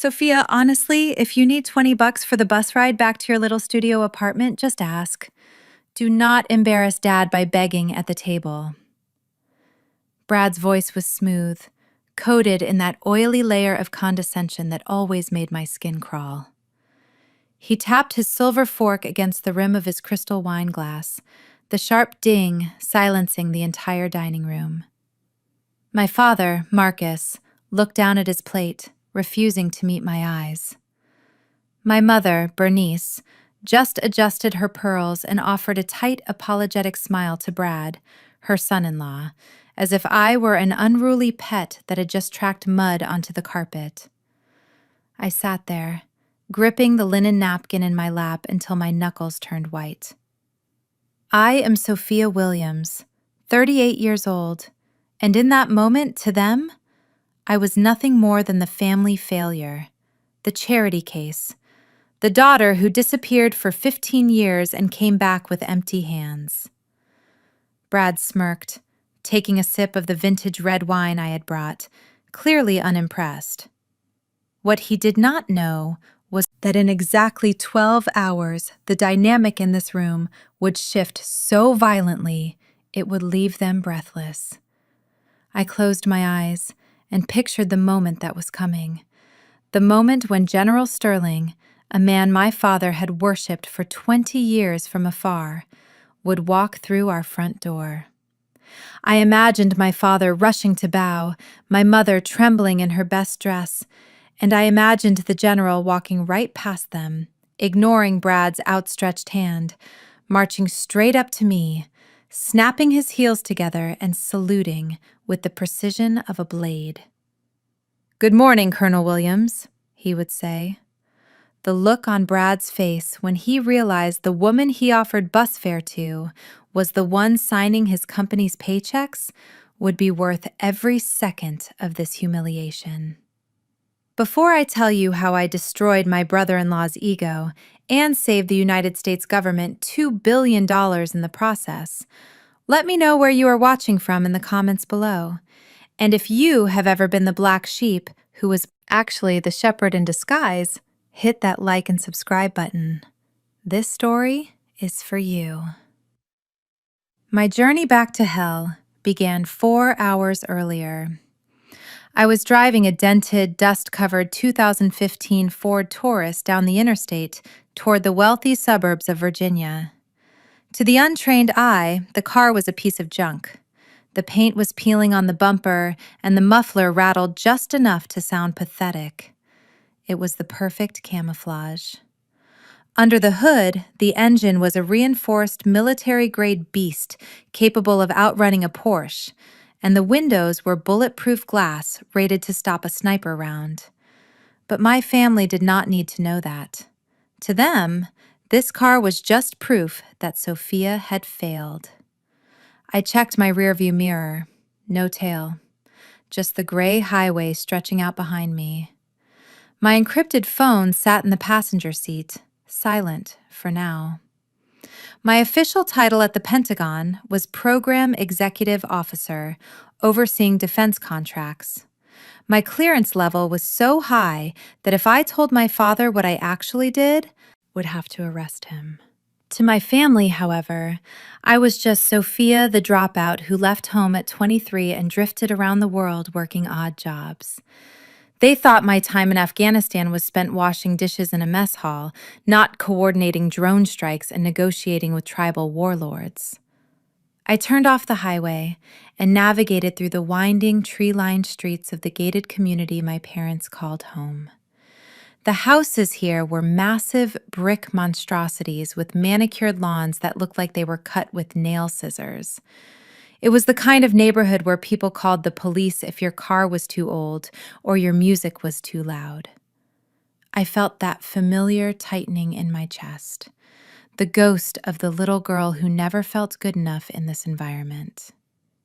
Sophia, honestly, if you need $20 for the bus ride back to your little studio apartment, just ask. Do not embarrass Dad by begging at the table. Brad's voice was smooth, coated in that oily layer of condescension that always made my skin crawl. He tapped his silver fork against the rim of his crystal wine glass, the sharp ding silencing the entire dining room. My father, Marcus, looked down at his plate, refusing to meet my eyes. My mother, Bernice, just adjusted her pearls and offered a tight, apologetic smile to Brad, her son-in-law, as if I were an unruly pet that had just tracked mud onto the carpet. I sat there, gripping the linen napkin in my lap until my knuckles turned white. I am Sophia Williams, 38 years old, and in that moment, to them, I was nothing more than the family failure, the charity case, the daughter who disappeared for 15 years and came back with empty hands. Brad smirked, taking a sip of the vintage red wine I had brought, clearly unimpressed. What he did not know was that in exactly 12 hours, the dynamic in this room would shift so violently it would leave them breathless. I closed my eyes and pictured the moment that was coming. The moment when General Sterling, a man my father had worshipped for 20 years from afar, would walk through our front door. I imagined my father rushing to bow, my mother trembling in her best dress, and I imagined the general walking right past them, ignoring Brad's outstretched hand, marching straight up to me, snapping his heels together and saluting with the precision of a blade. "Good morning, Colonel Williams," he would say. The look on Brad's face when he realized the woman he offered bus fare to was the one signing his company's paychecks would be worth every second of this humiliation. Before I tell you how I destroyed my brother-in-law's ego and saved the United States government $2 billion in the process, let me know where you are watching from in the comments below. And if you have ever been the black sheep who was actually the shepherd in disguise, hit that like and subscribe button. This story is for you. My journey back to hell began 4 hours earlier. I was driving a dented, dust-covered 2015 Ford Taurus down the interstate toward the wealthy suburbs of Virginia. To the untrained eye, the car was a piece of junk. The paint was peeling on the bumper, and the muffler rattled just enough to sound pathetic. It was the perfect camouflage. Under the hood, the engine was a reinforced military-grade beast capable of outrunning a Porsche, and the windows were bulletproof glass rated to stop a sniper round. But my family did not need to know that. To them, this car was just proof that Sophia had failed. I checked my rearview mirror. No tail. Just the gray highway stretching out behind me. My encrypted phone sat in the passenger seat, silent for now. My official title at the Pentagon was Program Executive Officer, overseeing defense contracts. My clearance level was so high that if I told my father what I actually did, I would have to arrest him. To my family, however, I was just Sophia the dropout who left home at 23 and drifted around the world working odd jobs. They thought my time in Afghanistan was spent washing dishes in a mess hall, not coordinating drone strikes and negotiating with tribal warlords. I turned off the highway and navigated through the winding, tree-lined streets of the gated community my parents called home. The houses here were massive brick monstrosities with manicured lawns that looked like they were cut with nail scissors. It was the kind of neighborhood where people called the police if your car was too old or your music was too loud. I felt that familiar tightening in my chest, the ghost of the little girl who never felt good enough in this environment.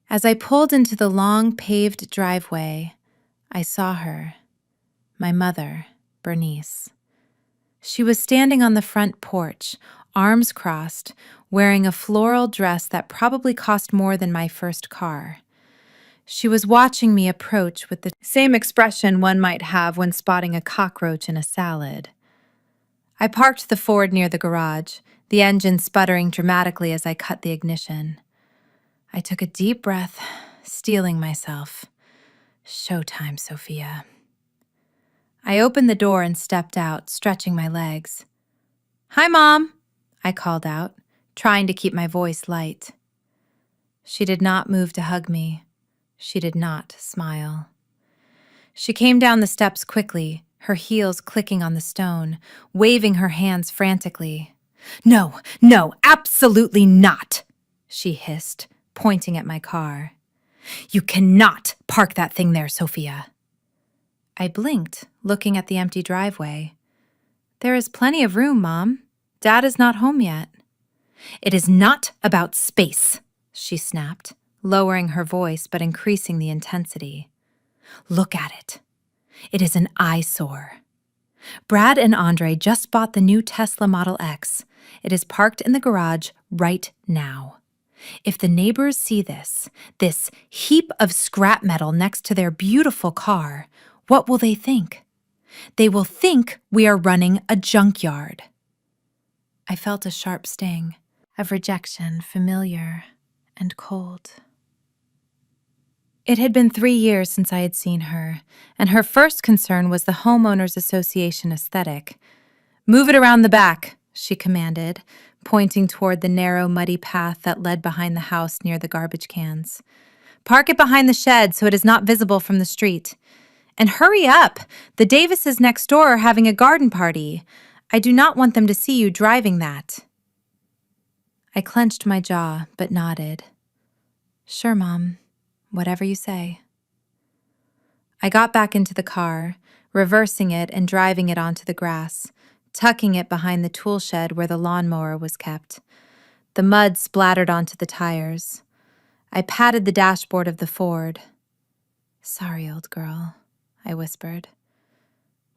As I pulled into the long paved driveway, I saw her, my mother, Bernice. She was standing on the front porch, arms crossed, wearing a floral dress that probably cost more than my first car. She was watching me approach with the same expression one might have when spotting a cockroach in a salad. I parked the Ford near the garage, the engine sputtering dramatically as I cut the ignition. I took a deep breath, steeling myself. Showtime, Sophia. I opened the door and stepped out, stretching my legs. "Hi, Mom," I called out, trying to keep my voice light. She did not move to hug me. She did not smile. She came down the steps quickly, her heels clicking on the stone, waving her hands frantically. "No, no, absolutely not," she hissed, pointing at my car. "You cannot park that thing there, Sophia." I blinked, looking at the empty driveway. "There is plenty of room, Mom. Dad is not home yet." "It is not about space," she snapped, lowering her voice but increasing the intensity. "Look at it. It is an eyesore. Brad and Andre just bought the new Tesla Model X. It is parked in the garage right now. If the neighbors see this heap of scrap metal next to their beautiful car, what will they think? They will think we are running a junkyard." I felt a sharp sting of rejection, familiar and cold. It had been 3 years since I had seen her, and her first concern was the Homeowners Association aesthetic. "Move it around the back," she commanded, pointing toward the narrow, muddy path that led behind the house near the garbage cans. "Park it behind the shed so it is not visible from the street. And hurry up! The Davises next door are having a garden party. I do not want them to see you driving that." I clenched my jaw, but nodded. "Sure, Mom. Whatever you say." I got back into the car, reversing it and driving it onto the grass, tucking it behind the tool shed where the lawnmower was kept. The mud splattered onto the tires. I patted the dashboard of the Ford. "Sorry, old girl," I whispered.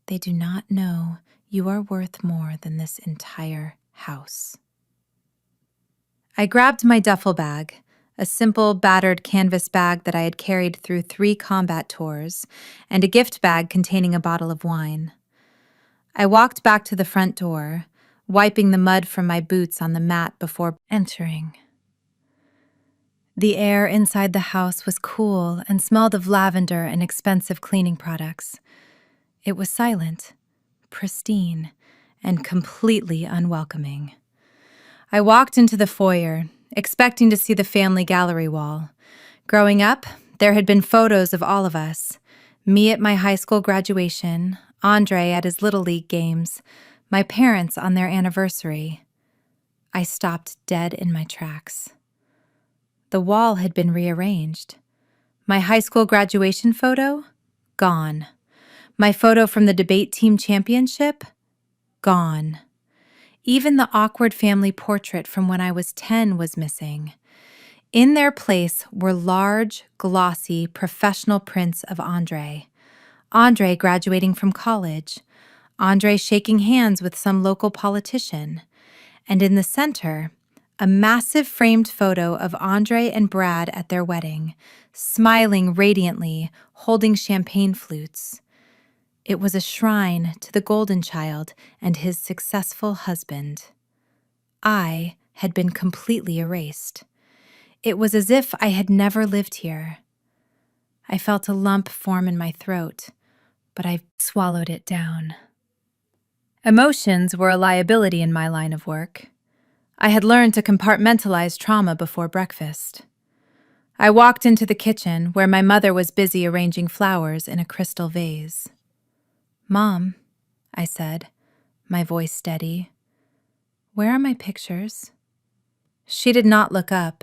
"They do not know you are worth more than this entire house." I grabbed my duffel bag, a simple, battered canvas bag that I had carried through 3 combat tours, and a gift bag containing a bottle of wine. I walked back to the front door, wiping the mud from my boots on the mat before entering. The air inside the house was cool and smelled of lavender and expensive cleaning products. It was silent, pristine, and completely unwelcoming. I walked into the foyer, expecting to see the family gallery wall. Growing up, there had been photos of all of us. Me at my high school graduation, Andre at his Little League games, my parents on their anniversary. I stopped dead in my tracks. The wall had been rearranged. My high school graduation photo? Gone. My photo from the debate team championship? Gone. Even the awkward family portrait from when I was 10 was missing. In their place were large, glossy, professional prints of Andre. Andre graduating from college. Andre shaking hands with some local politician. And in the center, a massive framed photo of Andre and Brad at their wedding, smiling radiantly, holding champagne flutes. It was a shrine to the golden child and his successful husband. I had been completely erased. It was as if I had never lived here. I felt a lump form in my throat, but I swallowed it down. Emotions were a liability in my line of work. I had learned to compartmentalize trauma before breakfast. I walked into the kitchen where my mother was busy arranging flowers in a crystal vase. "Mom," I said, my voice steady, "where are my pictures?" She did not look up.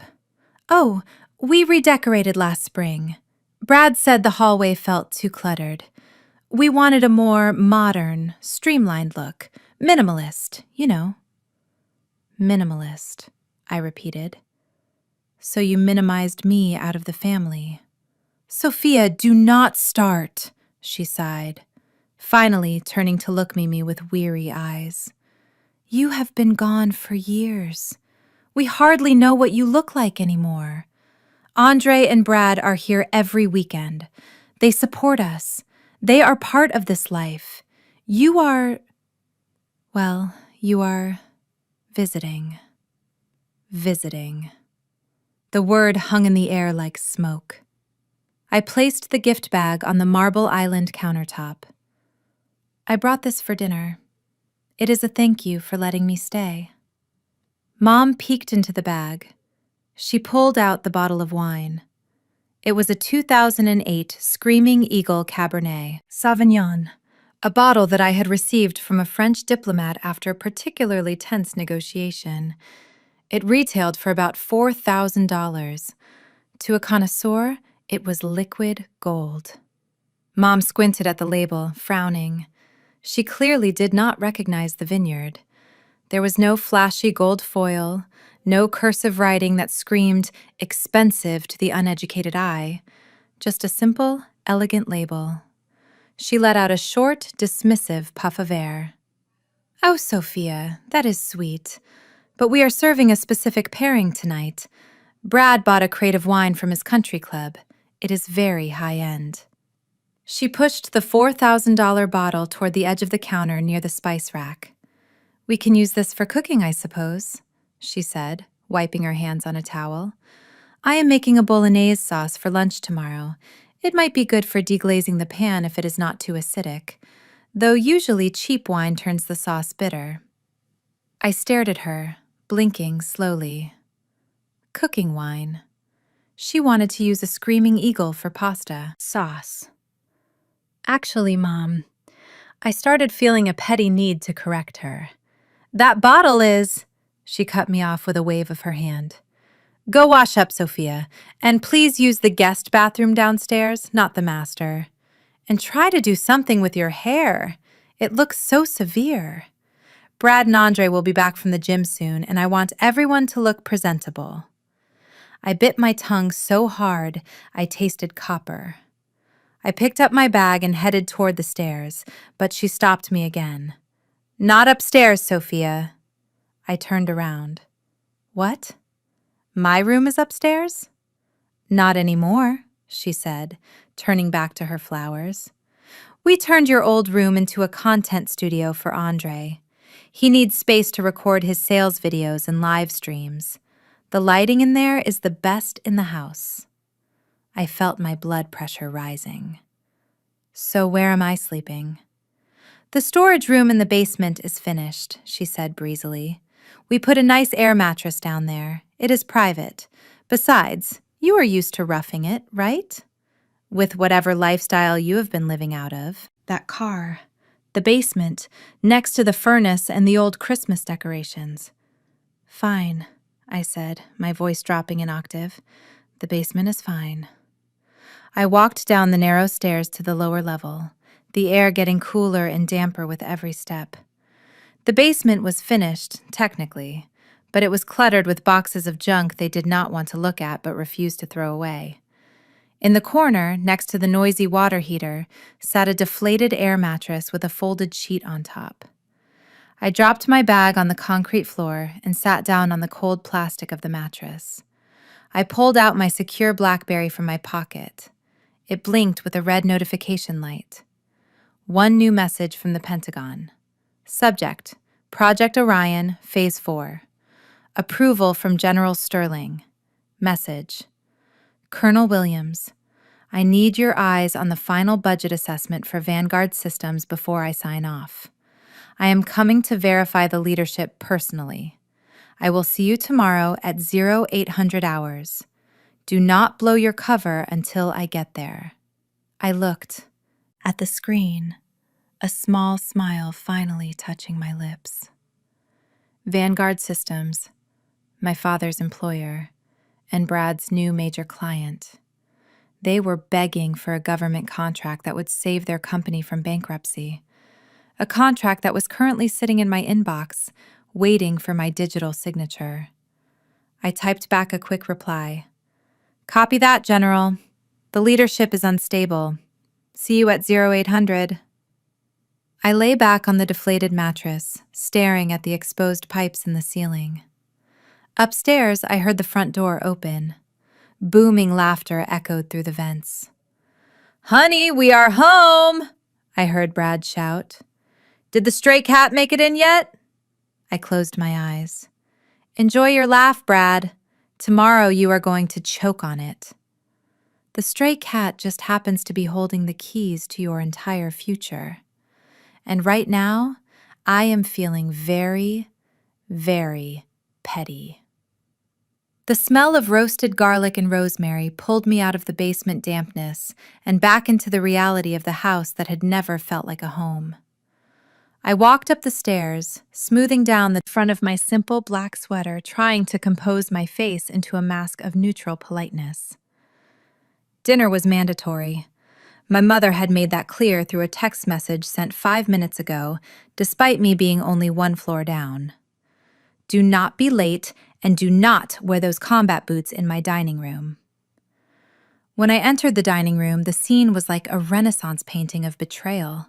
"Oh, we redecorated last spring. Brad said the hallway felt too cluttered. We wanted a more modern, streamlined look. Minimalist, you know." "Minimalist," I repeated. "So you minimized me out of the family." "Sophia, do not start," she sighed, finally turning to look at me with weary eyes. "You have been gone for years. We hardly know what you look like anymore. Andre and Brad are here every weekend. They support us. They are part of this life. You are, well, you are visiting. Visiting. The word hung in the air like smoke. I placed the gift bag on the Marble Island countertop. I brought this for dinner. It is a thank you for letting me stay. Mom peeked into the bag. She pulled out the bottle of wine. It was a 2008 Screaming Eagle Cabernet Sauvignon, a bottle that I had received from a French diplomat after a particularly tense negotiation. It retailed for about $4,000. To a connoisseur, it was liquid gold. Mom squinted at the label, frowning. She clearly did not recognize the vineyard. There was no flashy gold foil, no cursive writing that screamed expensive to the uneducated eye, just a simple, elegant label. She let out a short, dismissive puff of air. "Oh, Sophia, that is sweet. But we are serving a specific pairing tonight. Brad bought a crate of wine from his country club. It is very high-end." She pushed the $4,000 bottle toward the edge of the counter near the spice rack. "We can use this for cooking, I suppose," she said, wiping her hands on a towel. "I am making a bolognese sauce for lunch tomorrow. It might be good for deglazing the pan if it is not too acidic, though usually cheap wine turns the sauce bitter." I stared at her, blinking slowly. Cooking wine. She wanted to use a Screaming Eagle for pasta sauce. "Actually, Mom," I started feeling a petty need to correct her. "That bottle is—" She cut me off with a wave of her hand. "Go wash up, Sophia, and please use the guest bathroom downstairs, not the master. And try to do something with your hair. It looks so severe. Brad and Andre will be back from the gym soon, and I want everyone to look presentable." I bit my tongue so hard I tasted copper. I picked up my bag and headed toward the stairs, but she stopped me again. "Not upstairs, Sophia." I turned around. "What? My room is upstairs?" "Not anymore," she said, turning back to her flowers. "We turned your old room into a content studio for Andre. He needs space to record his sales videos and live streams. The lighting in there is the best in the house." I felt my blood pressure rising. "So where am I sleeping?" "The storage room in the basement is finished," she said breezily. "We put a nice air mattress down there. It is private. Besides, you are used to roughing it, right? With whatever lifestyle you have been living out of. That car. The basement, next to the furnace and the old Christmas decorations." "Fine," I said, my voice dropping an octave. "The basement is fine." I walked down the narrow stairs to the lower level, the air getting cooler and damper with every step. The basement was finished, technically, but it was cluttered with boxes of junk they did not want to look at but refused to throw away. In the corner, next to the noisy water heater, sat a deflated air mattress with a folded sheet on top. I dropped my bag on the concrete floor and sat down on the cold plastic of the mattress. I pulled out my secure BlackBerry from my pocket. It blinked with a red notification light. One new message from the Pentagon. Subject: Project Orion, Phase 4. Approval from General Sterling. Message: Colonel Williams, I need your eyes on the final budget assessment for Vanguard Systems before I sign off. I am coming to verify the leadership personally. I will see you tomorrow at 0800 hours. Do not blow your cover until I get there. I looked at the screen, a small smile finally touching my lips. Vanguard Systems, my father's employer, and Brad's new major client. They were begging for a government contract that would save their company from bankruptcy. A contract that was currently sitting in my inbox, waiting for my digital signature. I typed back a quick reply. Copy that, General. The leadership is unstable. See you at 0800. I lay back on the deflated mattress, staring at the exposed pipes in the ceiling. Upstairs, I heard the front door open. Booming laughter echoed through the vents. "Honey, we are home!" I heard Brad shout. "Did the stray cat make it in yet?" I closed my eyes. "Enjoy your laugh, Brad. Tomorrow you are going to choke on it." The stray cat just happens to be holding the keys to your entire future. And right now, I am feeling very, very petty. The smell of roasted garlic and rosemary pulled me out of the basement dampness and back into the reality of the house that had never felt like a home. I walked up the stairs, smoothing down the front of my simple black sweater, trying to compose my face into a mask of neutral politeness. Dinner was mandatory. My mother had made that clear through a text message sent 5 minutes ago, despite me being only 1 floor down. Do not be late, and do not wear those combat boots in my dining room. When I entered the dining room, the scene was like a Renaissance painting of betrayal.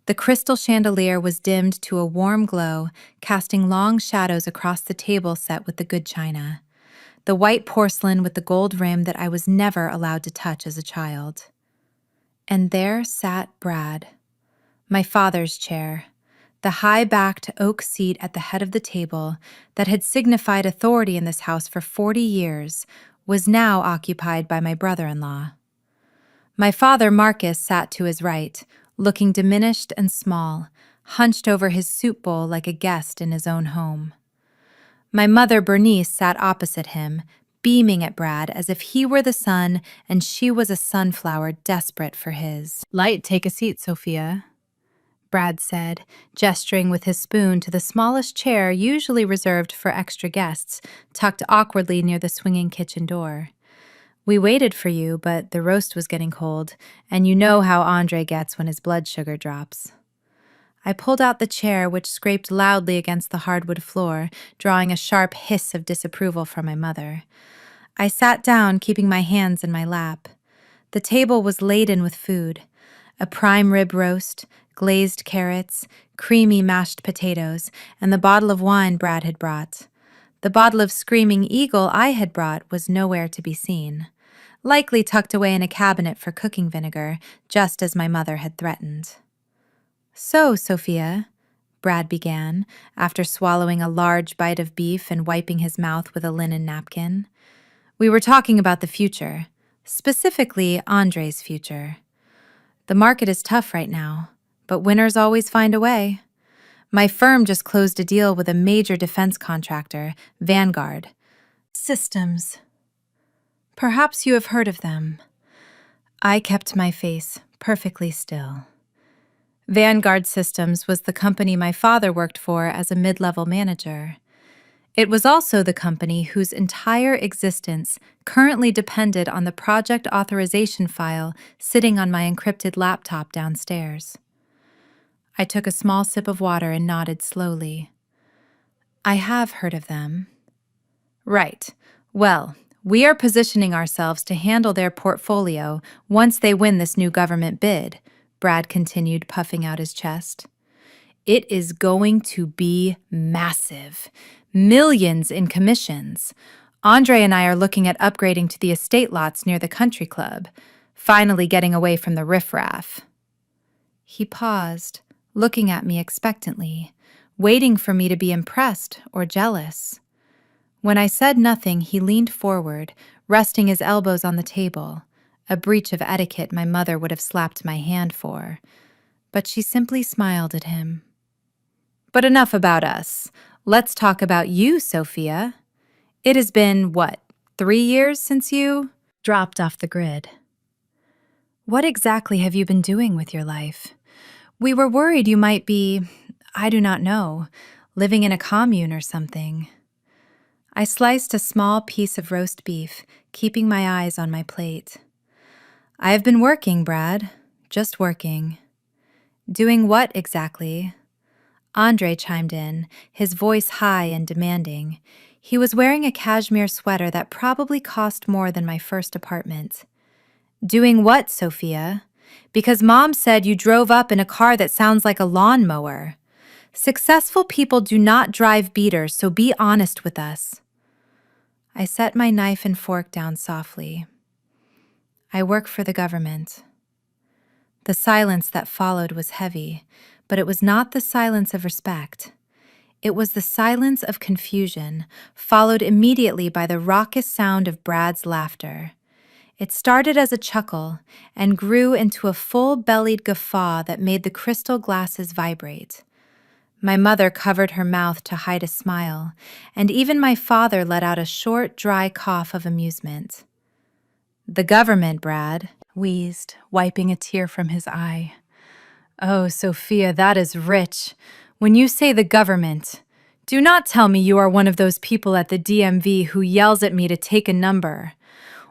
The crystal chandelier was dimmed to a warm glow, casting long shadows across the table set with the good china. The white porcelain with the gold rim that I was never allowed to touch as a child. And there sat Brad, my father's chair, the high-backed oak seat at the head of the table that had signified authority in this house for 40 years, was now occupied by my brother-in-law. My father, Marcus, sat to his right, looking diminished and small, hunched over his soup bowl like a guest in his own home. My mother, Bernice, sat opposite him, beaming at Brad as if he were the sun and she was a sunflower desperate for his. "Light, take a seat, Sophia," Brad said, gesturing with his spoon to the smallest chair usually reserved for extra guests, tucked awkwardly near the swinging kitchen door. "We waited for you, but the roast was getting cold, and you know how Andre gets when his blood sugar drops." I pulled out the chair, which scraped loudly against the hardwood floor, drawing a sharp hiss of disapproval from my mother. I sat down, keeping my hands in my lap. The table was laden with food: a prime rib roast, glazed carrots, creamy mashed potatoes, and the bottle of wine Brad had brought. The bottle of Screaming Eagle I had brought was nowhere to be seen, likely tucked away in a cabinet for cooking vinegar, just as my mother had threatened. "So, Sophia," Brad began, after swallowing a large bite of beef and wiping his mouth with a linen napkin, "we were talking about the future, specifically Andre's future. The market is tough right now, but winners always find a way. My firm just closed a deal with a major defense contractor, Vanguard Systems. Perhaps you have heard of them." I kept my face perfectly still. Vanguard Systems was the company my father worked for as a mid-level manager. It was also the company whose entire existence currently depended on the project authorization file sitting on my encrypted laptop downstairs. I took a small sip of water and nodded slowly. "I have heard of them." "Right. Well, we are positioning ourselves to handle their portfolio once they win this new government bid," Brad continued, puffing out his chest. "It is going to be massive. Millions in commissions. Andre and I are looking at upgrading to the estate lots near the country club, finally getting away from the riffraff." He paused, looking at me expectantly, waiting for me to be impressed or jealous. When I said nothing, he leaned forward, resting his elbows on the table, a breach of etiquette my mother would have slapped my hand for. But she simply smiled at him. "But enough about us. Let's talk about you, Sophia. It has been, 3 years since you dropped off the grid. What exactly have you been doing with your life? We were worried you might be, I do not know, living in a commune or something." I sliced a small piece of roast beef, keeping my eyes on my plate. "I have been working, Brad. Just working." "Doing what exactly?" Andre chimed in, his voice high and demanding. He was wearing a cashmere sweater that probably cost more than my first apartment. "Doing what, Sophia? Because Mom said you drove up in a car that sounds like a lawnmower. Successful people do not drive beaters, so be honest with us." I set my knife and fork down softly. I work for the government. The silence that followed was heavy, but it was not the silence of respect. It was the silence of confusion, followed immediately by the raucous sound of Brad's laughter. It started as a chuckle and grew into a full-bellied guffaw that made the crystal glasses vibrate. My mother covered her mouth to hide a smile, and even my father let out a short, dry cough of amusement. "The government, Brad," wheezed, wiping a tear from his eye. "Oh, Sophia, that is rich. When you say the government, do not tell me you are one of those people at the DMV who yells at me to take a number.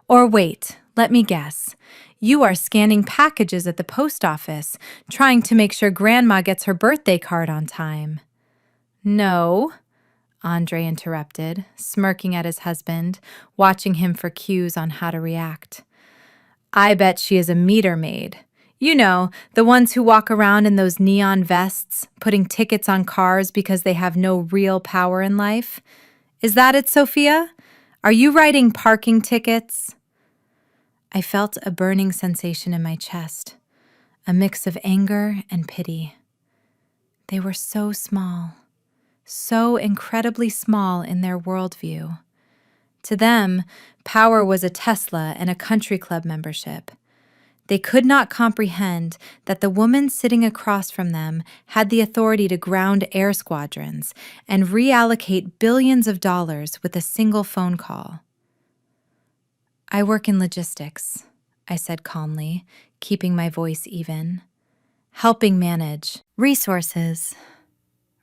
Or wait, let me guess. You are scanning packages at the post office, trying to make sure Grandma gets her birthday card on time." "No," Andre interrupted, smirking at his husband, watching him for cues on how to react. "I bet she is a meter maid. You know, the ones who walk around in those neon vests, putting tickets on cars because they have no real power in life. Is that it, Sophia? Are you writing parking tickets?" I felt a burning sensation in my chest, a mix of anger and pity. They were so small, so incredibly small in their worldview. To them, power was a Tesla and a country club membership. They could not comprehend that the woman sitting across from them had the authority to ground air squadrons and reallocate billions of dollars with a single phone call. "I work in logistics," I said calmly, keeping my voice even. "Helping manage resources."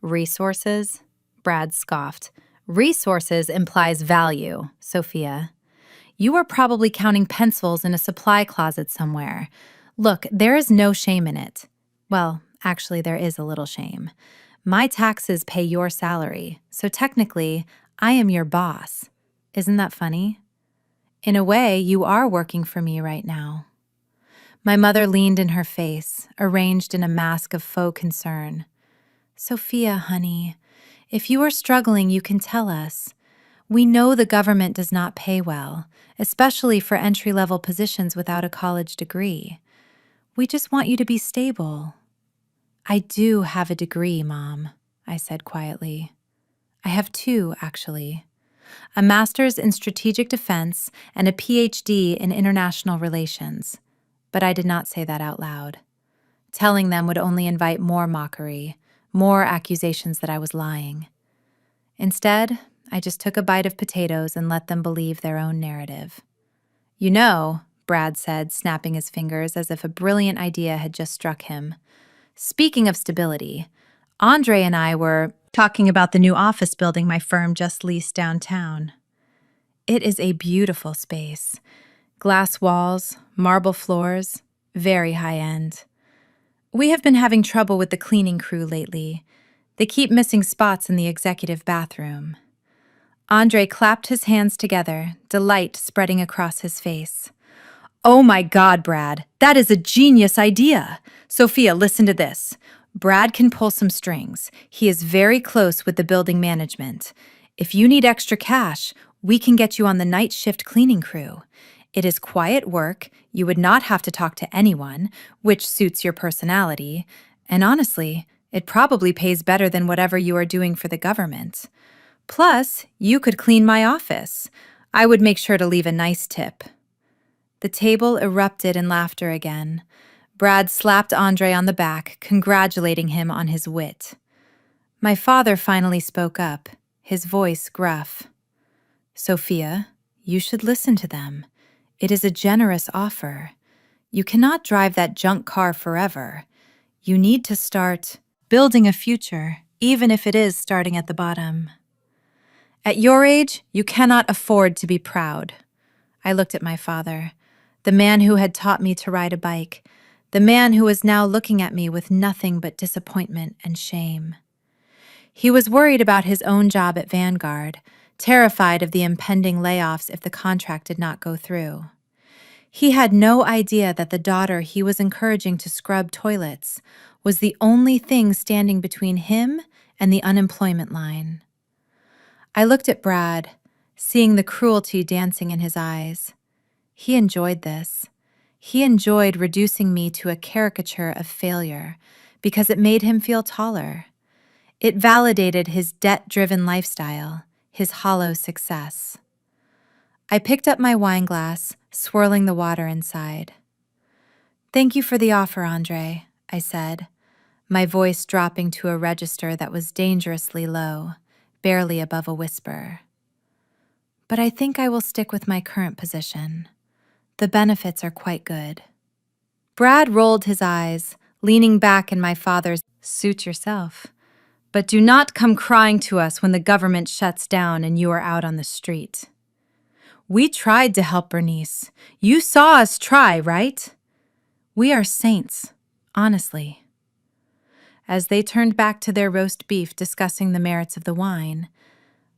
"Resources?" Brad scoffed. "Resources implies value, Sophia. You are probably counting pencils in a supply closet somewhere. Look, there is no shame in it. Well, actually, there is a little shame. My taxes pay your salary, so technically, I am your boss. Isn't that funny? In a way, you are working for me right now." My mother leaned in her face, arranged in a mask of faux concern. "Sophia, honey, if you are struggling, you can tell us. We know the government does not pay well, especially for entry-level positions without a college degree. We just want you to be stable." "I do have a degree, Mom," I said quietly. "I have two, actually. A master's in strategic defense and a PhD in international relations." But I did not say that out loud. Telling them would only invite more mockery, more accusations that I was lying. Instead, I just took a bite of potatoes and let them believe their own narrative. "You know," Brad said, snapping his fingers as if a brilliant idea had just struck him. "Speaking of stability, Andre and I were talking about the new office building my firm just leased downtown. It is a beautiful space. Glass walls, marble floors, very high-end. We have been having trouble with the cleaning crew lately. They keep missing spots in the executive bathroom." Andre clapped his hands together, delight spreading across his face. "Oh my God, Brad, that is a genius idea. Sophia, listen to this. Brad can pull some strings. He is very close with the building management. If you need extra cash, we can get you on the night shift cleaning crew. It is quiet work, you would not have to talk to anyone, which suits your personality, and honestly, it probably pays better than whatever you are doing for the government. Plus, you could clean my office. I would make sure to leave a nice tip." The table erupted in laughter again. Brad slapped Andre on the back, congratulating him on his wit. My father finally spoke up, his voice gruff. "Sophia, you should listen to them. It is a generous offer. You cannot drive that junk car forever. You need to start building a future, even if it is starting at the bottom. At your age, you cannot afford to be proud." I looked at my father, the man who had taught me to ride a bike, the man who was now looking at me with nothing but disappointment and shame. He was worried about his own job at Vanguard, terrified of the impending layoffs if the contract did not go through. He had no idea that the daughter he was encouraging to scrub toilets was the only thing standing between him and the unemployment line. I looked at Brad, seeing the cruelty dancing in his eyes. He enjoyed this. He enjoyed reducing me to a caricature of failure because it made him feel taller. It validated his debt-driven lifestyle, his hollow success. I picked up my wine glass, swirling the water inside. "Thank you for the offer, Andre," I said, my voice dropping to a register that was dangerously low, barely above a whisper. "But I think I will stick with my current position. The benefits are quite good." Brad rolled his eyes, leaning back in my father's "Suit yourself. But do not come crying to us when the government shuts down and you are out on the street." "We tried to help Bernice. You saw us try, right?" "We are saints, honestly." As they turned back to their roast beef discussing the merits of the wine,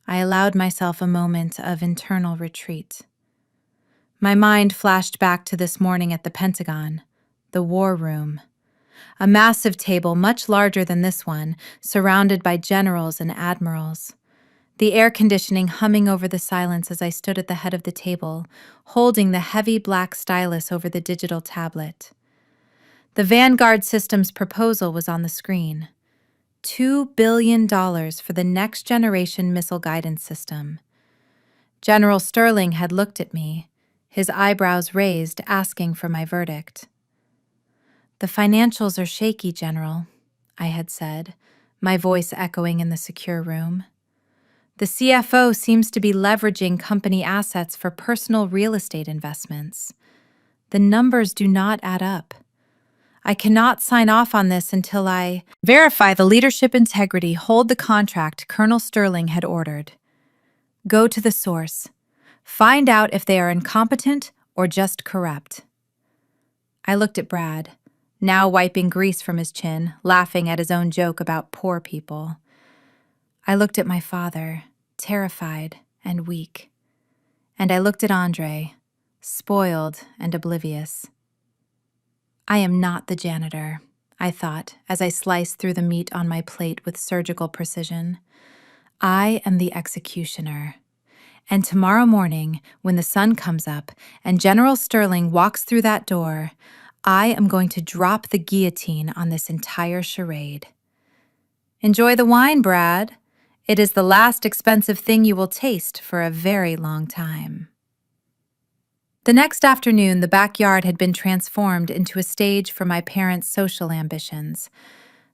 I allowed myself a moment of internal retreat. My mind flashed back to this morning at the Pentagon, the war room. A massive table much larger than this one, surrounded by generals and admirals. The air conditioning humming over the silence as I stood at the head of the table, holding the heavy black stylus over the digital tablet. The Vanguard Systems proposal was on the screen. $2 billion for the next generation missile guidance system. General Sterling had looked at me, his eyebrows raised, asking for my verdict. "The financials are shaky, General," I had said, my voice echoing in the secure room. "The CFO seems to be leveraging company assets for personal real estate investments. The numbers do not add up. I cannot sign off on this until I verify the leadership integrity, hold the contract Colonel Sterling had ordered. Go to the source. Find out if they are incompetent or just corrupt." I looked at Brad, now wiping grease from his chin, laughing at his own joke about poor people. I looked at my father, terrified and weak. And I looked at Andre, spoiled and oblivious. I am not the janitor, I thought, as I sliced through the meat on my plate with surgical precision. I am the executioner. And tomorrow morning, when the sun comes up and General Sterling walks through that door, I am going to drop the guillotine on this entire charade. Enjoy the wine, Brad. It is the last expensive thing you will taste for a very long time. The next afternoon, the backyard had been transformed into a stage for my parents' social ambitions.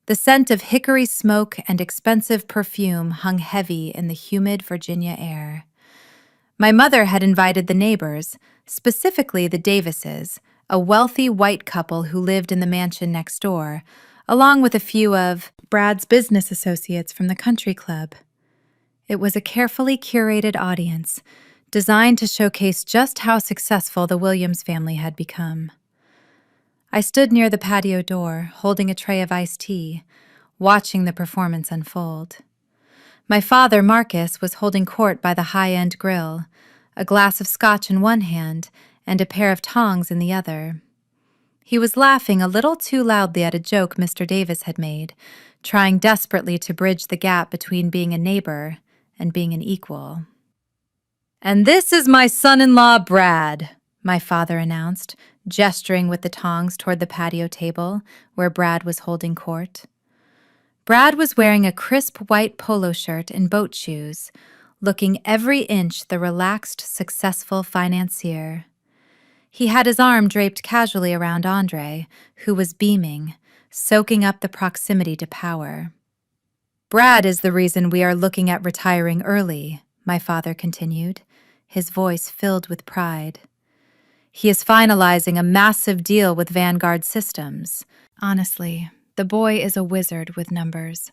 The scent of hickory smoke and expensive perfume hung heavy in the humid Virginia air. My mother had invited the neighbors, specifically the Davises, a wealthy white couple who lived in the mansion next door, along with a few of Brad's business associates from the country club. It was a carefully curated audience, designed to showcase just how successful the Williams family had become. I stood near the patio door, holding a tray of iced tea, watching the performance unfold. My father, Marcus, was holding court by the high-end grill, a glass of scotch in one hand and a pair of tongs in the other. He was laughing a little too loudly at a joke Mr. Davis had made, trying desperately to bridge the gap between being a neighbor and being an equal. "And this is my son-in-law, Brad," my father announced, gesturing with the tongs toward the patio table where Brad was holding court. Brad was wearing a crisp white polo shirt and boat shoes, looking every inch the relaxed, successful financier. He had his arm draped casually around Andre, who was beaming, soaking up the proximity to power. "Brad is the reason we are looking at retiring early," my father continued, his voice filled with pride. "He is finalizing a massive deal with Vanguard Systems. Honestly, the boy is a wizard with numbers.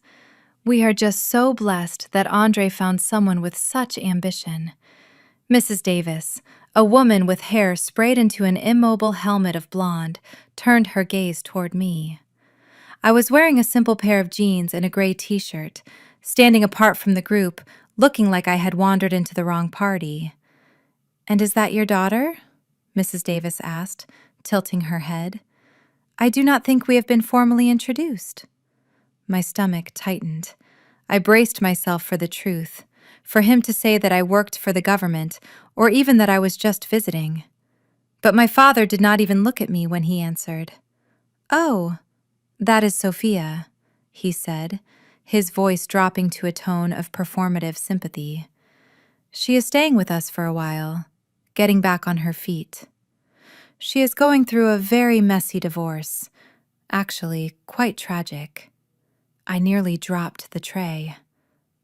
We are just so blessed that Andre found someone with such ambition." Mrs. Davis, a woman with hair sprayed into an immobile helmet of blonde, turned her gaze toward me. I was wearing a simple pair of jeans and a gray t-shirt, standing apart from the group, looking like I had wandered into the wrong party. "And is that your daughter?" Mrs. Davis asked, tilting her head. "I do not think we have been formally introduced." My stomach tightened. I braced myself for the truth. for him to say that I worked for the government or even that I was just visiting. But my father did not even look at me when he answered. "Oh, that is Sophia," he said, his voice dropping to a tone of performative sympathy. "She is staying with us for a while, getting back on her feet. She is going through a very messy divorce, actually quite tragic." I nearly dropped the tray.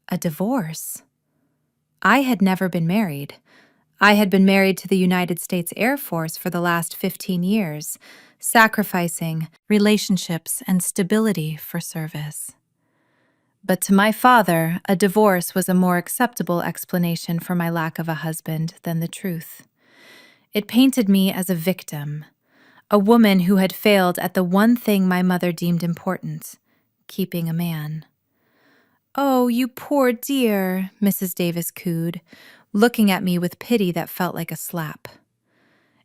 A divorce? I had never been married. I had been married to the United States Air Force for the last 15 years, sacrificing relationships and stability for service. But to my father, a divorce was a more acceptable explanation for my lack of a husband than the truth. It painted me as a victim, a woman who had failed at the one thing my mother deemed important, keeping a man. "Oh, you poor dear," Mrs. Davis cooed, looking at me with pity that felt like a slap.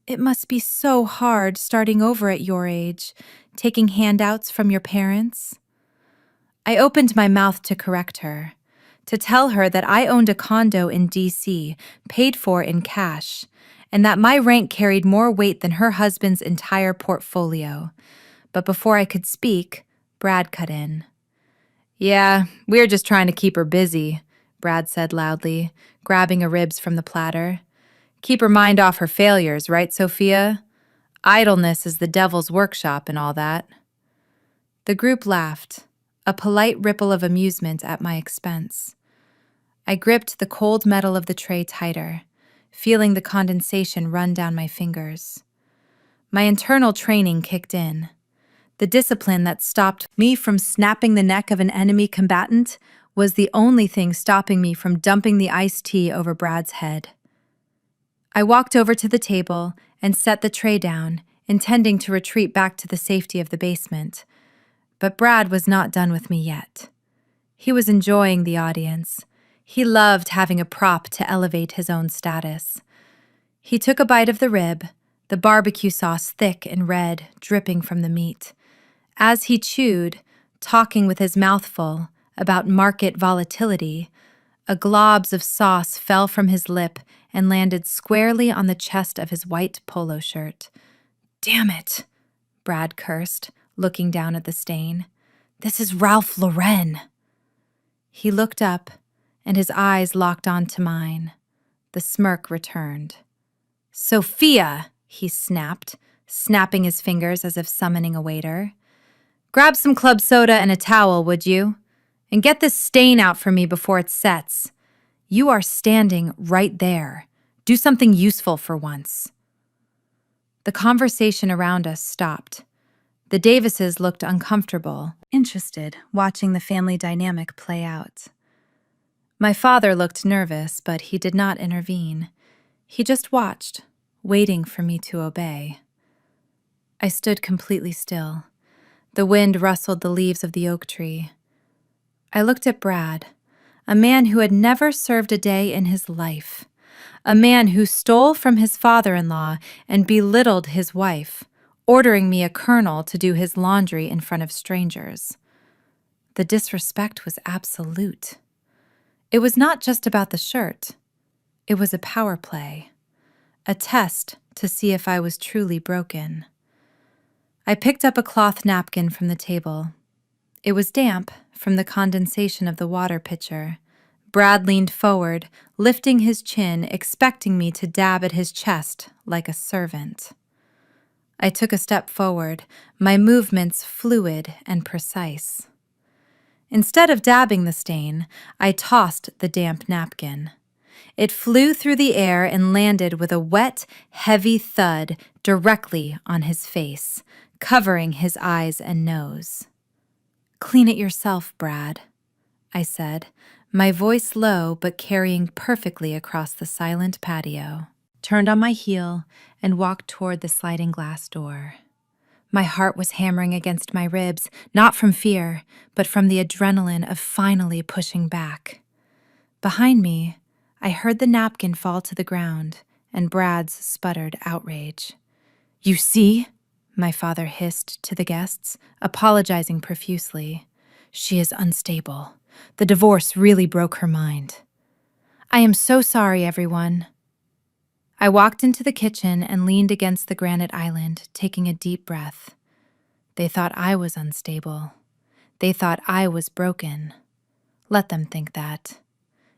"It must be so hard starting over at your age, taking handouts from your parents." I opened my mouth to correct her, to tell her that I owned a condo in D.C., paid for in cash, and that my rank carried more weight than her husband's entire portfolio. But before I could speak, Brad cut in. "Yeah, we're just trying to keep her busy," Brad said loudly, grabbing a ribs from the platter. "Keep her mind off her failures, right, Sophia? Idleness is the devil's workshop and all that." The group laughed, a polite ripple of amusement at my expense. I gripped the cold metal of the tray tighter, feeling the condensation run down my fingers. My internal training kicked in. The discipline that stopped me from snapping the neck of an enemy combatant was the only thing stopping me from dumping the iced tea over Brad's head. I walked over to the table and set the tray down, intending to retreat back to the safety of the basement. But Brad was not done with me yet. He was enjoying the audience. He loved having a prop to elevate his own status. He took a bite of the rib, the barbecue sauce thick and red, dripping from the meat. As he chewed, talking with his mouth full about market volatility, a globs of sauce fell from his lip and landed squarely on the chest of his white polo shirt. "Damn it," Brad cursed, looking down at the stain. "This is Ralph Lauren." He looked up, and his eyes locked onto mine. The smirk returned. "Sophia," he snapped, snapping his fingers as if summoning a waiter. "Grab some club soda and a towel, would you? And get this stain out for me before it sets. You are standing right there. Do something useful for once." The conversation around us stopped. The Davises looked uncomfortable, interested, watching the family dynamic play out. My father looked nervous, but he did not intervene. He just watched, waiting for me to obey. I stood completely still. The wind rustled the leaves of the oak tree. I looked at Brad, a man who had never served a day in his life, a man who stole from his father-in-law and belittled his wife, ordering me a colonel to do his laundry in front of strangers. The disrespect was absolute. It was not just about the shirt. It was a power play, a test to see if I was truly broken. I picked up a cloth napkin from the table. It was damp from the condensation of the water pitcher. Brad leaned forward, lifting his chin, expecting me to dab at his chest like a servant. I took a step forward, my movements fluid and precise. Instead of dabbing the stain, I tossed the damp napkin. It flew through the air and landed with a wet, heavy thud directly on his face, covering his eyes and nose. "Clean it yourself, Brad," I said, my voice low but carrying perfectly across the silent patio. Turned on my heel and walked toward the sliding glass door. My heart was hammering against my ribs, not from fear, but from the adrenaline of finally pushing back. Behind me, I heard the napkin fall to the ground and Brad's sputtered outrage. "You see?" my father hissed to the guests, apologizing profusely. "She is unstable. The divorce really broke her mind." I am so sorry, everyone. I walked into the kitchen and leaned against the granite island, taking a deep breath. They thought I was unstable. They thought I was broken. Let them think that.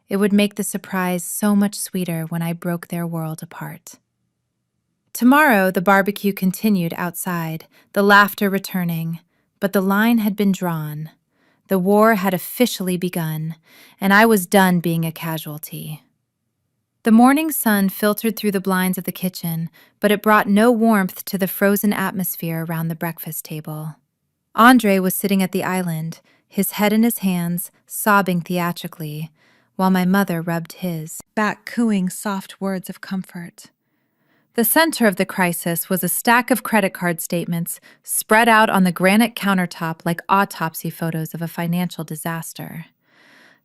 It would make the surprise so much sweeter when I broke their world apart. Tomorrow, the barbecue continued outside, the laughter returning, but the line had been drawn. The war had officially begun, and I was done being a casualty. The morning sun filtered through the blinds of the kitchen, but it brought no warmth to the frozen atmosphere around the breakfast table. Andre was sitting at the island, his head in his hands, sobbing theatrically, while my mother rubbed his back, cooing soft words of comfort. The center of the crisis was a stack of credit card statements spread out on the granite countertop like autopsy photos of a financial disaster.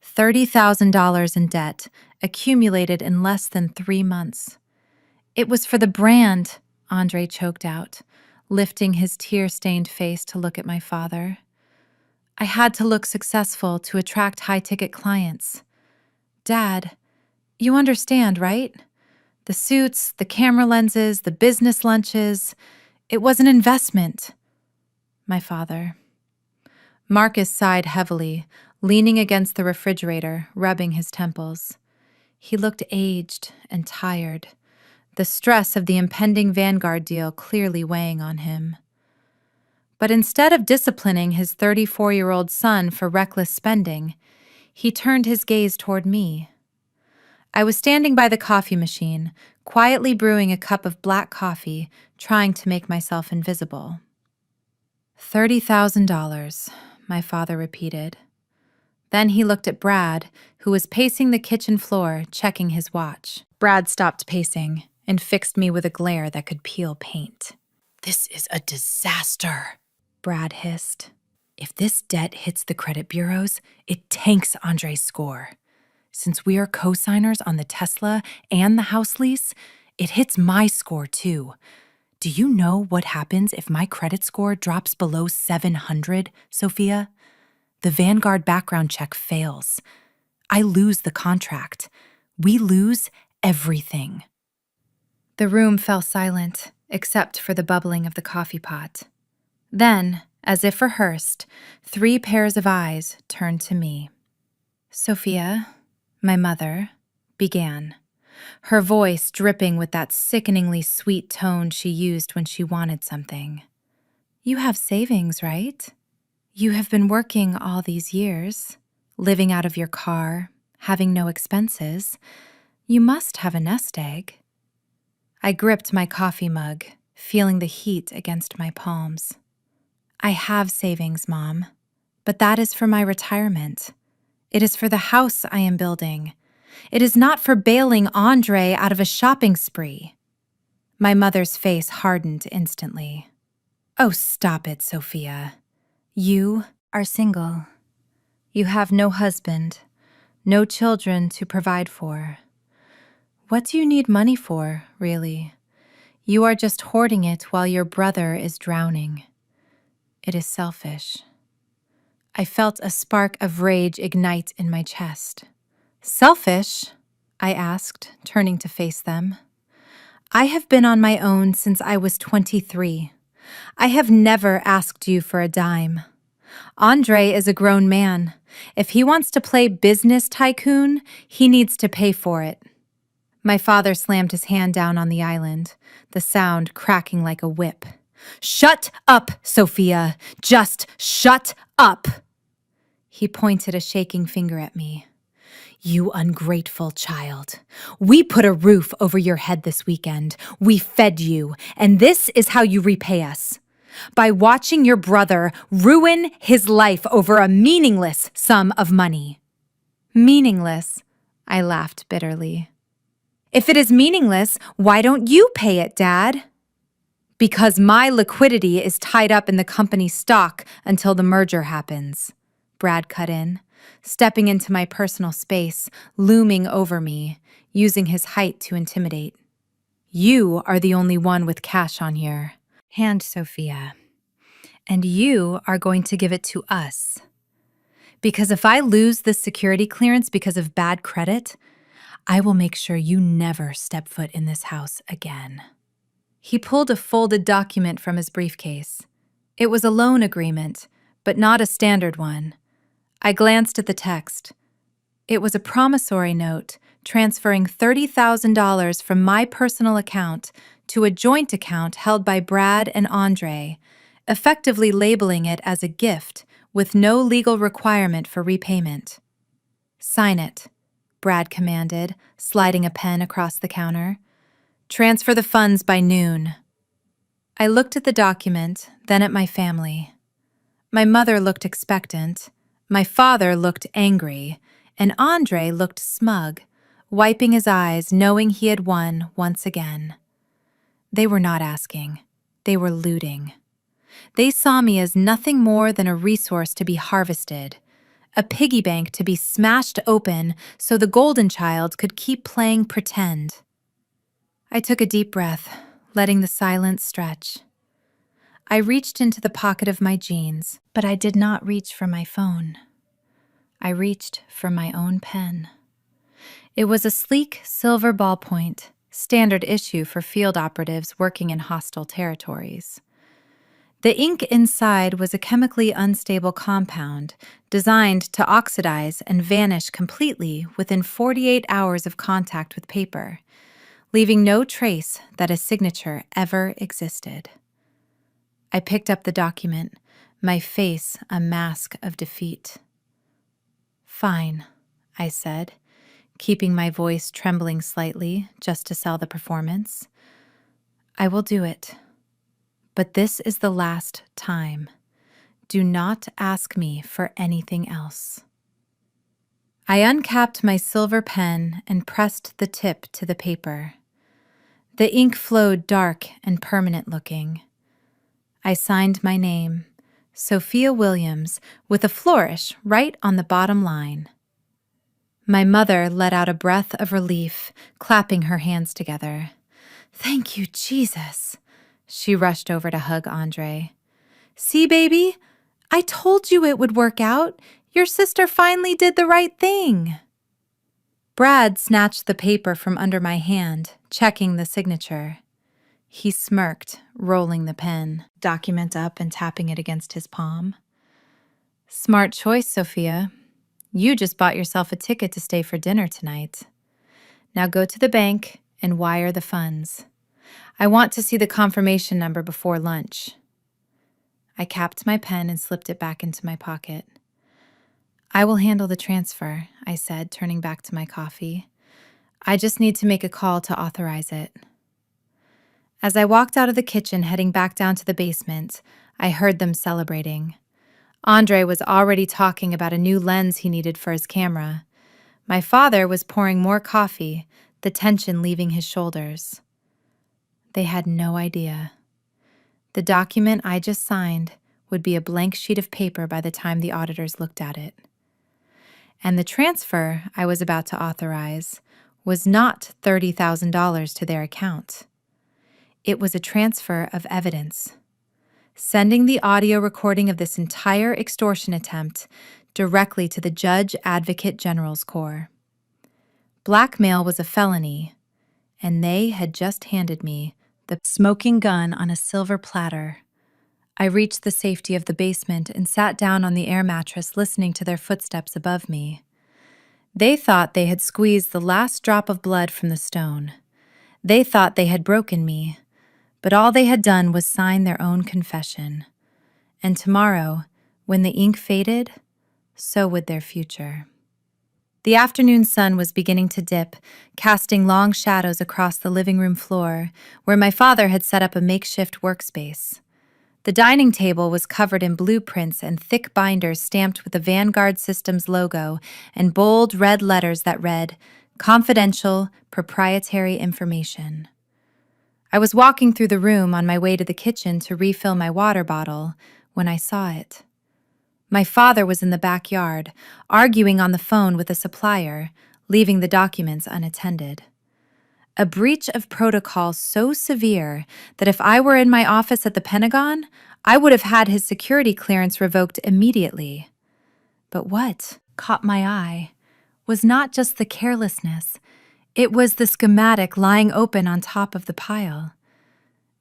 $30,000 in debt, accumulated in less than 3 months. It was for the brand, Andre choked out, lifting his tear-stained face to look at my father. I had to look successful to attract high-ticket clients. Dad, you understand, right? The suits, the camera lenses, the business lunches. It was an investment. My father. Marcus sighed heavily, leaning against the refrigerator, rubbing his temples. He looked aged and tired, the stress of the impending Vanguard deal clearly weighing on him. But instead of disciplining his 34-year-old son for reckless spending, he turned his gaze toward me. I was standing by the coffee machine, quietly brewing a cup of black coffee, trying to make myself invisible. $30,000, my father repeated. Then he looked at Brad, who was pacing the kitchen floor, checking his watch. Brad stopped pacing and fixed me with a glare that could peel paint. "This is a disaster," Brad hissed. "If this debt hits the credit bureaus, it tanks Andre's score. Since we are co-signers on the Tesla and the house lease, it hits my score too. Do you know what happens if my credit score drops below 700, Sophia? The Vanguard background check fails. I lose the contract. We lose everything." The room fell silent, except for the bubbling of the coffee pot. Then, as if rehearsed, 3 pairs of eyes turned to me. Sophia, my mother, began, her voice dripping with that sickeningly sweet tone she used when she wanted something. "You have savings, right? You have been working all these years, living out of your car, having no expenses. You must have a nest egg." I gripped my coffee mug, feeling the heat against my palms. "I have savings, Mom, but that is for my retirement. It is for the house I am building. It is not for bailing Andre out of a shopping spree." My mother's face hardened instantly. "Oh, stop it, Sophia. You are single. You have no husband, no children to provide for. What do you need money for, really? You are just hoarding it while your brother is drowning. It is selfish." I felt a spark of rage ignite in my chest. "Selfish?" I asked, turning to face them. "I have been on my own since I was 23. I have never asked you for a dime. Andre is a grown man. If he wants to play business tycoon, he needs to pay for it." My father slammed his hand down on the island, the sound cracking like a whip. "Shut up, Sophia! Just shut up!" He pointed a shaking finger at me. "You ungrateful child. We put a roof over your head this weekend. We fed you, and this is how you repay us. By watching your brother ruin his life over a meaningless sum of money." "Meaningless?" I laughed bitterly. "If it is meaningless, why don't you pay it, Dad?" "Because my liquidity is tied up in the company's stock until the merger happens," Brad cut in, stepping into my personal space, looming over me, using his height to intimidate. "You are the only one with cash on here. Hand, Sophia. And you are going to give it to us. Because if I lose this security clearance because of bad credit, I will make sure you never step foot in this house again." He pulled a folded document from his briefcase. It was a loan agreement, but not a standard one. I glanced at the text. It was a promissory note transferring $30,000 from my personal account to a joint account held by Brad and Andre, effectively labeling it as a gift with no legal requirement for repayment. "Sign it," Brad commanded, sliding a pen across the counter. "Transfer the funds by noon." I looked at the document, then at my family. My mother looked expectant, my father looked angry, and Andre looked smug, wiping his eyes, knowing he had won once again. They were not asking. They were looting. They saw me as nothing more than a resource to be harvested, a piggy bank to be smashed open so the golden child could keep playing pretend. I took a deep breath, letting the silence stretch. I reached into the pocket of my jeans, but I did not reach for my phone. I reached for my own pen. It was a sleek silver ballpoint, standard issue for field operatives working in hostile territories. The ink inside was a chemically unstable compound designed to oxidize and vanish completely within 48 hours of contact with paper, leaving no trace that a signature ever existed. I picked up the document, my face a mask of defeat. "Fine," I said, keeping my voice trembling slightly just to sell the performance. "I will do it. But this is the last time. Do not ask me for anything else." I uncapped my silver pen and pressed the tip to the paper. The ink flowed dark and permanent looking. I signed my name, Sophia Williams, with a flourish right on the bottom line. My mother let out a breath of relief, clapping her hands together. "Thank you, Jesus." She rushed over to hug Andre. "See, baby? I told you it would work out. Your sister finally did the right thing." Brad snatched the paper from under my hand, checking the signature. He smirked, rolling the pen, document up and tapping it against his palm. "Smart choice, Sophia. You just bought yourself a ticket to stay for dinner tonight. Now go to the bank and wire the funds. I want to see the confirmation number before lunch." I capped my pen and slipped it back into my pocket. "I will handle the transfer," I said, turning back to my coffee. "I just need to make a call to authorize it." As I walked out of the kitchen heading back down to the basement, I heard them celebrating. Andre was already talking about a new lens he needed for his camera. My father was pouring more coffee, the tension leaving his shoulders. They had no idea. The document I just signed would be a blank sheet of paper by the time the auditors looked at it. And the transfer I was about to authorize was not $30,000 to their account. It was a transfer of evidence, sending the audio recording of this entire extortion attempt directly to the Judge Advocate General's Corps. Blackmail was a felony, and they had just handed me the smoking gun on a silver platter. I reached the safety of the basement and sat down on the air mattress listening to their footsteps above me. They thought they had squeezed the last drop of blood from the stone. They thought they had broken me, but all they had done was sign their own confession. And tomorrow, when the ink faded, so would their future. The afternoon sun was beginning to dip, casting long shadows across the living room floor, where my father had set up a makeshift workspace. The dining table was covered in blueprints and thick binders stamped with the Vanguard Systems logo and bold red letters that read, "Confidential, proprietary information." I was walking through the room on my way to the kitchen to refill my water bottle when I saw it. My father was in the backyard, arguing on the phone with a supplier, leaving the documents unattended. A breach of protocol so severe that if I were in my office at the Pentagon, I would have had his security clearance revoked immediately. But what caught my eye was not just the carelessness, It was the schematic lying open on top of the pile.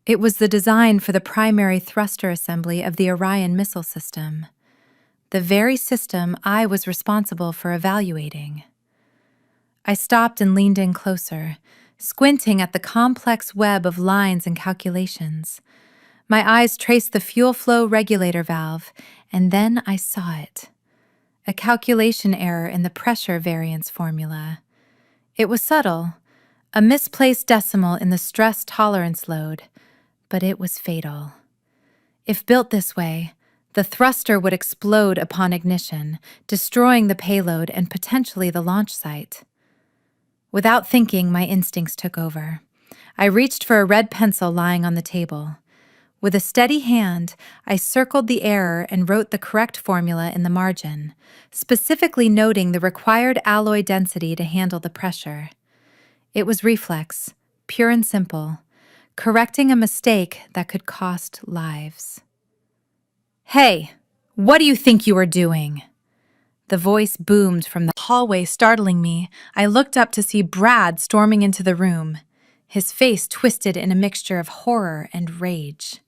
It was the design for the primary thruster assembly of the Orion missile system, the very system I was responsible for evaluating. I stopped and leaned in closer, squinting at the complex web of lines and calculations. My eyes traced the fuel flow regulator valve, and then I saw it. A calculation error in the pressure variance formula. It was subtle, a misplaced decimal in the stress tolerance load, but it was fatal. If built this way, the thruster would explode upon ignition, destroying the payload and potentially the launch site. Without thinking, my instincts took over. I reached for a red pencil lying on the table. With a steady hand, I circled the error and wrote the correct formula in the margin, specifically noting the required alloy density to handle the pressure. It was reflex, pure and simple, correcting a mistake that could cost lives. "Hey, what do you think you are doing?" The voice boomed from the hallway, startling me. I looked up to see Brad storming into the room, his face twisted in a mixture of horror and rage.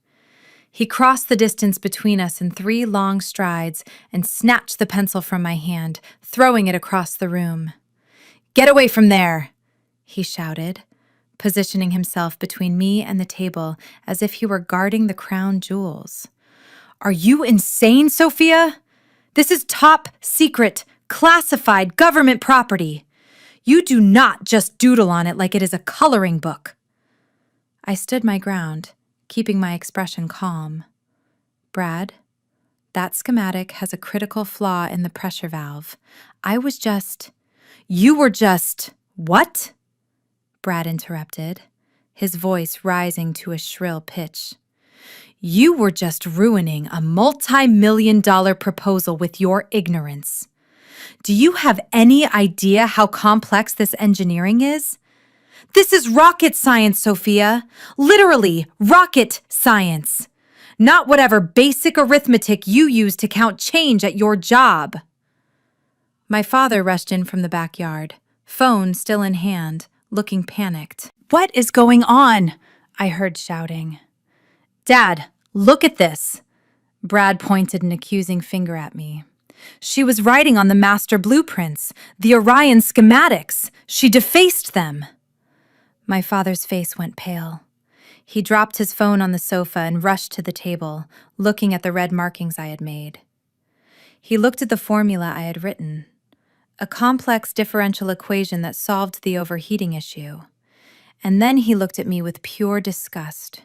He crossed the distance between us in 3 long strides and snatched the pencil from my hand, throwing it across the room. "Get away from there!" he shouted, positioning himself between me and the table as if he were guarding the crown jewels. "Are you insane, Sophia? This is top secret, classified government property. You do not just doodle on it like it is a coloring book." I stood my ground, keeping my expression calm. "Brad, that schematic has a critical flaw in the pressure valve. You were just, what?" Brad interrupted, his voice rising to a shrill pitch. "You were just ruining a multi-million-dollar proposal with your ignorance. Do you have any idea how complex this engineering is? This is rocket science, Sophia. Literally, rocket science. Not whatever basic arithmetic you use to count change at your job." My father rushed in from the backyard, phone still in hand, looking panicked. "What is going on?" I heard shouting. "Dad, look at this." Brad pointed an accusing finger at me. "She was writing on the master blueprints, the Orion schematics. She defaced them." My father's face went pale. He dropped his phone on the sofa and rushed to the table, looking at the red markings I had made. He looked at the formula I had written, a complex differential equation that solved the overheating issue. And then he looked at me with pure disgust.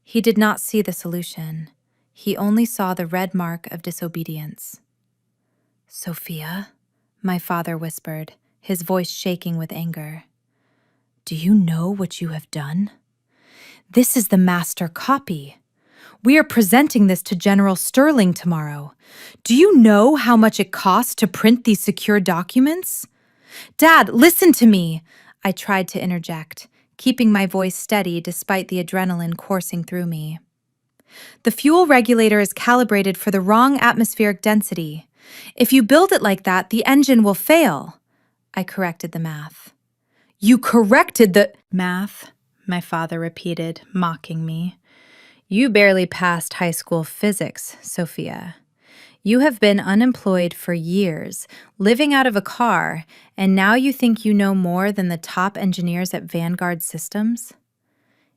He did not see the solution. He only saw the red mark of disobedience. "Sophia," my father whispered, his voice shaking with anger. "Do you know what you have done? This is the master copy. We are presenting this to General Sterling tomorrow. Do you know how much it costs to print these secure documents?" "Dad, listen to me," I tried to interject, keeping my voice steady despite the adrenaline coursing through me. "The fuel regulator is calibrated for the wrong atmospheric density. If you build it like that, the engine will fail." I corrected the math. "You corrected the math?" my father repeated, mocking me. "You barely passed high school physics, Sophia. You have been unemployed for years, living out of a car, and now you think you know more than the top engineers at Vanguard Systems?"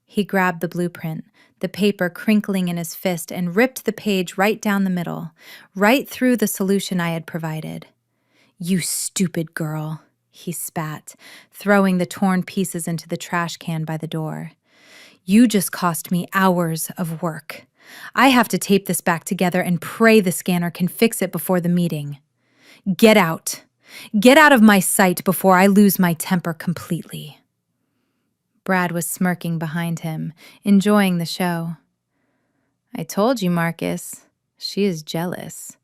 He grabbed the blueprint, the paper crinkling in his fist, and ripped the page right down the middle, right through the solution I had provided. "You stupid girl," he spat, throwing the torn pieces into the trash can by the door. "You just cost me hours of work. I have to tape this back together and pray the scanner can fix it before the meeting. Get out. Get out of my sight before I lose my temper completely." Brad was smirking behind him, enjoying the show. "I told you, Marcus. She is jealous.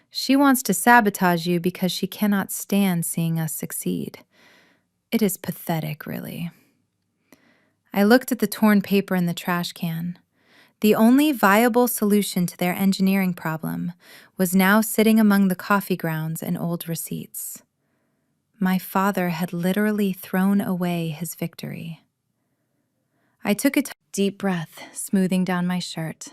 She wants to sabotage you because she cannot stand seeing us succeed. It is pathetic, really." I looked at the torn paper in the trash can. The only viable solution to their engineering problem was now sitting among the coffee grounds and old receipts. My father had literally thrown away his victory. I took a deep breath, smoothing down my shirt.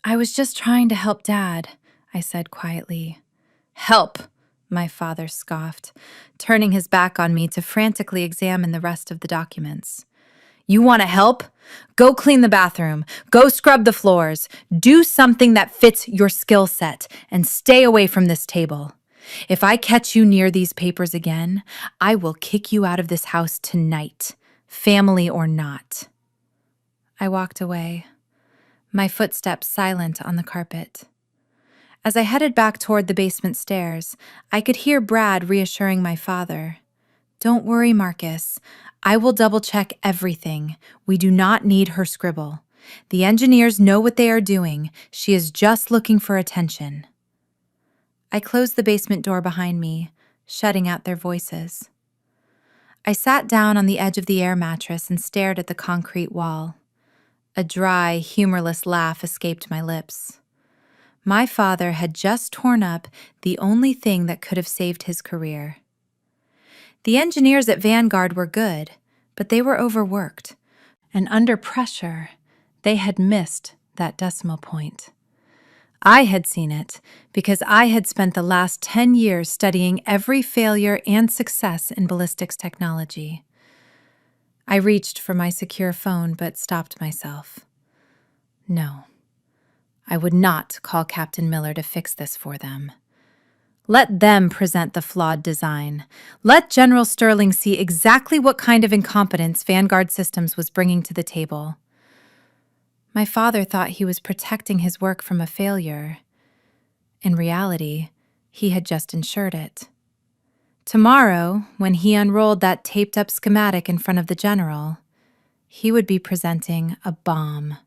I was just trying to help Dad, I said quietly. Help, my father scoffed, turning his back on me to frantically examine the rest of the documents. You want to help? Go clean the bathroom. Go scrub the floors. Do something that fits your skill set and stay away from this table. If I catch you near these papers again, I will kick you out of this house tonight, family or not. I walked away, my footsteps silent on the carpet. As I headed back toward the basement stairs, I could hear Brad reassuring my father. Don't worry, Marcus. I will double-check everything. We do not need her scribble. The engineers know what they are doing. She is just looking for attention. I closed the basement door behind me, shutting out their voices. I sat down on the edge of the air mattress and stared at the concrete wall. A dry, humorless laugh escaped my lips. My father had just torn up the only thing that could have saved his career. The engineers at Vanguard were good, but they were overworked, and under pressure, they had missed that decimal point. I had seen it because I had spent the last 10 years studying every failure and success in ballistics technology. I reached for my secure phone but stopped myself. No, I would not call Captain Miller to fix this for them. Let them present the flawed design. Let General Sterling see exactly what kind of incompetence Vanguard Systems was bringing to the table. My father thought he was protecting his work from a failure. In reality, he had just ensured it. Tomorrow, when he unrolled that taped-up schematic in front of the general, he would be presenting a bomb,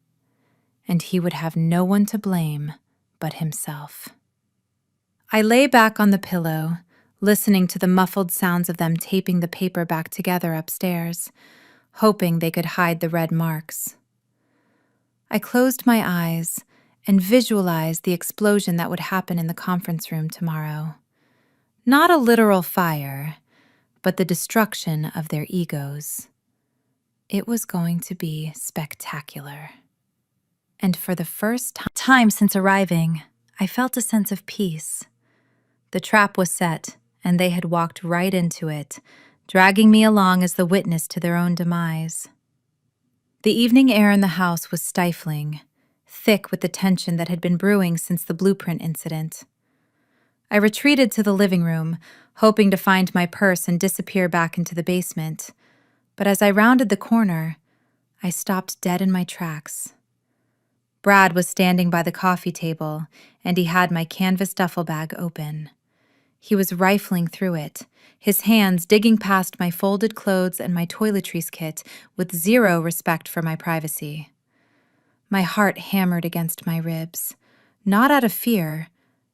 and he would have no one to blame but himself. I lay back on the pillow, listening to the muffled sounds of them taping the paper back together upstairs, hoping they could hide the red marks. I closed my eyes and visualized the explosion that would happen in the conference room tomorrow. Not a literal fire, but the destruction of their egos. It was going to be spectacular. And for the first time since arriving, I felt a sense of peace. The trap was set, and they had walked right into it, dragging me along as the witness to their own demise. The evening air in the house was stifling, thick with the tension that had been brewing since the blueprint incident. I retreated to the living room, hoping to find my purse and disappear back into the basement, but as I rounded the corner, I stopped dead in my tracks. Brad was standing by the coffee table, and he had my canvas duffel bag open. He was rifling through it, his hands digging past my folded clothes and my toiletries kit with zero respect for my privacy. My heart hammered against my ribs, not out of fear,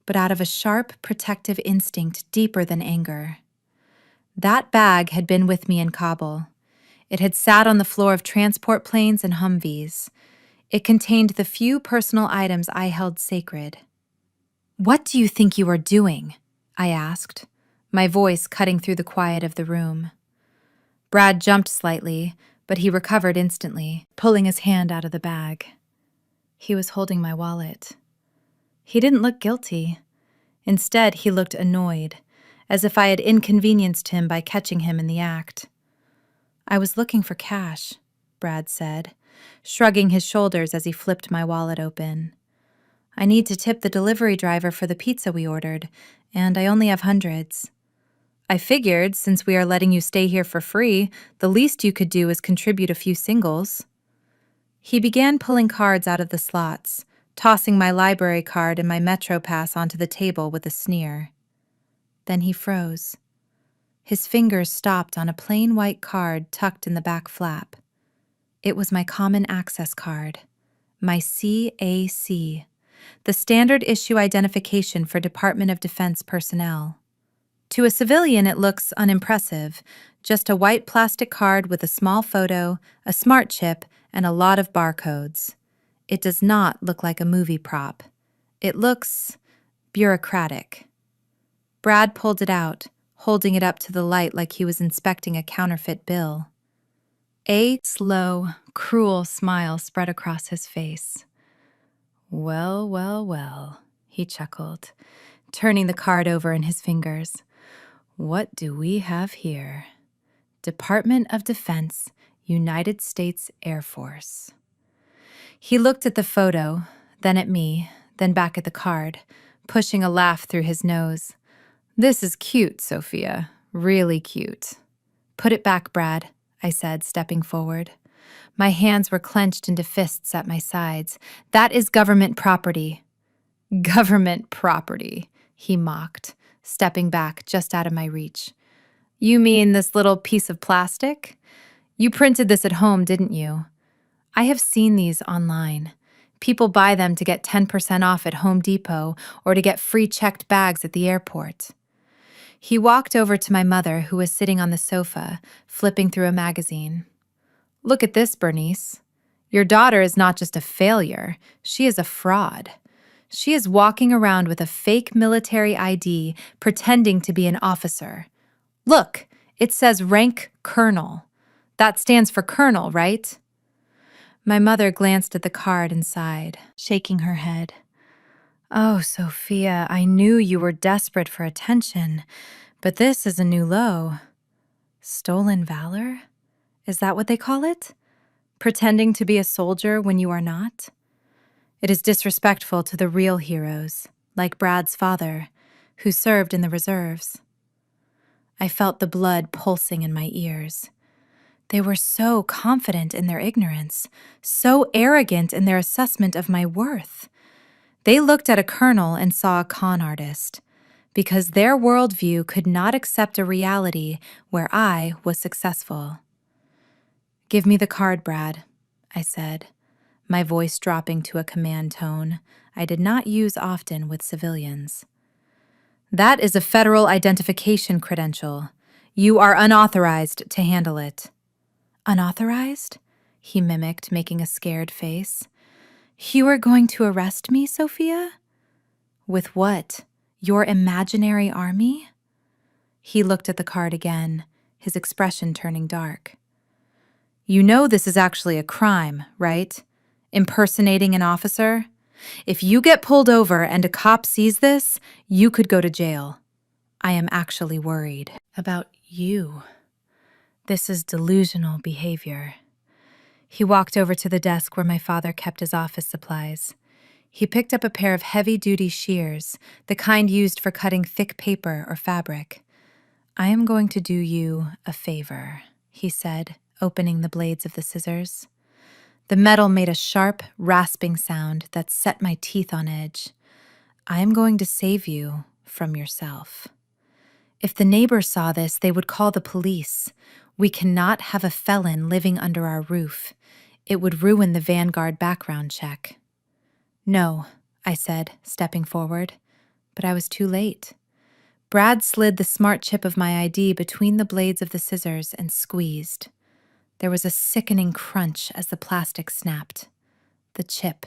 but out of a sharp, protective instinct deeper than anger. That bag had been with me in Kabul. It had sat on the floor of transport planes and Humvees. It contained the few personal items I held sacred. "What do you think you are doing?" I asked, my voice cutting through the quiet of the room. Brad jumped slightly, but he recovered instantly, pulling his hand out of the bag. He was holding my wallet. He didn't look guilty. Instead, he looked annoyed, as if I had inconvenienced him by catching him in the act. "I was looking for cash," Brad said, shrugging his shoulders as he flipped my wallet open. "I need to tip the delivery driver for the pizza we ordered, and I only have hundreds. I figured, since we are letting you stay here for free, the least you could do is contribute a few singles." He began pulling cards out of the slots, tossing my library card and my Metro Pass onto the table with a sneer. Then he froze. His fingers stopped on a plain white card tucked in the back flap. It was my common access card, my CAC, the standard issue identification for Department of Defense personnel. To a civilian, it looks unimpressive, just a white plastic card with a small photo, a smart chip, and a lot of barcodes. It does not look like a movie prop. It looks bureaucratic. Brad pulled it out, holding it up to the light like he was inspecting a counterfeit bill. A slow, cruel smile spread across his face. Well, well, well, he chuckled, turning the card over in his fingers. What do we have here? Department of Defense, United States Air Force. He looked at the photo, then at me, then back at the card, pushing a laugh through his nose. This is cute, Sophia. Really cute. Put it back, Brad, I said, stepping forward. My hands were clenched into fists at my sides. That is government property. Government property, he mocked, stepping back just out of my reach. You mean this little piece of plastic? You printed this at home, didn't you? I have seen these online. People buy them to get 10% off at Home Depot or to get free checked bags at the airport. He walked over to my mother, who was sitting on the sofa, flipping through a magazine. Look at this, Bernice. Your daughter is not just a failure, she is a fraud. She is walking around with a fake military ID, pretending to be an officer. Look, it says rank colonel. That stands for colonel, right? My mother glanced at the card and sighed, shaking her head. Oh, Sophia, I knew you were desperate for attention, but this is a new low. Stolen valor? Is that what they call it? Pretending to be a soldier when you are not? It is disrespectful to the real heroes, like Brad's father, who served in the reserves. I felt the blood pulsing in my ears. They were so confident in their ignorance, so arrogant in their assessment of my worth. They looked at a colonel and saw a con artist, because their worldview could not accept a reality where I was successful. Give me the card, Brad, I said, my voice dropping to a command tone I did not use often with civilians. That is a federal identification credential. You are unauthorized to handle it. Unauthorized? He mimicked, making a scared face. You are going to arrest me, Sophia? With what? Your imaginary army? He looked at the card again, his expression turning dark. You know this is actually a crime, right? Impersonating an officer? If you get pulled over and a cop sees this, you could go to jail. I am actually worried about you. This is delusional behavior. He walked over to the desk where my father kept his office supplies. He picked up a pair of heavy-duty shears, the kind used for cutting thick paper or fabric. I am going to do you a favor, he said, opening the blades of the scissors. The metal made a sharp, rasping sound that set my teeth on edge. I am going to save you from yourself. If the neighbors saw this, they would call the police. We cannot have a felon living under our roof. It would ruin the Vanguard background check. No, I said, stepping forward. But I was too late. Brad slid the smart chip of my ID between the blades of the scissors and squeezed. There was a sickening crunch as the plastic snapped. The chip,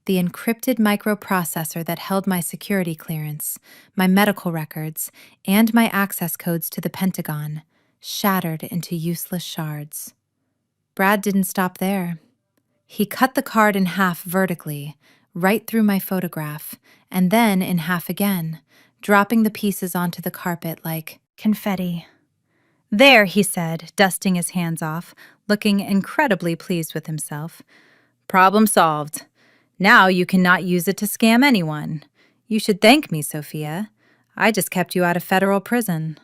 the encrypted microprocessor that held my security clearance, my medical records, and my access codes to the Pentagon, shattered into useless shards. Brad didn't stop there. He cut the card in half vertically, right through my photograph, and then in half again, dropping the pieces onto the carpet like confetti. There, he said, dusting his hands off, looking incredibly pleased with himself. Problem solved. Now you cannot use it to scam anyone. You should thank me, Sophia. I just kept you out of federal prison.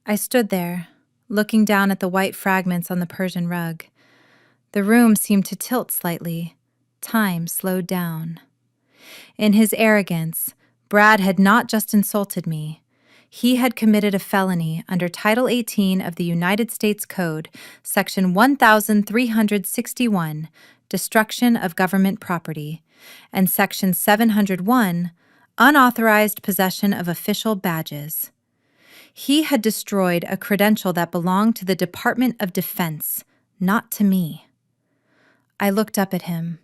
I stood there, looking down at the white fragments on the Persian rug. The room seemed to tilt slightly. Time slowed down. In his arrogance, Brad had not just insulted me. He had committed a felony under Title 18 of the United States Code, Section 1361, Destruction of Government Property, and Section 701, Unauthorized Possession of Official Badges. He had destroyed a credential that belonged to the Department of Defense, not to me. I looked up at him.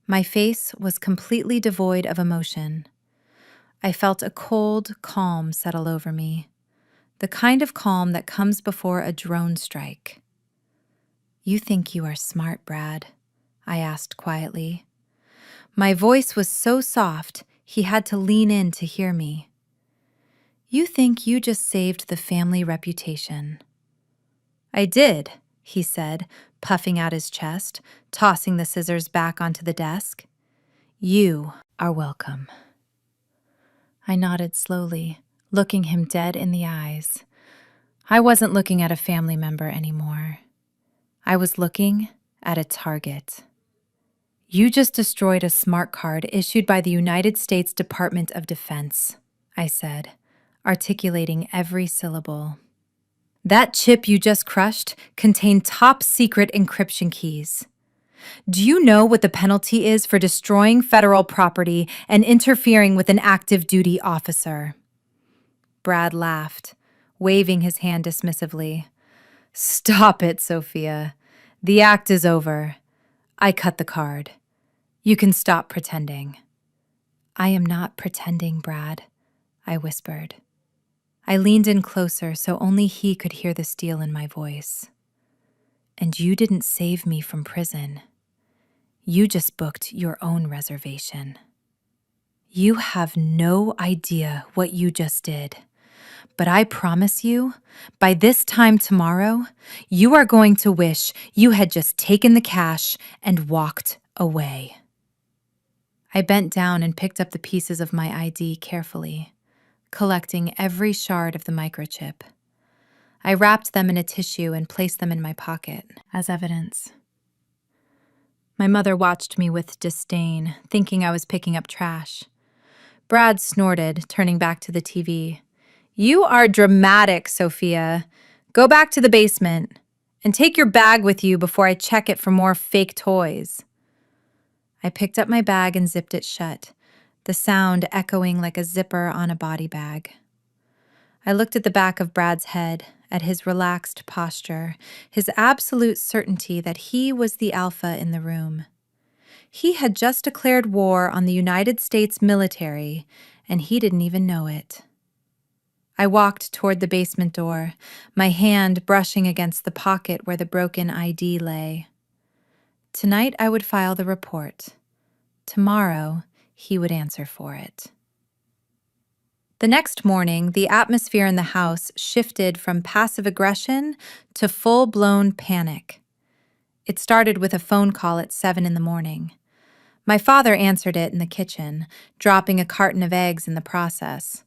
My face was completely devoid of emotion. I felt a cold calm settle over me. the kind of calm that comes before a drone strike. "You think you are smart, Brad?" I asked quietly. My voice was so soft, he had to lean in to hear me. "You think you just saved the family reputation." "I did," he said, puffing out his chest, tossing the scissors back onto the desk. "You are welcome." I nodded slowly, looking him dead in the eyes. I wasn't looking at a family member anymore. I was looking at a target. "You just destroyed a smart card issued by the United States Department of Defense," I said, articulating every syllable. "That chip you just crushed contained top-secret encryption keys. Do you know what the penalty is for destroying federal property and interfering with an active duty officer?" Brad laughed, waving his hand dismissively. "Stop it, Sophia. The act is over. I cut the card. You can stop pretending." "I am not pretending, Brad," I whispered. I leaned in closer so only he could hear the steel in my voice. "And you didn't save me from prison. You just booked your own reservation." "You have no idea what you just did. But I promise you, by this time tomorrow, you are going to wish you had just taken the cash and walked away." I bent down and picked up the pieces of my ID carefully, collecting every shard of the microchip. I wrapped them in a tissue and placed them in my pocket as evidence. My mother watched me with disdain, thinking I was picking up trash. Brad snorted, turning back to the TV. "You are dramatic, Sophia. Go back to the basement and take your bag with you before I check it for more fake toys." I picked up my bag and zipped it shut, the sound echoing like a zipper on a body bag. I looked at the back of Brad's head, at his relaxed posture, his absolute certainty that he was the alpha in the room. He had just declared war on the United States military, and he didn't even know it. I walked toward the basement door, my hand brushing against the pocket where the broken ID lay. Tonight I would file the report. Tomorrow he would answer for it. The next morning, the atmosphere in the house shifted from passive aggression to full-blown panic. It started with a phone call at 7 in the morning. My father answered it in the kitchen, dropping a carton of eggs in the process.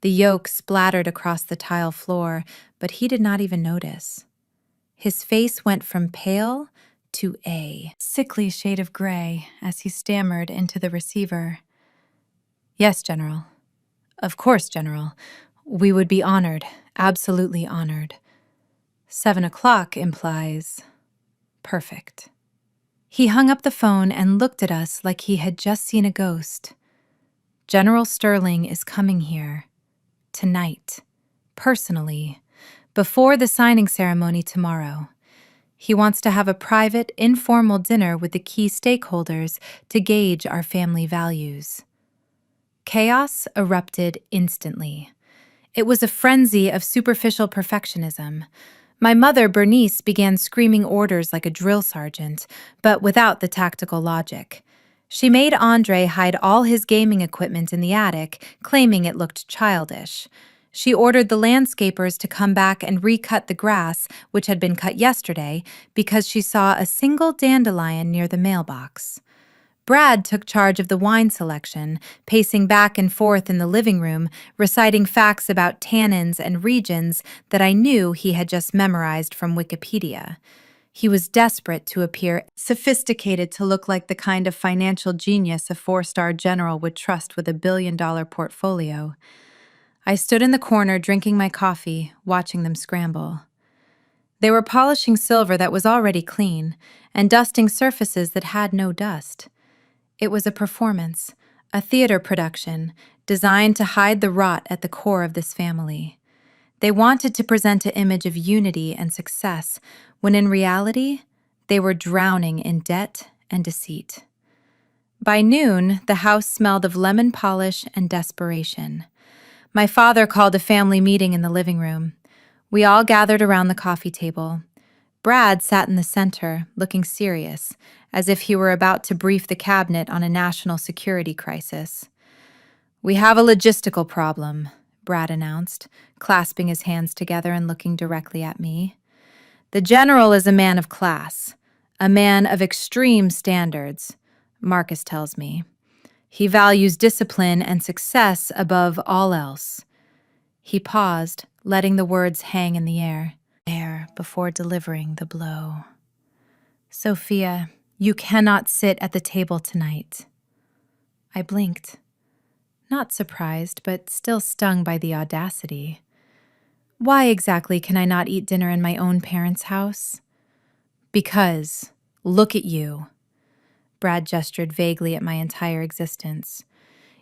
The yolk splattered across the tile floor, but he did not even notice. His face went from pale to a sickly shade of gray as he stammered into the receiver. "Yes, General. Of course, General. We would be honored, absolutely honored. 7 o'clock implies perfect." He hung up the phone and looked at us like he had just seen a ghost. "General Sterling is coming here. Tonight. Personally. Before the signing ceremony tomorrow. He wants to have a private, informal dinner with the key stakeholders to gauge our family values." Chaos erupted instantly. It was a frenzy of superficial perfectionism. My mother, Bernice, began screaming orders like a drill sergeant, but without the tactical logic. She made Andre hide all his gaming equipment in the attic, claiming it looked childish. She ordered the landscapers to come back and recut the grass, which had been cut yesterday, because she saw a single dandelion near the mailbox. Brad took charge of the wine selection, pacing back and forth in the living room, reciting facts about tannins and regions that I knew he had just memorized from Wikipedia. He was desperate to appear sophisticated, to look like the kind of financial genius a 4-star general would trust with a billion-dollar portfolio. I stood in the corner drinking my coffee, watching them scramble. They were polishing silver that was already clean and dusting surfaces that had no dust. It was a performance, a theater production, designed to hide the rot at the core of this family. They wanted to present an image of unity and success, when in reality, they were drowning in debt and deceit. By noon, the house smelled of lemon polish and desperation. My father called a family meeting in the living room. We all gathered around the coffee table. Brad sat in the center, looking serious, as if he were about to brief the cabinet on a national security crisis. "We have a logistical problem," Brad announced, clasping his hands together and looking directly at me. "The general is a man of class, a man of extreme standards, Marcus tells me. He values discipline and success above all else." He paused, letting the words hang in the air before delivering the blow. "Sophia, you cannot sit at the table tonight." I blinked, not surprised, but still stung by the audacity. "Why exactly can I not eat dinner in my own parents' house?" "Because, look at you." Brad gestured vaguely at my entire existence.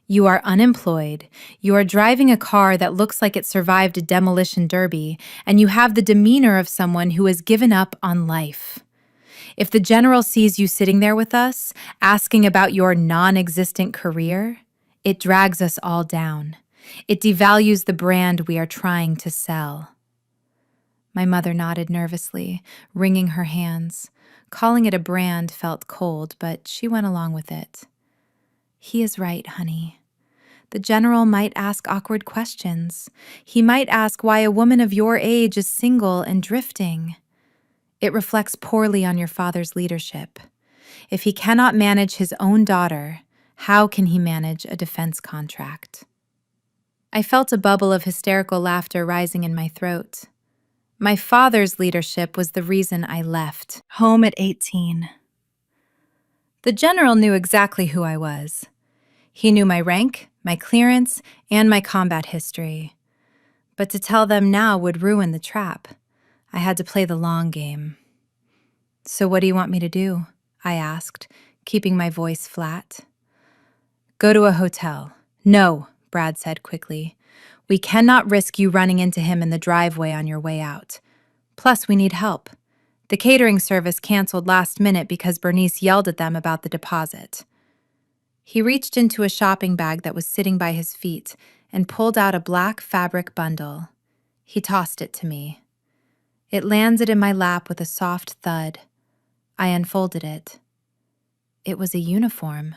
"You are unemployed, you are driving a car that looks like it survived a demolition derby, and you have the demeanor of someone who has given up on life. If the general sees you sitting there with us, asking about your non-existent career, it drags us all down. It devalues the brand we are trying to sell." My mother nodded nervously, wringing her hands. Calling it a brand felt cold, but she went along with it. "He is right, honey. The general might ask awkward questions. He might ask why a woman of your age is single and drifting. It reflects poorly on your father's leadership. If he cannot manage his own daughter, how can he manage a defense contract?" I felt a bubble of hysterical laughter rising in my throat. My father's leadership was the reason I left home at 18. The general knew exactly who I was. He knew my rank, my clearance, and my combat history. But to tell them now would ruin the trap. I had to play the long game. "So what do you want me to do?" I asked, keeping my voice flat. "Go to a hotel." "No," Brad said quickly. "We cannot risk you running into him in the driveway on your way out. Plus, we need help. The catering service canceled last minute because Bernice yelled at them about the deposit." He reached into a shopping bag that was sitting by his feet and pulled out a black fabric bundle. He tossed it to me. It landed in my lap with a soft thud. I unfolded it. It was a uniform.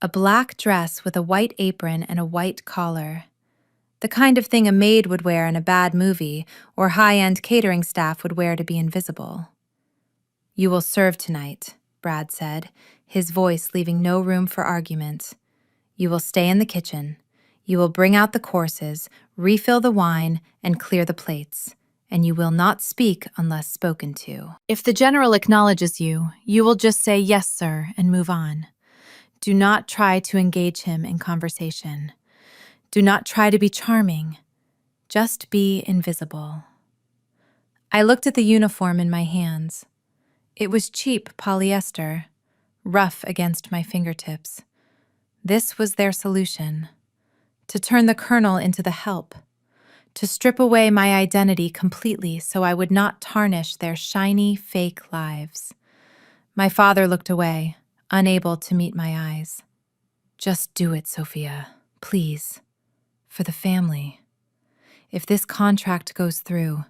A black dress with a white apron and a white collar. The kind of thing a maid would wear in a bad movie or high-end catering staff would wear to be invisible. "You will serve tonight," Brad said, his voice leaving no room for argument. "You will stay in the kitchen. You will bring out the courses, refill the wine, and clear the plates. And you will not speak unless spoken to. If the general acknowledges you, you will just say, 'Yes, sir,' and move on. Do not try to engage him in conversation. Do not try to be charming. Just be invisible." I looked at the uniform in my hands. It was cheap polyester, rough against my fingertips. This was their solution: to turn the colonel into the help, to strip away my identity completely so I would not tarnish their shiny, fake lives. My father looked away, unable to meet my eyes. "Just do it, Sophia, please. For the family. If this contract goes through,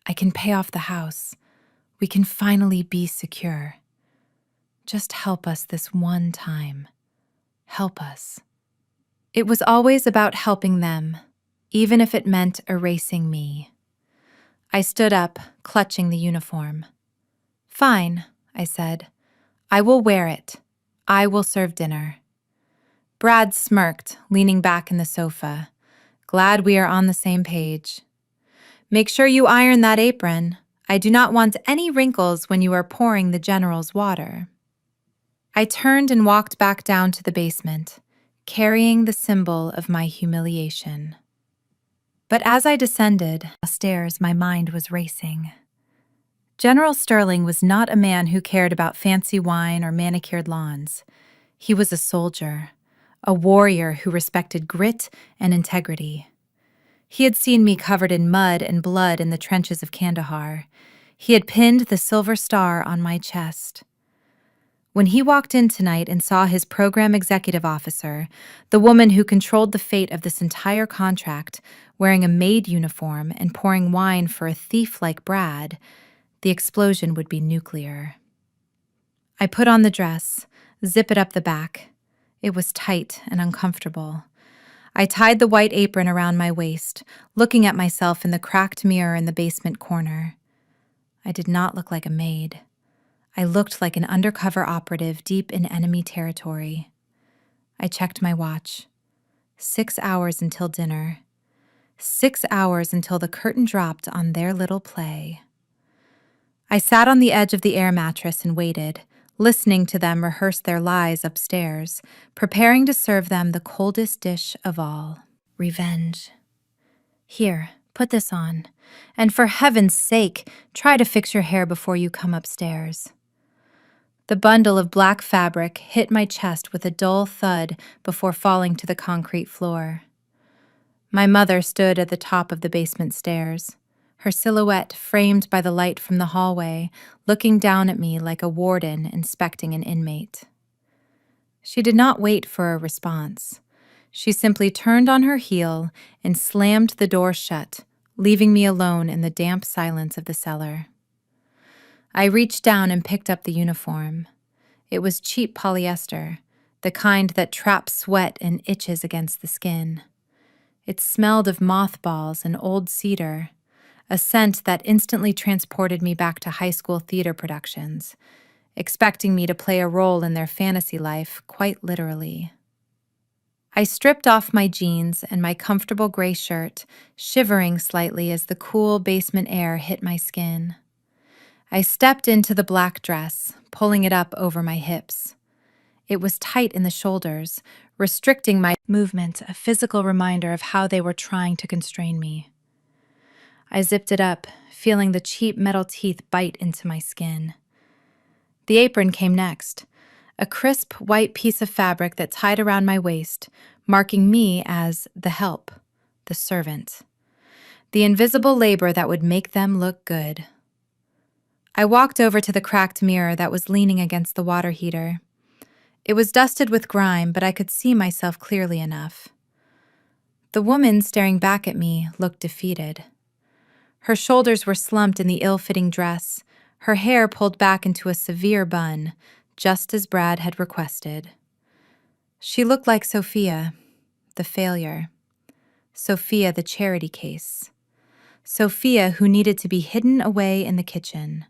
I can pay off the house. We can finally be secure. Just help us this one time. Help us." It was always about helping them, even if it meant erasing me. I stood up, clutching the uniform. "Fine," I said. "I will wear it. I will serve dinner." Brad smirked, leaning back in the sofa. "Glad we are on the same page. Make sure you iron that apron. I do not want any wrinkles when you are pouring the general's water." I turned and walked back down to the basement, carrying the symbol of my humiliation. But as I descended stairs, my mind was racing. General Sterling was not a man who cared about fancy wine or manicured lawns. He was a soldier, a warrior who respected grit and integrity. He had seen me covered in mud and blood in the trenches of Kandahar. He had pinned the silver star on my chest. When he walked in tonight and saw his program executive officer, the woman who controlled the fate of this entire contract, wearing a maid uniform and pouring wine for a thief like Brad, the explosion would be nuclear. I put on the dress, zip it up the back. It was tight and uncomfortable. I tied the white apron around my waist, looking at myself in the cracked mirror in the basement corner. I did not look like a maid. I looked like an undercover operative deep in enemy territory. I checked my watch. 6 hours until dinner. 6 hours until the curtain dropped on their little play. I sat on the edge of the air mattress and waited, listening to them rehearse their lies upstairs, preparing to serve them the coldest dish of all. Revenge. Here, put this on. And for heaven's sake, try to fix your hair before you come upstairs. The bundle of black fabric hit my chest with a dull thud before falling to the concrete floor. My mother stood at the top of the basement stairs, her silhouette framed by the light from the hallway, looking down at me like a warden inspecting an inmate. She did not wait for a response. She simply turned on her heel and slammed the door shut, leaving me alone in the damp silence of the cellar. I reached down and picked up the uniform. It was cheap polyester, the kind that traps sweat and itches against the skin. It smelled of mothballs and old cedar, a scent that instantly transported me back to high school theater productions, expecting me to play a role in their fantasy life, quite literally. I stripped off my jeans and my comfortable gray shirt, shivering slightly as the cool basement air hit my skin. I stepped into the black dress, pulling it up over my hips. It was tight in the shoulders, restricting my movement, a physical reminder of how they were trying to constrain me. I zipped it up, feeling the cheap metal teeth bite into my skin. The apron came next, a crisp white piece of fabric that tied around my waist, marking me as the help, the servant, the invisible labor that would make them look good. I walked over to the cracked mirror that was leaning against the water heater. It was dusted with grime, but I could see myself clearly enough. The woman staring back at me looked defeated. Her shoulders were slumped in the ill-fitting dress, her hair pulled back into a severe bun, just as Brad had requested. She looked like Sophia, the failure. Sophia, the charity case. Sophia, who needed to be hidden away in the kitchen.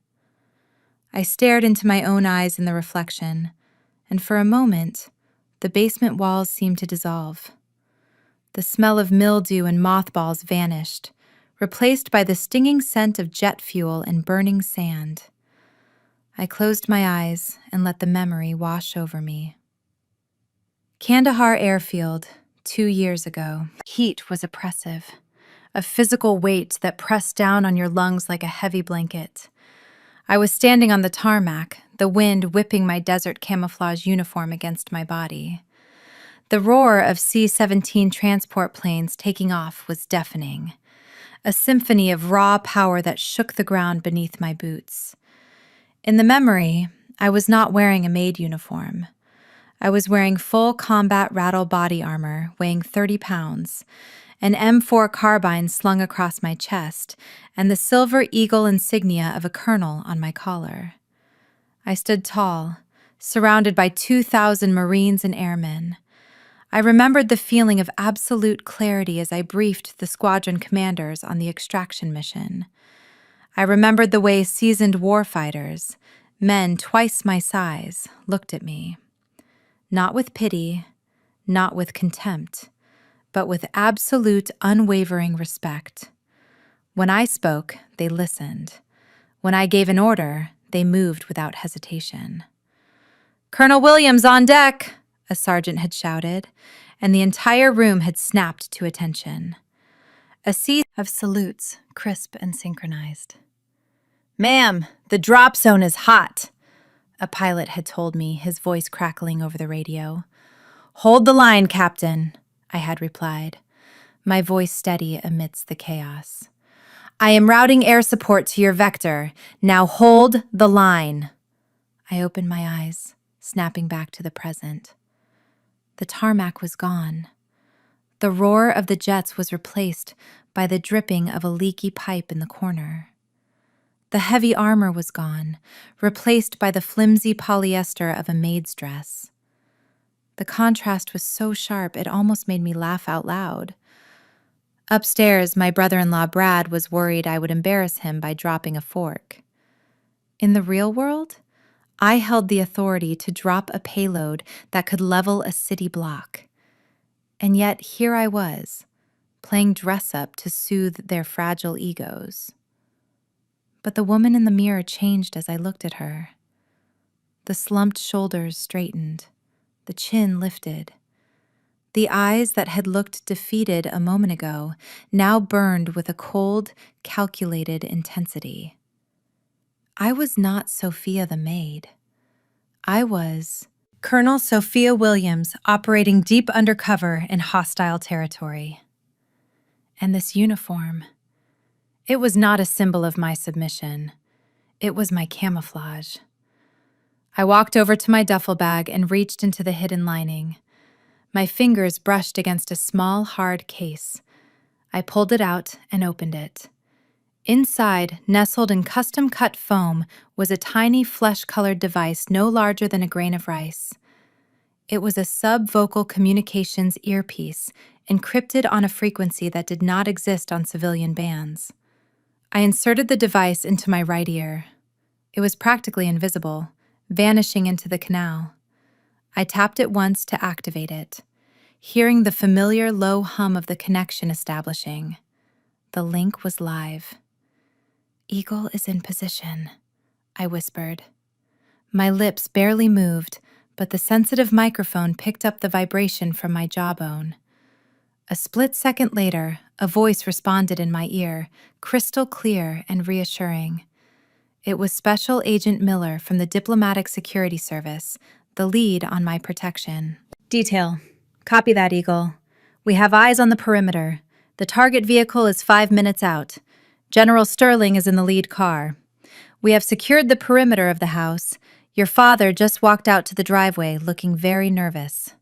I stared into my own eyes in the reflection, and for a moment, the basement walls seemed to dissolve. The smell of mildew and mothballs vanished, replaced by the stinging scent of jet fuel and burning sand. I closed my eyes and let the memory wash over me. Kandahar Airfield, 2 years ago. Heat was oppressive, a physical weight that pressed down on your lungs like a heavy blanket. I was standing on the tarmac, the wind whipping my desert camouflage uniform against my body. The roar of C-17 transport planes taking off was deafening, a symphony of raw power that shook the ground beneath my boots. In the memory, I was not wearing a maid uniform. I was wearing full combat rattle body armor weighing 30 pounds, an M4 carbine slung across my chest, and the silver eagle insignia of a colonel on my collar. I stood tall, surrounded by 2,000 Marines and airmen. I remembered the feeling of absolute clarity as I briefed the squadron commanders on the extraction mission. I remembered the way seasoned warfighters, men twice my size, looked at me. Not with pity, not with contempt, but with absolute, unwavering respect. When I spoke, they listened. When I gave an order, they moved without hesitation. "Colonel Williams on deck!" a sergeant had shouted, and the entire room had snapped to attention. A sea of salutes, crisp and synchronized. "Ma'am, the drop zone is hot," a pilot had told me, his voice crackling over the radio. "Hold the line, Captain," I had replied, my voice steady amidst the chaos. "I am routing air support to your vector. Now hold the line." I opened my eyes, snapping back to the present. The tarmac was gone. The roar of the jets was replaced by the dripping of a leaky pipe in the corner. The heavy armor was gone, replaced by the flimsy polyester of a maid's dress. The contrast was so sharp it almost made me laugh out loud. Upstairs, my brother-in-law Brad was worried I would embarrass him by dropping a fork. In the real world, I held the authority to drop a payload that could level a city block. And yet here I was, playing dress-up to soothe their fragile egos. But the woman in the mirror changed as I looked at her. The slumped shoulders straightened, the chin lifted. The eyes that had looked defeated a moment ago now burned with a cold, calculated intensity. I was not Sophia the maid. I was Colonel Sophia Williams, operating deep undercover in hostile territory. And this uniform, it was not a symbol of my submission. It was my camouflage. I walked over to my duffel bag and reached into the hidden lining. My fingers brushed against a small, hard case. I pulled it out and opened it. Inside, nestled in custom-cut foam, was a tiny flesh-colored device no larger than a grain of rice. It was a sub-vocal communications earpiece, encrypted on a frequency that did not exist on civilian bands. I inserted the device into my right ear. It was practically invisible, vanishing into the canal. I tapped it once to activate it, hearing the familiar low hum of the connection establishing. The link was live. "Eagle is in position," I whispered. My lips barely moved, but the sensitive microphone picked up the vibration from my jawbone. A split second later, a voice responded in my ear, crystal clear and reassuring. It was Special Agent Miller from the Diplomatic Security Service, the lead on my protection. "Detail. Copy that, Eagle. We have eyes on the perimeter. The target vehicle is 5 minutes out. General Sterling is in the lead car. We have secured the perimeter of the house. Your father just walked out to the driveway, looking very nervous."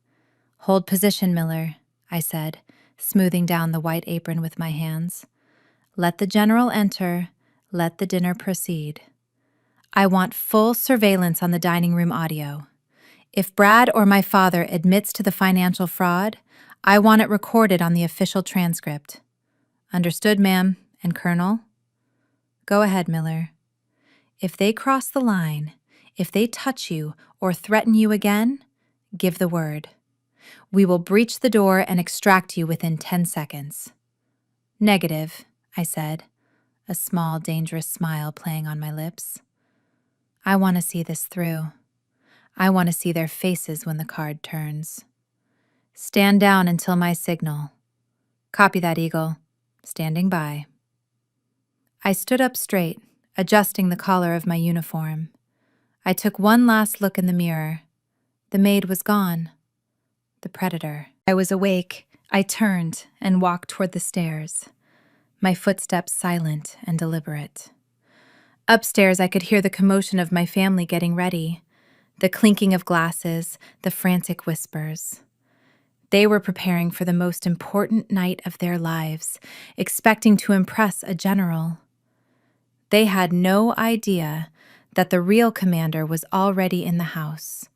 "Hold position, Miller," I said, smoothing down the white apron with my hands. "Let the general enter. Let the dinner proceed. I want full surveillance on the dining room audio. If Brad or my father admits to the financial fraud, I want it recorded on the official transcript." "Understood, ma'am. And Colonel?" "Go ahead, Miller. If they cross the line, if they touch you or threaten you again, give the word. We will breach the door and extract you within 10 seconds. "Negative," I said, a small, dangerous smile playing on my lips. I want to see this through. I want to see their faces when the card turns. "Stand down until my signal." "Copy that, Eagle. Standing by." I stood up straight, adjusting the collar of my uniform. I took one last look in the mirror. The maid was gone. The predator. I was awake. I turned and walked toward the stairs, my footsteps silent and deliberate. Upstairs, I could hear the commotion of my family getting ready, the clinking of glasses, the frantic whispers. They were preparing for the most important night of their lives, expecting to impress a general. They had no idea that the real commander was already in the house,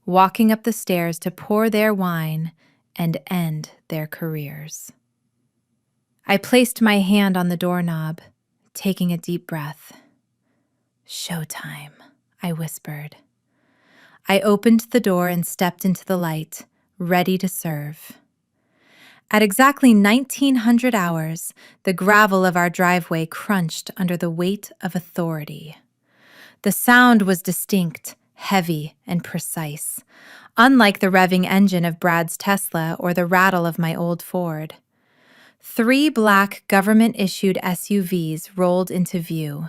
walking up the stairs to pour their wine and end their careers. I placed my hand on the doorknob, taking a deep breath. "Showtime," I whispered. I opened the door and stepped into the light, ready to serve. At exactly 1900 hours, the gravel of our driveway crunched under the weight of authority. The sound was distinct, heavy, and precise, unlike the revving engine of Brad's Tesla or the rattle of my old Ford. 3 black government-issued SUVs rolled into view,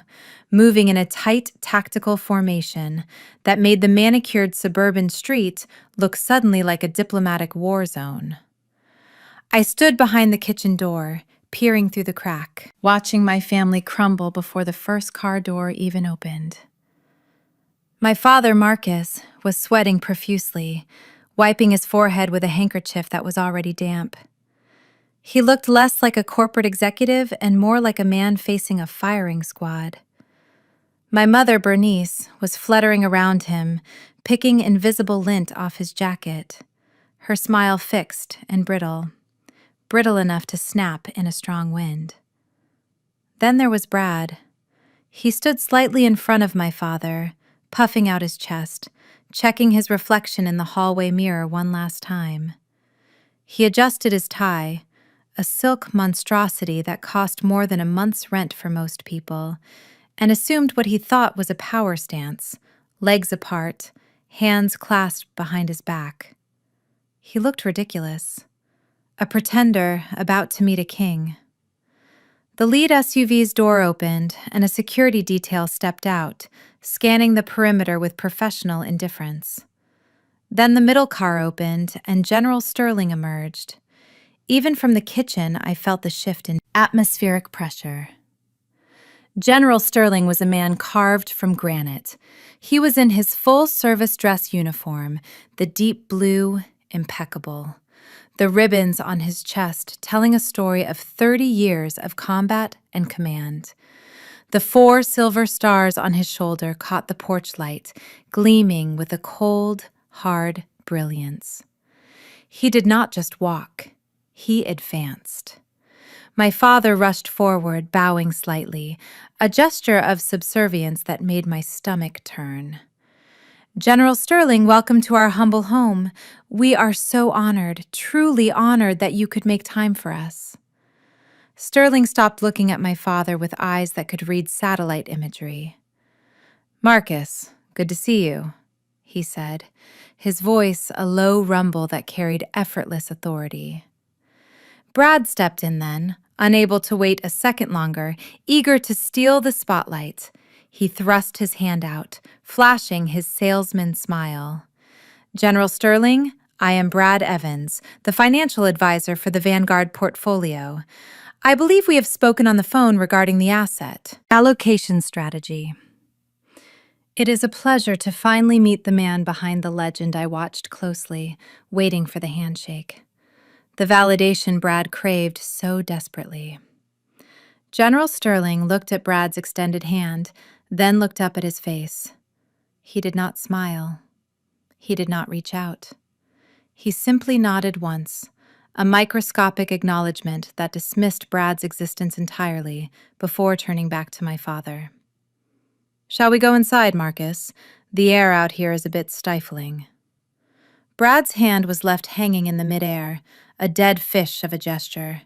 moving in a tight tactical formation that made the manicured suburban street look suddenly like a diplomatic war zone. I stood behind the kitchen door, peering through the crack, watching my family crumble before the first car door even opened. My father, Marcus, was sweating profusely, wiping his forehead with a handkerchief that was already damp. He looked less like a corporate executive and more like a man facing a firing squad. My mother, Bernice, was fluttering around him, picking invisible lint off his jacket, her smile fixed and brittle enough to snap in a strong wind. Then there was Brad. He stood slightly in front of my father, puffing out his chest, checking his reflection in the hallway mirror one last time. He adjusted his tie, a silk monstrosity that cost more than a month's rent for most people, and assumed what he thought was a power stance, legs apart, hands clasped behind his back. He looked ridiculous. A pretender about to meet a king. The lead SUV's door opened, and a security detail stepped out, scanning the perimeter with professional indifference. Then the middle car opened, and General Sterling emerged. Even from the kitchen, I felt the shift in atmospheric pressure. General Sterling was a man carved from granite. He was in his full-service dress uniform, the deep blue, impeccable. The ribbons on his chest telling a story of 30 years of combat and command. The 4 silver stars on his shoulder caught the porch light, gleaming with a cold, hard brilliance. He did not just walk. He advanced. My father rushed forward, bowing slightly, a gesture of subservience that made my stomach turn. General Sterling, welcome to our humble home. We are so honored, truly honored that you could make time for us. Sterling stopped looking at my father with eyes that could read satellite imagery. Marcus, good to see you, he said, his voice a low rumble that carried effortless authority. Brad stepped in then, unable to wait a second longer, eager to steal the spotlight. He thrust his hand out, flashing his salesman smile. General Sterling, I am Brad Evans, the financial advisor for the Vanguard portfolio. I believe we have spoken on the phone regarding the asset allocation strategy. It is a pleasure to finally meet the man behind the legend I watched closely, waiting for the handshake. The validation Brad craved so desperately. General Sterling looked at Brad's extended hand, then looked up at his face. He did not smile. He did not reach out. He simply nodded once, a microscopic acknowledgement that dismissed Brad's existence entirely before turning back to my father. Shall we go inside, Marcus? The air out here is a bit stifling. Brad's hand was left hanging in the midair, a dead fish of a gesture.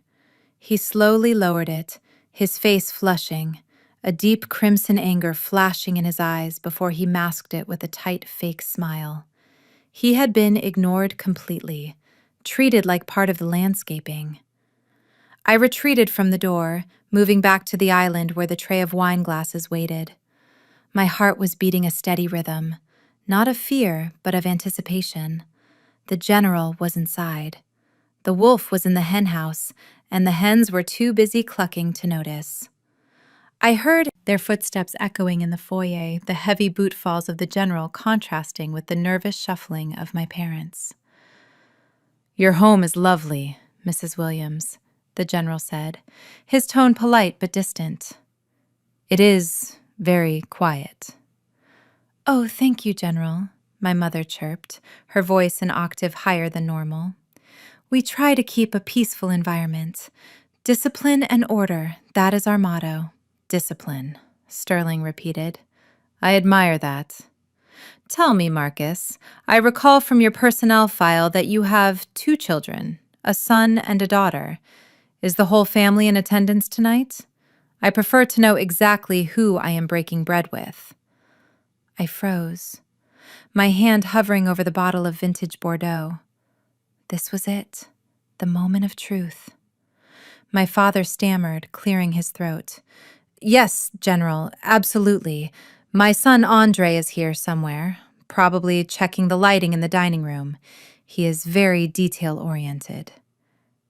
He slowly lowered it, his face flushing, a deep crimson anger flashing in his eyes before he masked it with a tight fake smile. He had been ignored completely, treated like part of the landscaping. I retreated from the door, moving back to the island where the tray of wine glasses waited. My heart was beating a steady rhythm, not of fear, but of anticipation. The general was inside. The wolf was in the hen house, and the hens were too busy clucking to notice. I heard their footsteps echoing in the foyer, the heavy bootfalls of the general contrasting with the nervous shuffling of my parents. Your home is lovely, Mrs. Williams, the general said, his tone polite but distant. It is very quiet. Oh, thank you, General, my mother chirped, her voice an octave higher than normal. We try to keep a peaceful environment. Discipline and order, that is our motto. Discipline, Sterling repeated. I admire that. Tell me, Marcus, I recall from your personnel file that you have 2 children, a son and a daughter. Is the whole family in attendance tonight? I prefer to know exactly who I am breaking bread with. I froze, my hand hovering over the bottle of vintage Bordeaux. This was it, the moment of truth. My father stammered, clearing his throat. Yes, General, absolutely. My son Andre is here somewhere, probably checking the lighting in the dining room. He is very detail-oriented.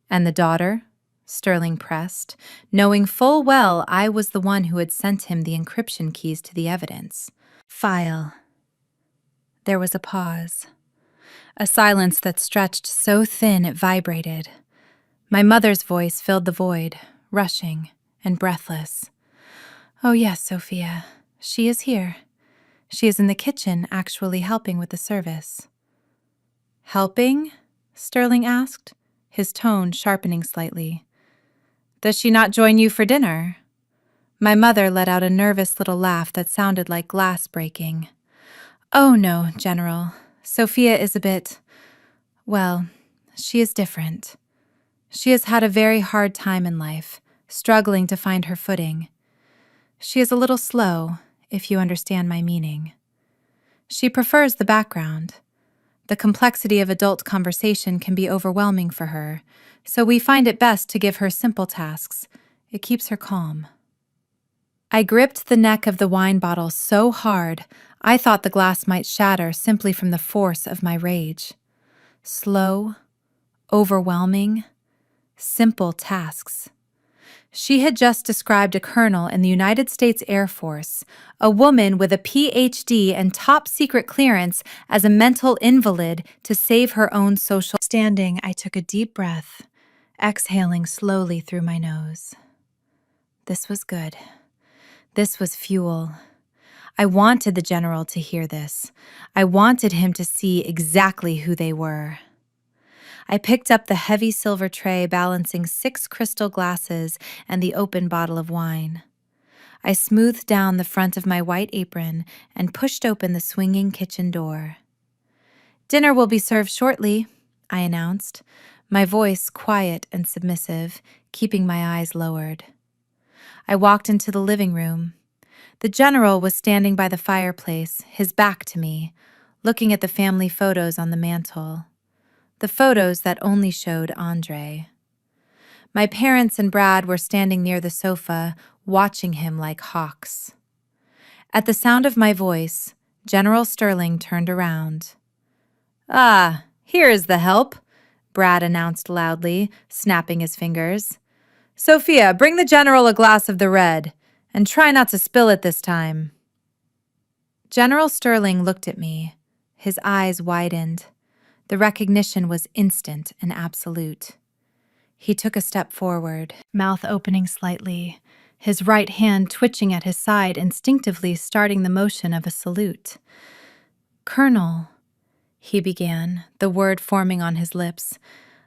And the daughter? Sterling pressed, knowing full well I was the one who had sent him the encryption keys to the evidence. File. There was a pause. A silence that stretched so thin it vibrated. My mother's voice filled the void, rushing and breathless. "Oh yes, Sophia. She is here. She is in the kitchen, actually helping with the service." "Helping?" Sterling asked, his tone sharpening slightly. "Does she not join you for dinner?" My mother let out a nervous little laugh that sounded like glass breaking. "Oh no, General. Sophia is a bit... well, she is different. She has had a very hard time in life, struggling to find her footing. She is a little slow, if you understand my meaning. She prefers the background. The complexity of adult conversation can be overwhelming for her, so we find it best to give her simple tasks. It keeps her calm." I gripped the neck of the wine bottle so hard, I thought the glass might shatter simply from the force of my rage. Slow, overwhelming, simple tasks. She had just described a colonel in the United States Air Force, a woman with a PhD and top-secret clearance as a mental invalid to save her own social standing. I took a deep breath, exhaling slowly through my nose. This was good. This was fuel. I wanted the general to hear this. I wanted him to see exactly who they were. I picked up the heavy silver tray balancing 6 crystal glasses and the open bottle of wine. I smoothed down the front of my white apron and pushed open the swinging kitchen door. "Dinner will be served shortly," I announced, my voice quiet and submissive, keeping my eyes lowered. I walked into the living room. The general was standing by the fireplace, his back to me, looking at the family photos on the mantel. The photos that only showed Andre. My parents and Brad were standing near the sofa, watching him like hawks. At the sound of my voice, General Sterling turned around. "Ah, here is the help," Brad announced loudly, snapping his fingers. "Sophia, bring the general a glass of the red, and try not to spill it this time." General Sterling looked at me. His eyes widened. The recognition was instant and absolute. He took a step forward, mouth opening slightly, his right hand twitching at his side, instinctively starting the motion of a salute. "Colonel," he began, the word forming on his lips.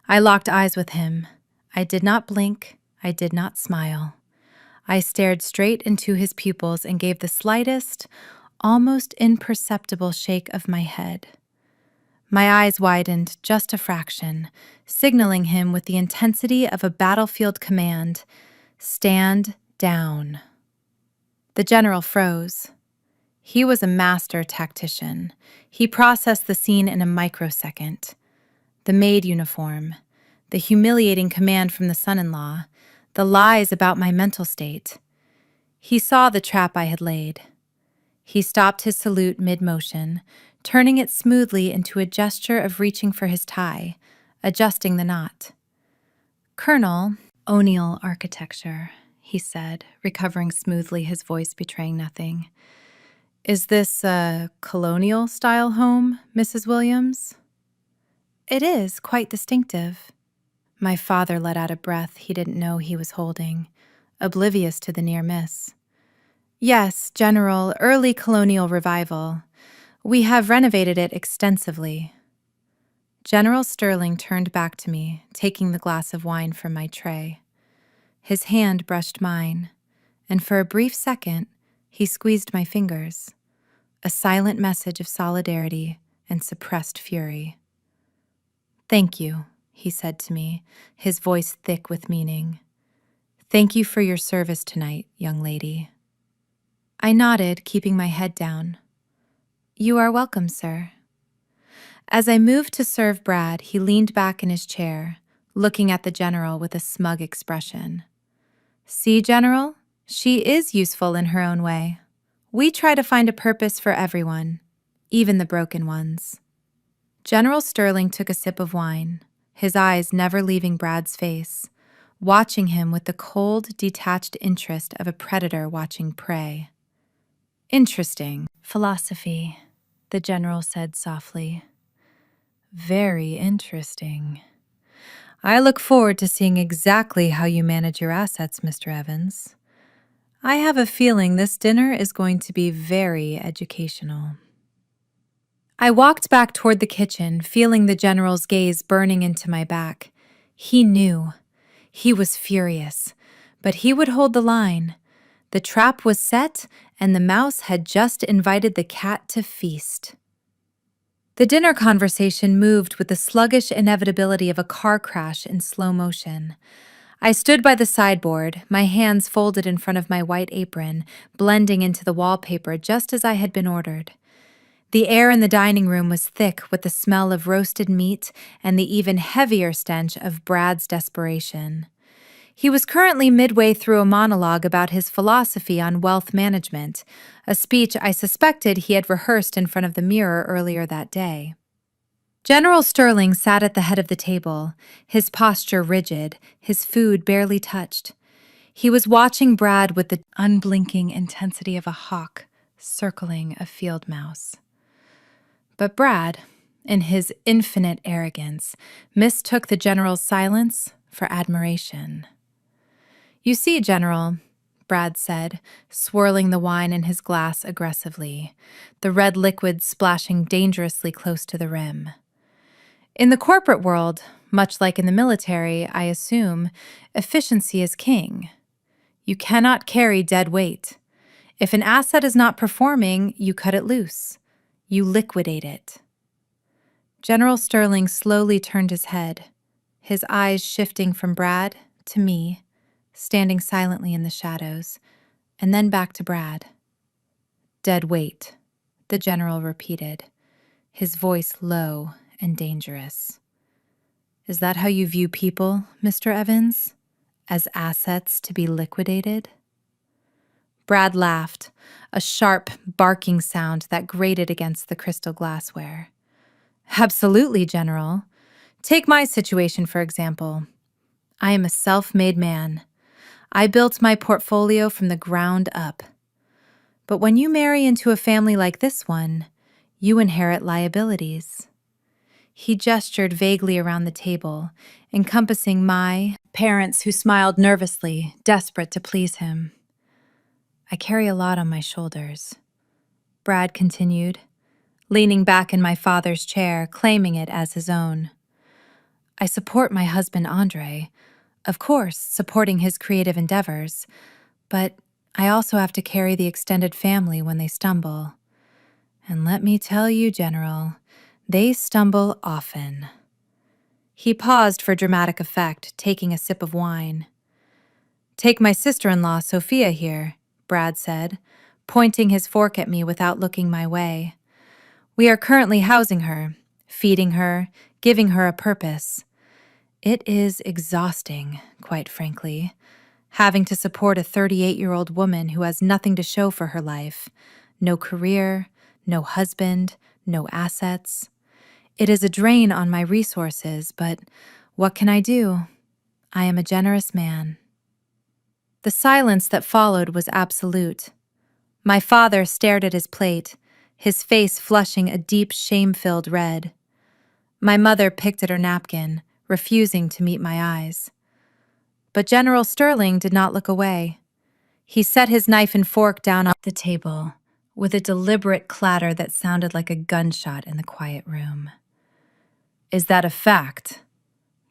I locked eyes with him. I did not blink. I did not smile. I stared straight into his pupils and gave the slightest, almost imperceptible shake of my head. My eyes widened just a fraction, signaling him with the intensity of a battlefield command, "Stand down." The general froze. He was a master tactician. He processed the scene in a microsecond. The maid uniform, the humiliating command from the son-in-law, the lies about my mental state. He saw the trap I had laid. He stopped his salute mid-motion, turning it smoothly into a gesture of reaching for his tie, adjusting the knot. "Colonel, O'Neill architecture," he said, recovering smoothly, his voice betraying nothing. "Is this a colonial-style home, Mrs. Williams?" "It is quite distinctive." My father let out a breath he didn't know he was holding, oblivious to the near miss. "Yes, General, early colonial revival. We have renovated it extensively." General Sterling turned back to me, taking the glass of wine from my tray. His hand brushed mine, and for a brief second, he squeezed my fingers, a silent message of solidarity and suppressed fury. "Thank you," he said to me, his voice thick with meaning. "Thank you for your service tonight, young lady." I nodded, keeping my head down. "You are welcome, sir." As I moved to serve Brad, he leaned back in his chair, looking at the general with a smug expression. "See, General, she is useful in her own way. We try to find a purpose for everyone, even the broken ones." General Sterling took a sip of wine, his eyes never leaving Brad's face, watching him with the cold, detached interest of a predator watching prey. "Interesting. Philosophy," the general said softly. "Very interesting." I look forward to seeing exactly how you manage your assets, Mr. Evans. I have a feeling this dinner is going to be very educational. I walked back toward the kitchen, feeling the general's gaze burning into my back. He knew. He was furious, but he would hold the line. The trap was set, and the mouse had just invited the cat to feast. The dinner conversation moved with the sluggish inevitability of a car crash in slow motion. I stood by the sideboard, my hands folded in front of my white apron, blending into the wallpaper just as I had been ordered. The air in the dining room was thick with the smell of roasted meat and the even heavier stench of Brad's desperation. He was currently midway through a monologue about his philosophy on wealth management, a speech I suspected he had rehearsed in front of the mirror earlier that day. General Sterling sat at the head of the table, his posture rigid, his food barely touched. He was watching Brad with the unblinking intensity of a hawk circling a field mouse. But Brad, in his infinite arrogance, mistook the general's silence for admiration. "You see, General," Brad said, swirling the wine in his glass aggressively, the red liquid splashing dangerously close to the rim. "In the corporate world, much like in the military, I assume, efficiency is king. You cannot carry dead weight. If an asset is not performing, you cut it loose. You liquidate it." General Sterling slowly turned his head, his eyes shifting from Brad to me, standing silently in the shadows, and then back to Brad. "Dead weight," the general repeated, his voice low and dangerous. "Is that how you view people, Mr. Evans? As assets to be liquidated?" Brad laughed, a sharp, barking sound that grated against the crystal glassware. "Absolutely, General. Take my situation, for example. I am a self-made man. I built my portfolio from the ground up. But when you marry into a family like this one, you inherit liabilities." He gestured vaguely around the table, encompassing my parents who smiled nervously, desperate to please him. "I carry a lot on my shoulders," Brad continued, leaning back in my father's chair, claiming it as his own. "I support my husband, Andre, of course, supporting his creative endeavors, but I also have to carry the extended family when they stumble. And let me tell you, General, they stumble often." He paused for dramatic effect, taking a sip of wine. "Take my sister-in-law, Sophia, here," Brad said, pointing his fork at me without looking my way. "We are currently housing her, feeding her, giving her a purpose. It is exhausting, quite frankly, having to support a 38-year-old woman who has nothing to show for her life. No career, no husband, no assets. It is a drain on my resources, but what can I do? I am a generous man." The silence that followed was absolute. My father stared at his plate, his face flushing a deep, shame-filled red. My mother picked at her napkin, refusing to meet my eyes. But General Sterling did not look away. He set his knife and fork down on the table, with a deliberate clatter that sounded like a gunshot in the quiet room. "Is that a fact?"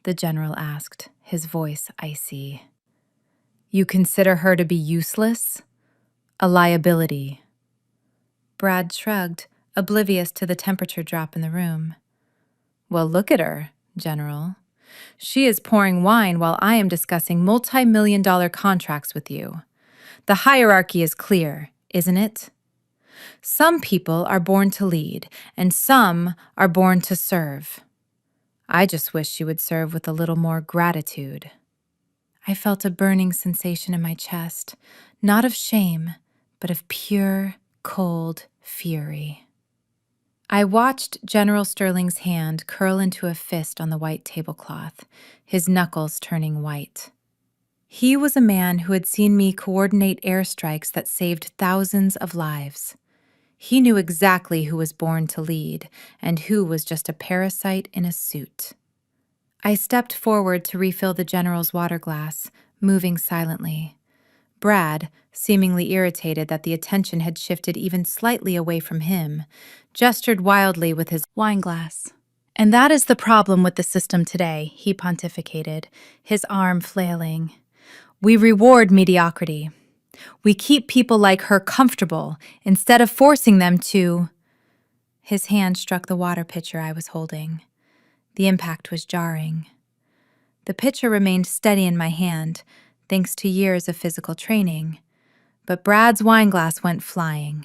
the general asked, his voice icy. "You consider her to be useless? A liability?" Brad shrugged, oblivious to the temperature drop in the room. "Well, look at her, General. She is pouring wine while I am discussing multi-million-dollar contracts with you. The hierarchy is clear, isn't it? Some people are born to lead, and some are born to serve. I just wish she would serve with a little more gratitude." I felt a burning sensation in my chest, not of shame, but of pure, cold fury. I watched General Sterling's hand curl into a fist on the white tablecloth, his knuckles turning white. He was a man who had seen me coordinate airstrikes that saved thousands of lives. He knew exactly who was born to lead and who was just a parasite in a suit. I stepped forward to refill the general's water glass, moving silently. Brad, seemingly irritated that the attention had shifted even slightly away from him, gestured wildly with his wine glass. "And that is the problem with the system today," he pontificated, his arm flailing. "We reward mediocrity. We keep people like her comfortable instead of forcing them to—" His hand struck the water pitcher I was holding. The impact was jarring. The pitcher remained steady in my hand, thanks to years of physical training, but Brad's wineglass went flying.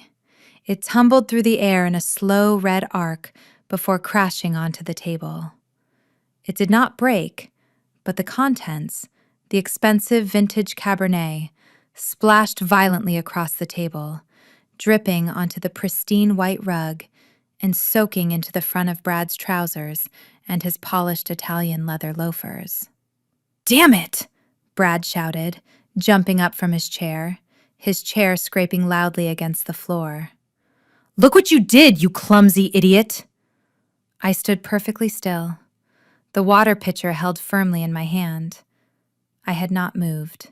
It tumbled through the air in a slow red arc before crashing onto the table. It did not break, but the contents, the expensive vintage Cabernet, splashed violently across the table, dripping onto the pristine white rug and soaking into the front of Brad's trousers and his polished Italian leather loafers. "Damn it!" Brad shouted, jumping up from his chair scraping loudly against the floor. "Look what you did, you clumsy idiot!" I stood perfectly still, the water pitcher held firmly in my hand. I had not moved.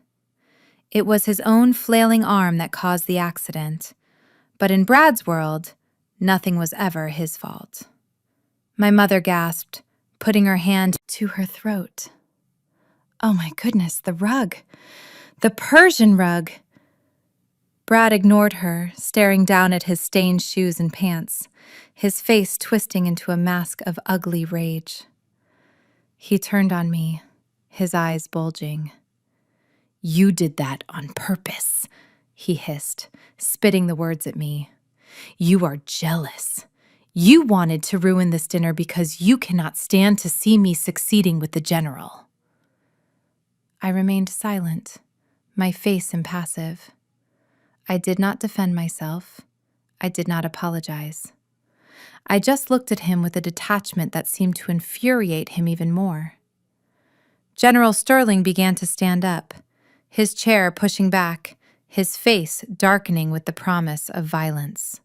It was his own flailing arm that caused the accident, but in Brad's world, nothing was ever his fault. My mother gasped, putting her hand to her throat. "Oh my goodness, the rug! The Persian rug!" Brad ignored her, staring down at his stained shoes and pants, his face twisting into a mask of ugly rage. He turned on me, his eyes bulging. "You did that on purpose," he hissed, spitting the words at me. "You are jealous. You wanted to ruin this dinner because you cannot stand to see me succeeding with the general." I remained silent, my face impassive. I did not defend myself. I did not apologize. I just looked at him with a detachment that seemed to infuriate him even more. General Sterling began to stand up, his chair pushing back, his face darkening with the promise of violence.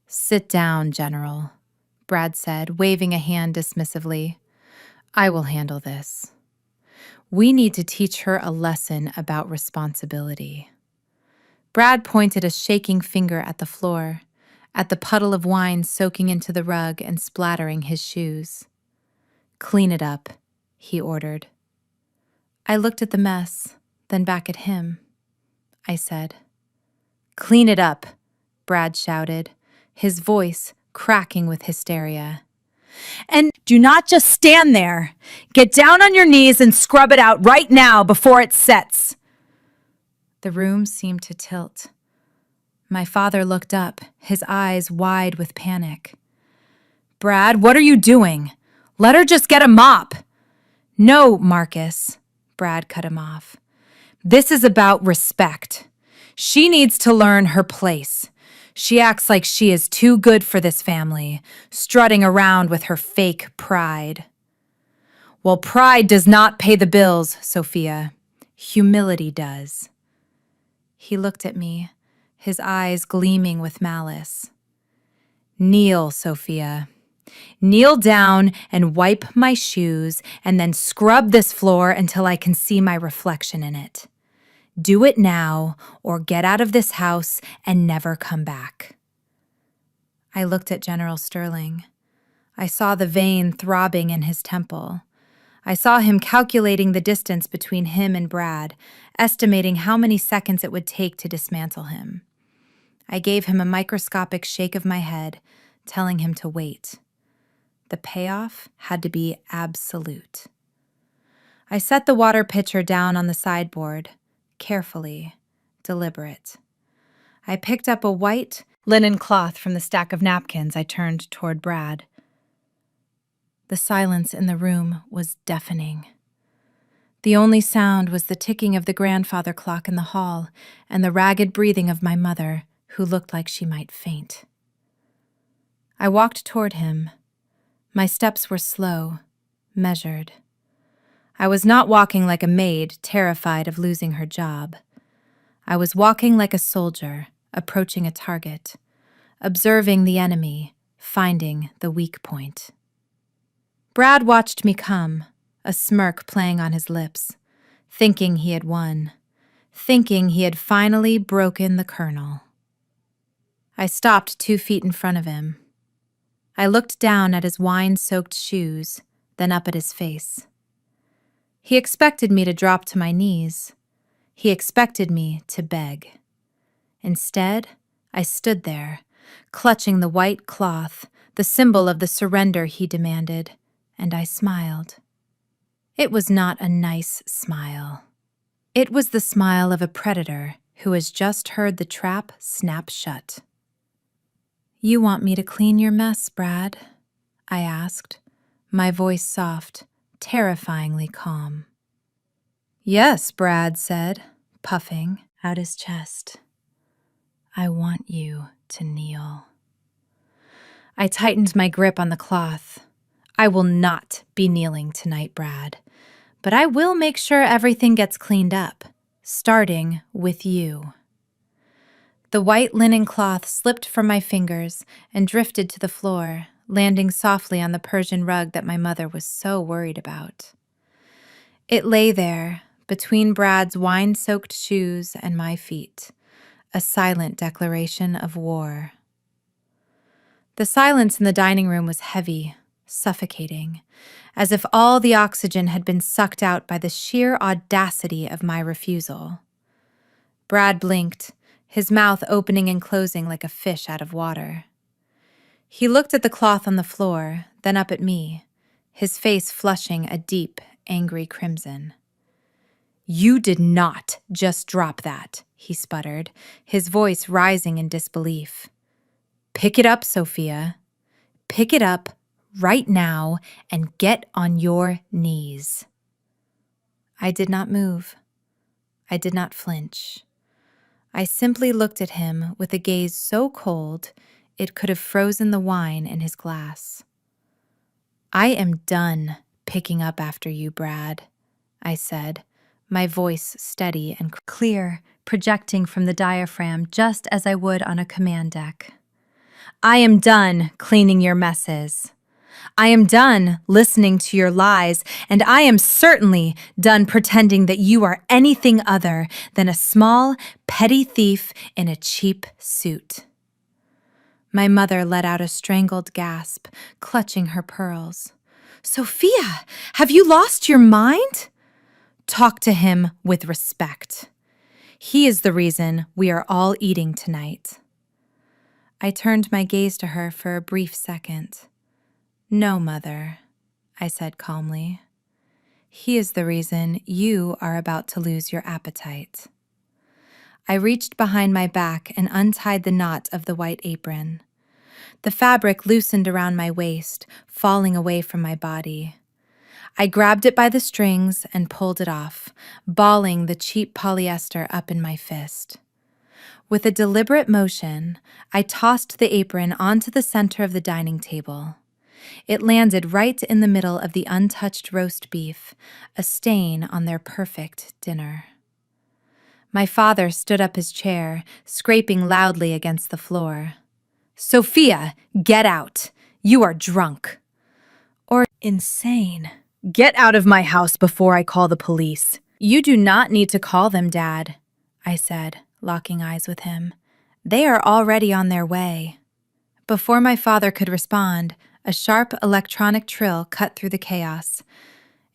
"Sit down, General," Brad said, waving a hand dismissively. "I will handle this. We need to teach her a lesson about responsibility." Brad pointed a shaking finger at the floor, at the puddle of wine soaking into the rug and splattering his shoes. "Clean it up," he ordered. I looked at the mess, then back at him. I said, "Clean it up," Brad shouted, his voice cracking with hysteria. "And do not just stand there. Get down on your knees and scrub it out right now before it sets." The room seemed to tilt. My father looked up, his eyes wide with panic. "Brad, what are you doing? Let her just get a mop." "No, Marcus," Brad cut him off. "This is about respect. She needs to learn her place. She acts like she is too good for this family, strutting around with her fake pride." "Well, pride does not pay the bills, Sophia. Humility does." He looked at me, his eyes gleaming with malice. "Kneel, Sophia. Kneel down and wipe my shoes and then scrub this floor until I can see my reflection in it. Do it now or get out of this house and never come back." I looked at General Sterling. I saw the vein throbbing in his temple. I saw him calculating the distance between him and Brad, estimating how many seconds it would take to dismantle him. I gave him a microscopic shake of my head, telling him to wait. The payoff had to be absolute. I set the water pitcher down on the sideboard, carefully, deliberate. I picked up a white linen cloth from the stack of napkins I turned toward Brad. The silence in the room was deafening. The only sound was the ticking of the grandfather clock in the hall and the ragged breathing of my mother, who looked like she might faint. I walked toward him. My steps were slow, measured. I was not walking like a maid terrified of losing her job. I was walking like a soldier approaching a target, observing the enemy, finding the weak point. Brad watched me come, a smirk playing on his lips, thinking he had won, thinking he had finally broken the colonel. I stopped 2 feet in front of him. I looked down at his wine-soaked shoes, then up at his face. He expected me to drop to my knees. He expected me to beg. Instead, I stood there, clutching the white cloth, the symbol of the surrender he demanded, and I smiled. It was not a nice smile. It was the smile of a predator who has just heard the trap snap shut. "You want me to clean your mess, Brad?" I asked, my voice soft, terrifyingly calm. "Yes," Brad said, puffing out his chest. "I want you to kneel." I tightened my grip on the cloth. "I will not be kneeling tonight, Brad, but I will make sure everything gets cleaned up, starting with you." The white linen cloth slipped from my fingers and drifted to the floor, landing softly on the Persian rug that my mother was so worried about. It lay there, between Brad's wine-soaked shoes and my feet, a silent declaration of war. The silence in the dining room was heavy, suffocating, as if all the oxygen had been sucked out by the sheer audacity of my refusal. Brad blinked, his mouth opening and closing like a fish out of water. He looked at the cloth on the floor, then up at me, his face flushing a deep, angry crimson. "You did not just drop that," he sputtered, his voice rising in disbelief. "Pick it up, Sophia. Pick it up right now and get on your knees." I did not move. I did not flinch. I simply looked at him with a gaze so cold it could have frozen the wine in his glass. "I am done picking up after you, Brad," I said, my voice steady and clear, projecting from the diaphragm just as I would on a command deck. "I am done cleaning your messes. I am done listening to your lies, and I am certainly done pretending that you are anything other than a small, petty thief in a cheap suit." My mother let out a strangled gasp, clutching her pearls. "Sophia, have you lost your mind?" "Talk to him with respect. He is the reason we are all eating tonight." I turned my gaze to her for a brief second. "No, Mother," I said calmly. "He is the reason you are about to lose your appetite." I reached behind my back and untied the knot of the white apron. The fabric loosened around my waist, falling away from my body. I grabbed it by the strings and pulled it off, balling the cheap polyester up in my fist. With a deliberate motion, I tossed the apron onto the center of the dining table. It landed right in the middle of the untouched roast beef, a stain on their perfect dinner. My father stood up his chair, scraping loudly against the floor. "Sophia, get out! You are drunk. Or insane. Get out of my house before I call the police." "You do not need to call them, Dad," I said, locking eyes with him. "They are already on their way." Before my father could respond, a sharp electronic trill cut through the chaos.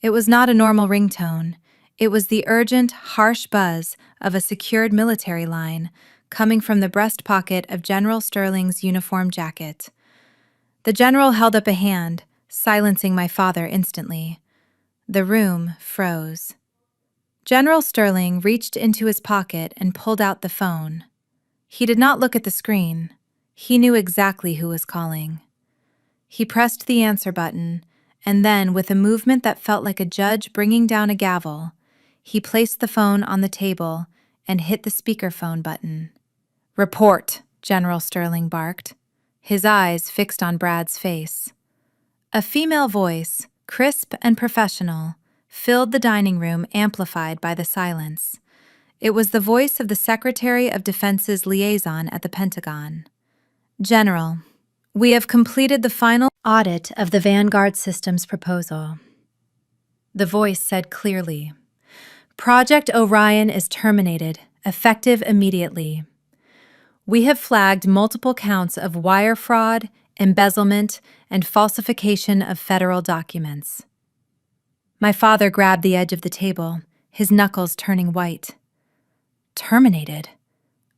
It was not a normal ringtone. It was the urgent, harsh buzz of a secured military line, coming from the breast pocket of General Sterling's uniform jacket. The general held up a hand, silencing my father instantly. The room froze. General Sterling reached into his pocket and pulled out the phone. He did not look at the screen. He knew exactly who was calling. He pressed the answer button, and then, with a movement that felt like a judge bringing down a gavel, he placed the phone on the table and hit the speakerphone button. "Report," General Sterling barked, his eyes fixed on Brad's face. A female voice, crisp and professional, filled the dining room, amplified by the silence. It was the voice of the Secretary of Defense's liaison at the Pentagon. "General, we have completed the final audit of the Vanguard Systems proposal. The voice said clearly, "Project Orion is terminated, effective immediately. We have flagged multiple counts of wire fraud, embezzlement, and falsification of federal documents." My father grabbed the edge of the table, his knuckles turning white. "Terminated?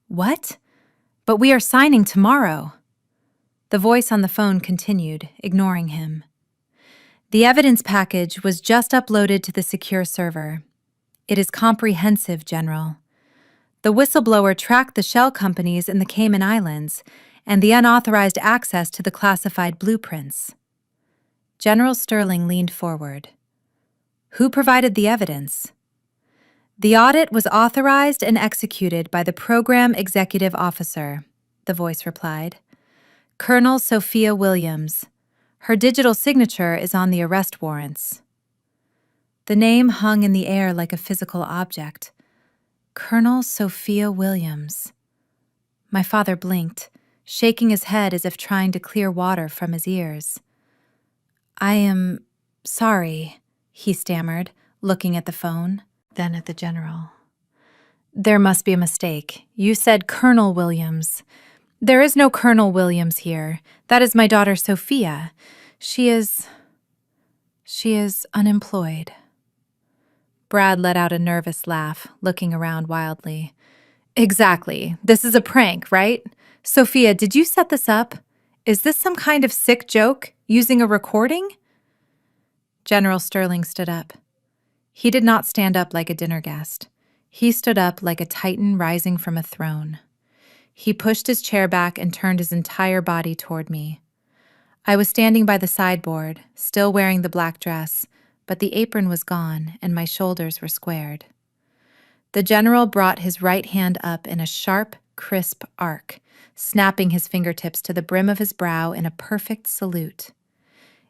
What? But we are signing tomorrow." The voice on the phone continued, ignoring him. "The evidence package was just uploaded to the secure server. It is comprehensive, General. The whistleblower tracked the shell companies in the Cayman Islands and the unauthorized access to the classified blueprints." General Sterling leaned forward. "Who provided the evidence?" "The audit was authorized and executed by the Program Executive Officer," the voice replied. "Colonel Sophia Williams. Her digital signature is on the arrest warrants." The name hung in the air like a physical object. Colonel Sophia Williams. My father blinked, shaking his head as if trying to clear water from his ears. "I am sorry," he stammered, looking at the phone, then at the general. "There must be a mistake. You said Colonel Williams. There is no Colonel Williams here. That is my daughter Sophia. She is unemployed." Brad let out a nervous laugh, looking around wildly. "Exactly. This is a prank, right? Sophia, did you set this up? Is this some kind of sick joke, using a recording?" General Sterling stood up. He did not stand up like a dinner guest. He stood up like a titan rising from a throne. He pushed his chair back and turned his entire body toward me. I was standing by the sideboard, still wearing the black dress, but the apron was gone and my shoulders were squared. The general brought his right hand up in a sharp, crisp arc, snapping his fingertips to the brim of his brow in a perfect salute.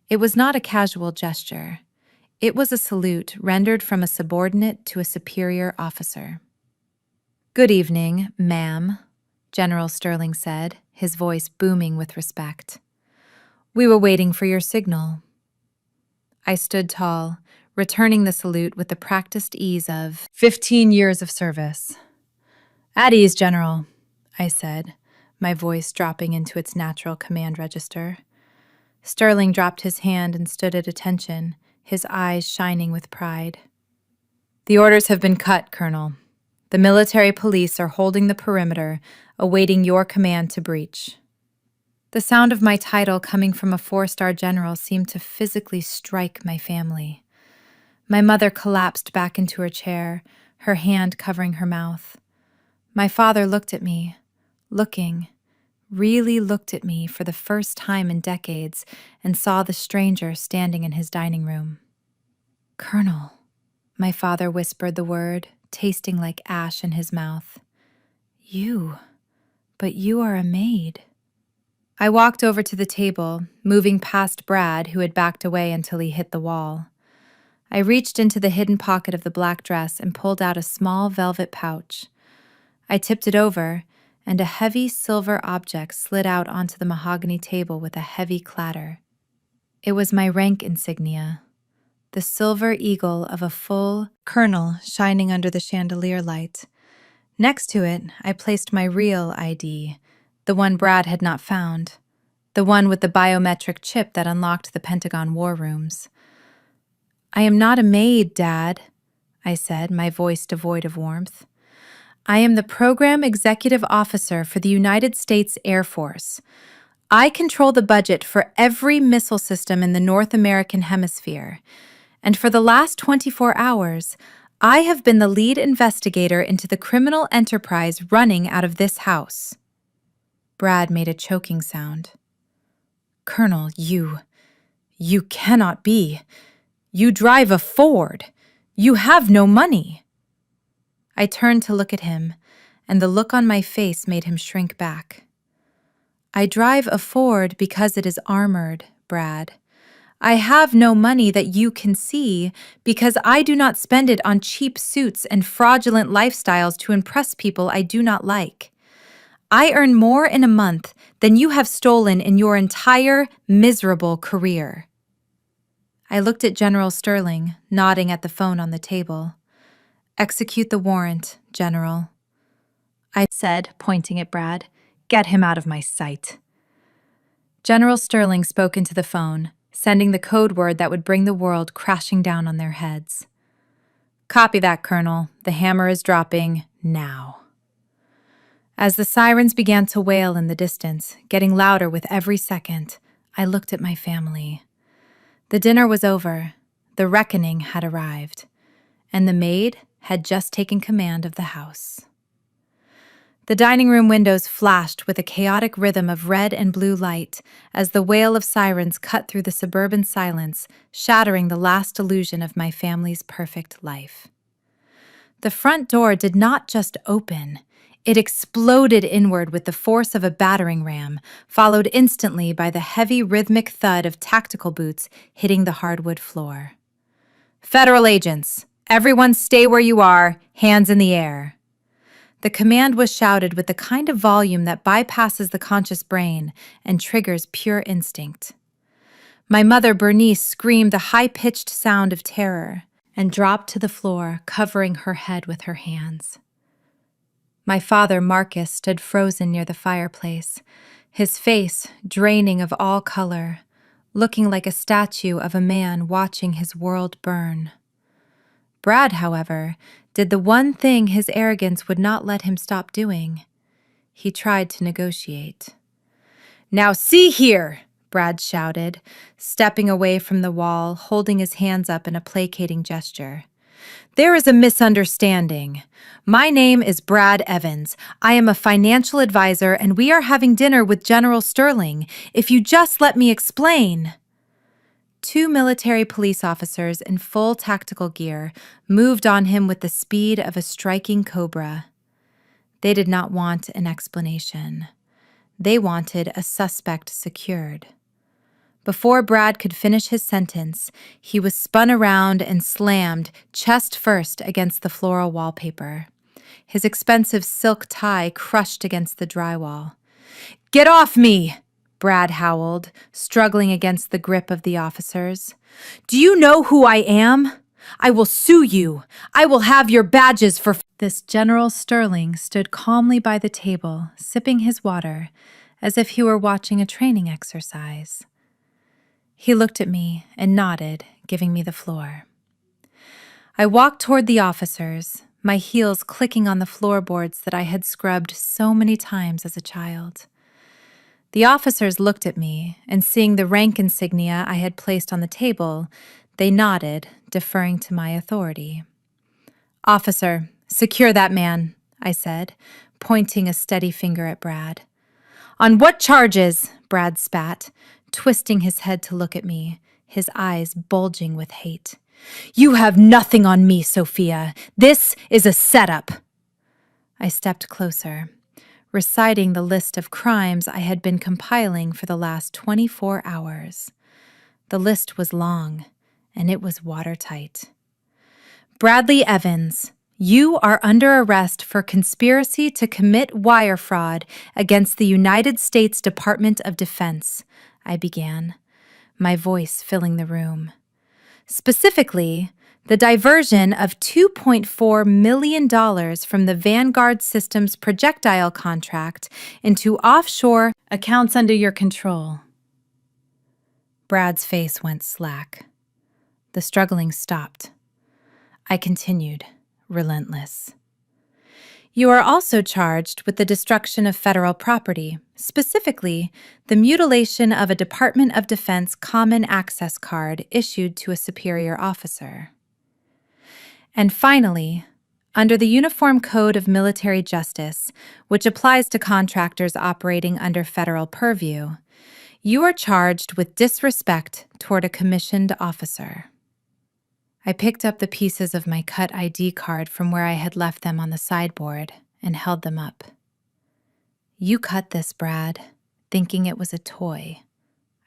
It was not a casual gesture. It was a salute rendered from a subordinate to a superior officer. "Good evening, ma'am," General Sterling said, his voice booming with respect. "We were waiting for your signal." I stood tall, returning the salute with the practiced ease of 15 years of service. "At ease, General," I said, my voice dropping into its natural command register. Sterling dropped his hand and stood at attention, his eyes shining with pride. "The orders have been cut, Colonel. The military police are holding the perimeter, awaiting your command to breach." The sound of my title coming from a 4-star general seemed to physically strike my family. My mother collapsed back into her chair, her hand covering her mouth. My father looked at me, really looked at me for the first time in decades, and saw the stranger standing in his dining room. "Colonel," my father whispered the word, tasting like ash in his mouth. But you are a maid." I walked over to the table, moving past Brad, who had backed away until he hit the wall. I reached into the hidden pocket of the black dress and pulled out a small velvet pouch. I tipped it over, and a heavy silver object slid out onto the mahogany table with a heavy clatter. It was my rank insignia, the silver eagle of a full colonel shining under the chandelier light. Next to it, I placed my real ID, the one Brad had not found, the one with the biometric chip that unlocked the Pentagon war rooms. "I am not a maid, Dad," I said, my voice devoid of warmth. "I am the Program Executive Officer for the United States Air Force. I control the budget for every missile system in the North American hemisphere. And for the last 24 hours, I have been the lead investigator into the criminal enterprise running out of this house." Brad made a choking sound. "Colonel, you cannot be. You drive a Ford. You have no money." I turned to look at him, and the look on my face made him shrink back. "I drive a Ford because it is armored, Brad. I have no money that you can see because I do not spend it on cheap suits and fraudulent lifestyles to impress people I do not like. I earn more in a month than you have stolen in your entire miserable career." I looked at General Sterling, nodding at the phone on the table. "Execute the warrant, General," I said, pointing at Brad. "Get him out of my sight." General Sterling spoke into the phone, sending the code word that would bring the world crashing down on their heads. "Copy that, Colonel. The hammer is dropping now." As the sirens began to wail in the distance, getting louder with every second, I looked at my family. The dinner was over, the reckoning had arrived, and the maid had just taken command of the house. The dining room windows flashed with a chaotic rhythm of red and blue light as the wail of sirens cut through the suburban silence, shattering the last illusion of my family's perfect life. The front door did not just open. It exploded inward with the force of a battering ram, followed instantly by the heavy rhythmic thud of tactical boots hitting the hardwood floor. "Federal agents, everyone stay where you are, hands in the air." The command was shouted with the kind of volume that bypasses the conscious brain and triggers pure instinct. My mother, Bernice, screamed a high-pitched sound of terror and dropped to the floor, covering her head with her hands. My father, Marcus, stood frozen near the fireplace, his face draining of all color, looking like a statue of a man watching his world burn. Brad, however, did the one thing his arrogance would not let him stop doing. He tried to negotiate. "Now see here," Brad shouted, stepping away from the wall, holding his hands up in a placating gesture. "There is a misunderstanding. My name is Brad Evans. I am a financial advisor, and we are having dinner with General Sterling. If you just let me explain." Two military police officers in full tactical gear moved on him with the speed of a striking cobra. They did not want an explanation. They wanted a suspect secured. Before Brad could finish his sentence, he was spun around and slammed chest first against the floral wallpaper. His expensive silk tie crushed against the drywall. "Get off me!" Brad howled, struggling against the grip of the officers. "Do you know who I am? I will sue you. I will have your badges for—" This General Sterling stood calmly by the table, sipping his water, as if he were watching a training exercise. He looked at me and nodded, giving me the floor. I walked toward the officers, my heels clicking on the floorboards that I had scrubbed so many times as a child. The officers looked at me, and seeing the rank insignia I had placed on the table, they nodded, deferring to my authority. "Officer, secure that man," I said, pointing a steady finger at Brad. "On what charges?" Brad spat, twisting his head to look at me, his eyes bulging with hate. "You have nothing on me, Sophia. This is a setup." I stepped closer, reciting the list of crimes I had been compiling for the last 24 hours. The list was long, and it was watertight. "Bradley Evans, you are under arrest for conspiracy to commit wire fraud against the United States Department of Defense," I began, my voice filling the room. "Specifically, the diversion of $2.4 million from the Vanguard Systems projectile contract into offshore accounts under your control." Brad's face went slack. The struggling stopped. I continued, relentless. "You are also charged with the destruction of federal property, specifically the mutilation of a Department of Defense Common Access card issued to a superior officer. And finally, under the Uniform Code of Military Justice, which applies to contractors operating under federal purview, you are charged with disrespect toward a commissioned officer." I picked up the pieces of my cut ID card from where I had left them on the sideboard and held them up. "You cut this, Brad, thinking it was a toy,"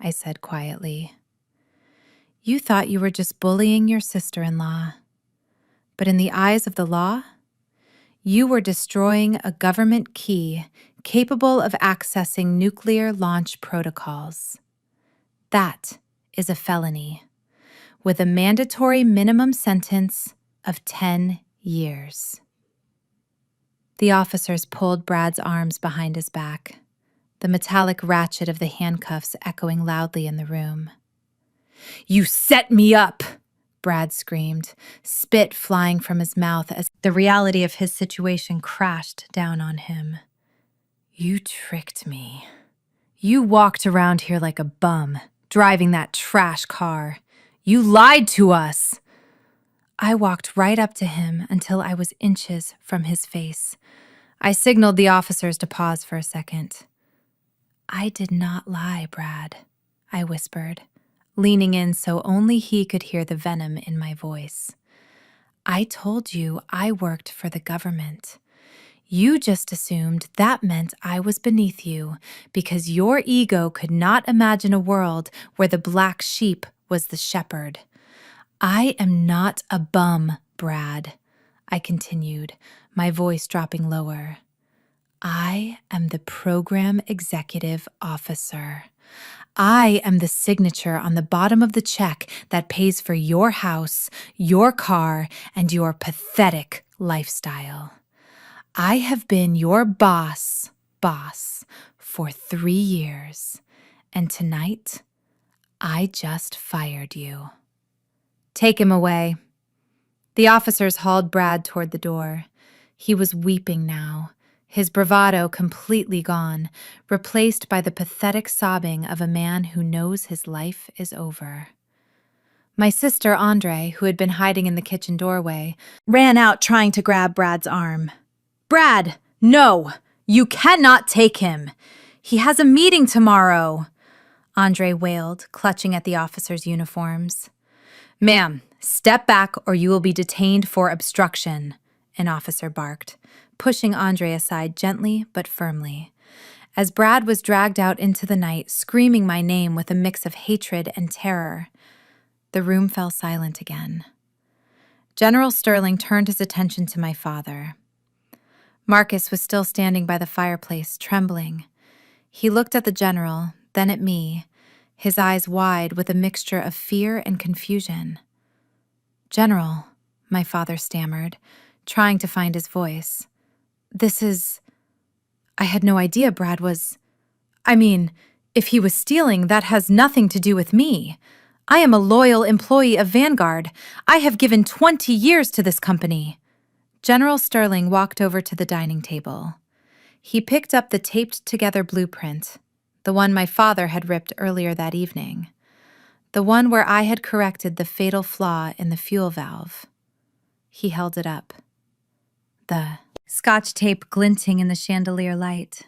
I said quietly. "You thought you were just bullying your sister-in-law. But in the eyes of the law, you were destroying a government key capable of accessing nuclear launch protocols. That is a felony. with a mandatory minimum sentence of 10 years. The officers pulled Brad's arms behind his back, the metallic ratchet of the handcuffs echoing loudly in the room. "You set me up!" Brad screamed, spit flying from his mouth as the reality of his situation crashed down on him. "You tricked me. You walked around here like a bum, driving that trash car. You lied to us!" I walked right up to him until I was inches from his face. I signaled the officers to pause for a second. "I did not lie, Brad," I whispered, leaning in so only he could hear the venom in my voice. "I told you I worked for the government. You just assumed that meant I was beneath you because your ego could not imagine a world where the black sheep was the shepherd. I am not a bum, Brad," I continued, my voice dropping lower. "I am the program executive officer. I am the signature on the bottom of the check that pays for your house, your car, and your pathetic lifestyle. I have been your boss for 3 years, and tonight, I just fired you." "Take him away." The officers hauled Brad toward the door. He was weeping now, his bravado completely gone, replaced by the pathetic sobbing of a man who knows his life is over. My sister, Andre, who had been hiding in the kitchen doorway, ran out trying to grab Brad's arm. "Brad, no! You cannot take him! He has a meeting tomorrow!" Andre wailed, clutching at the officers' uniforms. "Ma'am, step back or you will be detained for obstruction," an officer barked, pushing Andre aside gently but firmly. As Brad was dragged out into the night, screaming my name with a mix of hatred and terror, the room fell silent again. General Sterling turned his attention to my father. Marcus was still standing by the fireplace, trembling. He looked at the general, then at me, his eyes wide with a mixture of fear and confusion. "General," my father stammered, trying to find his voice. I had no idea Brad was... if he was stealing, that has nothing to do with me. I am a loyal employee of Vanguard. I have given 20 years to this company." General Sterling walked over to the dining table. He picked up the taped-together blueprint, the one my father had ripped earlier that evening, the one where I had corrected the fatal flaw in the fuel valve. He held it up, the Scotch tape glinting in the chandelier light.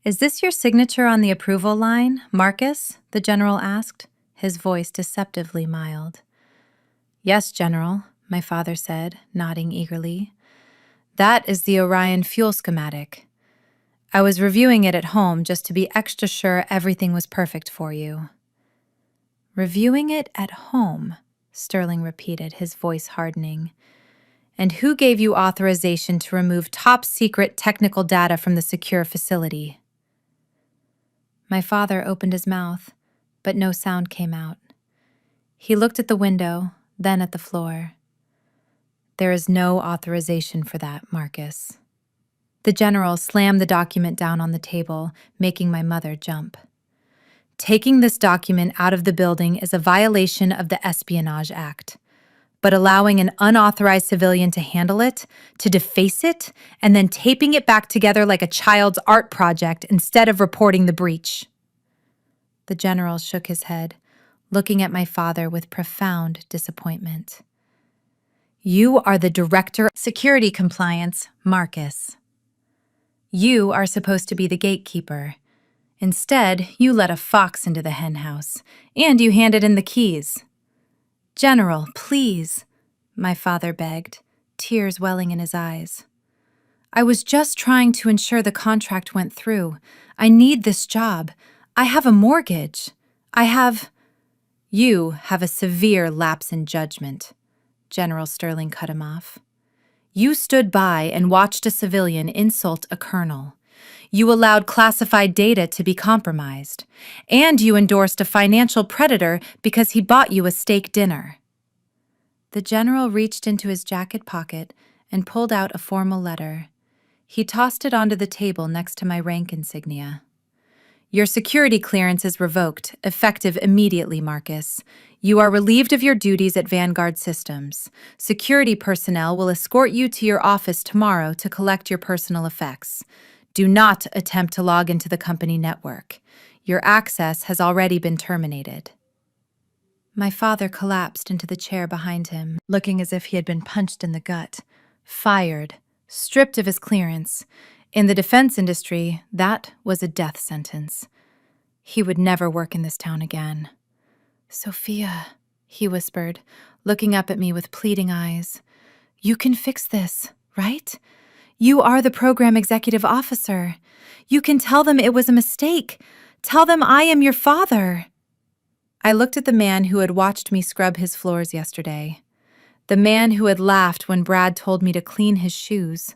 "Is this your signature on the approval line, Marcus?" the general asked, his voice deceptively mild. "Yes, General," my father said, nodding eagerly. "That is the Orion fuel schematic. I was reviewing it at home just to be extra sure everything was perfect for you." "Reviewing it at home," Sterling repeated, his voice hardening. "And who gave you authorization to remove top-secret technical data from the secure facility?" My father opened his mouth, but no sound came out. He looked at the window, then at the floor. "There is no authorization for that, Marcus." The general slammed the document down on the table, making my mother jump. "Taking this document out of the building is a violation of the Espionage Act. But allowing an unauthorized civilian to handle it, to deface it, and then taping it back together like a child's art project instead of reporting the breach." The general shook his head, looking at my father with profound disappointment. "You are the Director of Security Compliance, Marcus. You are supposed to be the gatekeeper. Instead, you let a fox into the henhouse, and you handed in the keys." "General, please," my father begged, tears welling in his eyes. "I was just trying to ensure the contract went through. I need this job. I have a mortgage. You have a severe lapse in judgment," General Sterling cut him off. "You stood by and watched a civilian insult a colonel. You allowed classified data to be compromised. And you endorsed a financial predator because he bought you a steak dinner. The general reached into his jacket pocket and pulled out a formal letter. He tossed it onto the table next to my rank insignia. Your security clearance is revoked, effective immediately, Marcus. You are relieved of your duties at Vanguard Systems. Security personnel will escort you to your office tomorrow to collect your personal effects. Do not attempt to log into the company network. Your access has already been terminated. My father collapsed into the chair behind him, looking as if he had been punched in the gut. Fired, stripped of his clearance. In the defense industry, that was a death sentence. He would never work in this town again. Sophia, he whispered, looking up at me with pleading eyes. You can fix this, right? You are the program executive officer. You can tell them it was a mistake. Tell them I am your father. I looked at the man who had watched me scrub his floors yesterday. The man who had laughed when Brad told me to clean his shoes.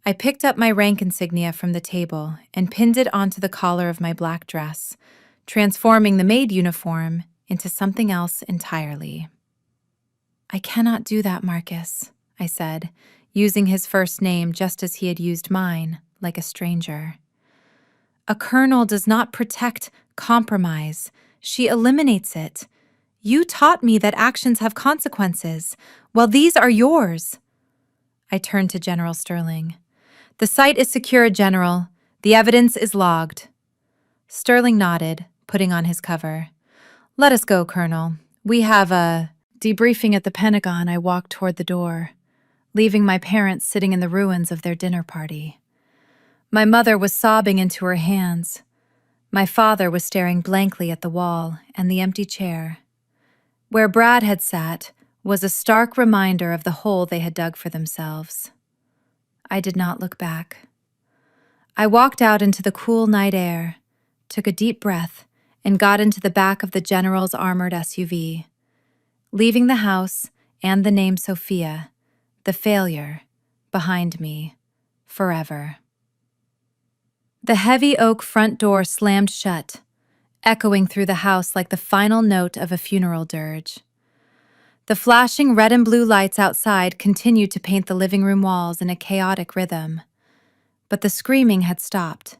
I picked up my rank insignia from the table and pinned it onto the collar of my black dress, transforming the maid uniform into something else entirely. I cannot do that, Marcus, I said, using his first name just as he had used mine, like a stranger. A colonel does not protect compromise. She eliminates it. You taught me that actions have consequences. Well, these are yours. I turned to General Sterling. The site is secure, General. The evidence is logged. Sterling nodded, putting on his cover. Let us go, Colonel. We have a debriefing at the Pentagon. I walked toward the door, leaving my parents sitting in the ruins of their dinner party. My mother was sobbing into her hands. My father was staring blankly at the wall and the empty chair. Where Brad had sat was a stark reminder of the hole they had dug for themselves. I did not look back. I walked out into the cool night air, took a deep breath, and got into the back of the General's armored SUV, leaving the house and the name Sophia, the failure, behind me, forever. The heavy oak front door slammed shut, echoing through the house like the final note of a funeral dirge. The flashing red and blue lights outside continued to paint the living room walls in a chaotic rhythm, but the screaming had stopped,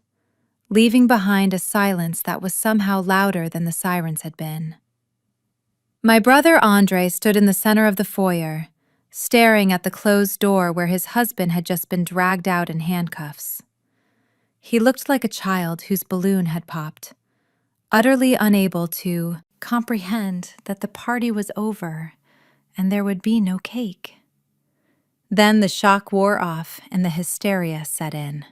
leaving behind a silence that was somehow louder than the sirens had been. My brother Andre stood in the center of the foyer, staring at the closed door where his husband had just been dragged out in handcuffs. He looked like a child whose balloon had popped, utterly unable to comprehend that the party was over and there would be no cake. Then the shock wore off and the hysteria set in.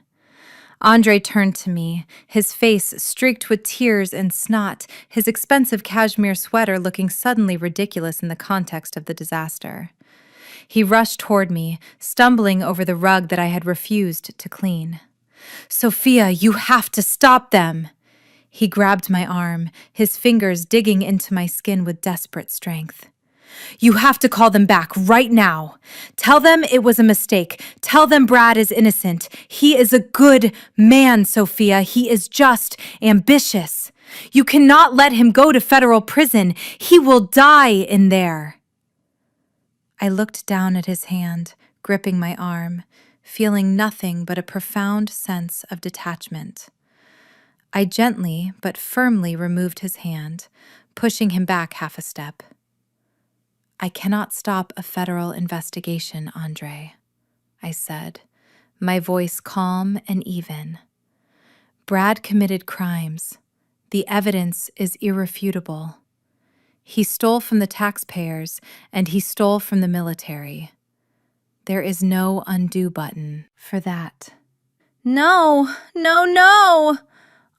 Andre turned to me, his face streaked with tears and snot, his expensive cashmere sweater looking suddenly ridiculous in the context of the disaster. He rushed toward me, stumbling over the rug that I had refused to clean. Sophia, you have to stop them! He grabbed my arm, his fingers digging into my skin with desperate strength. You have to call them back right now. Tell them it was a mistake. Tell them Brad is innocent. He is a good man, Sophia. He is just ambitious. You cannot let him go to federal prison. He will die in there. I looked down at his hand, gripping my arm, feeling nothing but a profound sense of detachment. I gently but firmly removed his hand, pushing him back half a step. I cannot stop a federal investigation, Andre, I said, my voice calm and even. Brad committed crimes. The evidence is irrefutable. He stole from the taxpayers and he stole from the military. There is no undo button for that. No, no, no,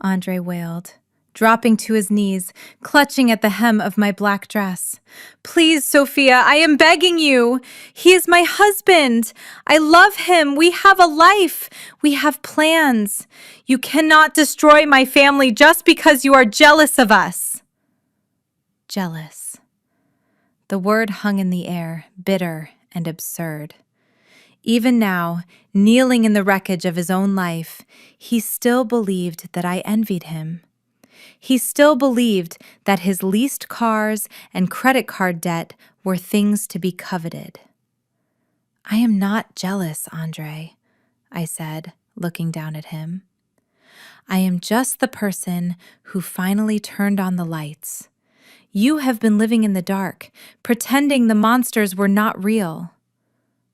Andre wailed, dropping to his knees, clutching at the hem of my black dress. Please, Sophia, I am begging you. He is my husband. I love him. We have a life. We have plans. You cannot destroy my family just because you are jealous of us. Jealous. The word hung in the air, bitter and absurd. Even now, kneeling in the wreckage of his own life, he still believed that I envied him. He still believed that his leased cars and credit card debt were things to be coveted. I am not jealous, Andre, I said, looking down at him. I am just the person who finally turned on the lights. You have been living in the dark, pretending the monsters were not real.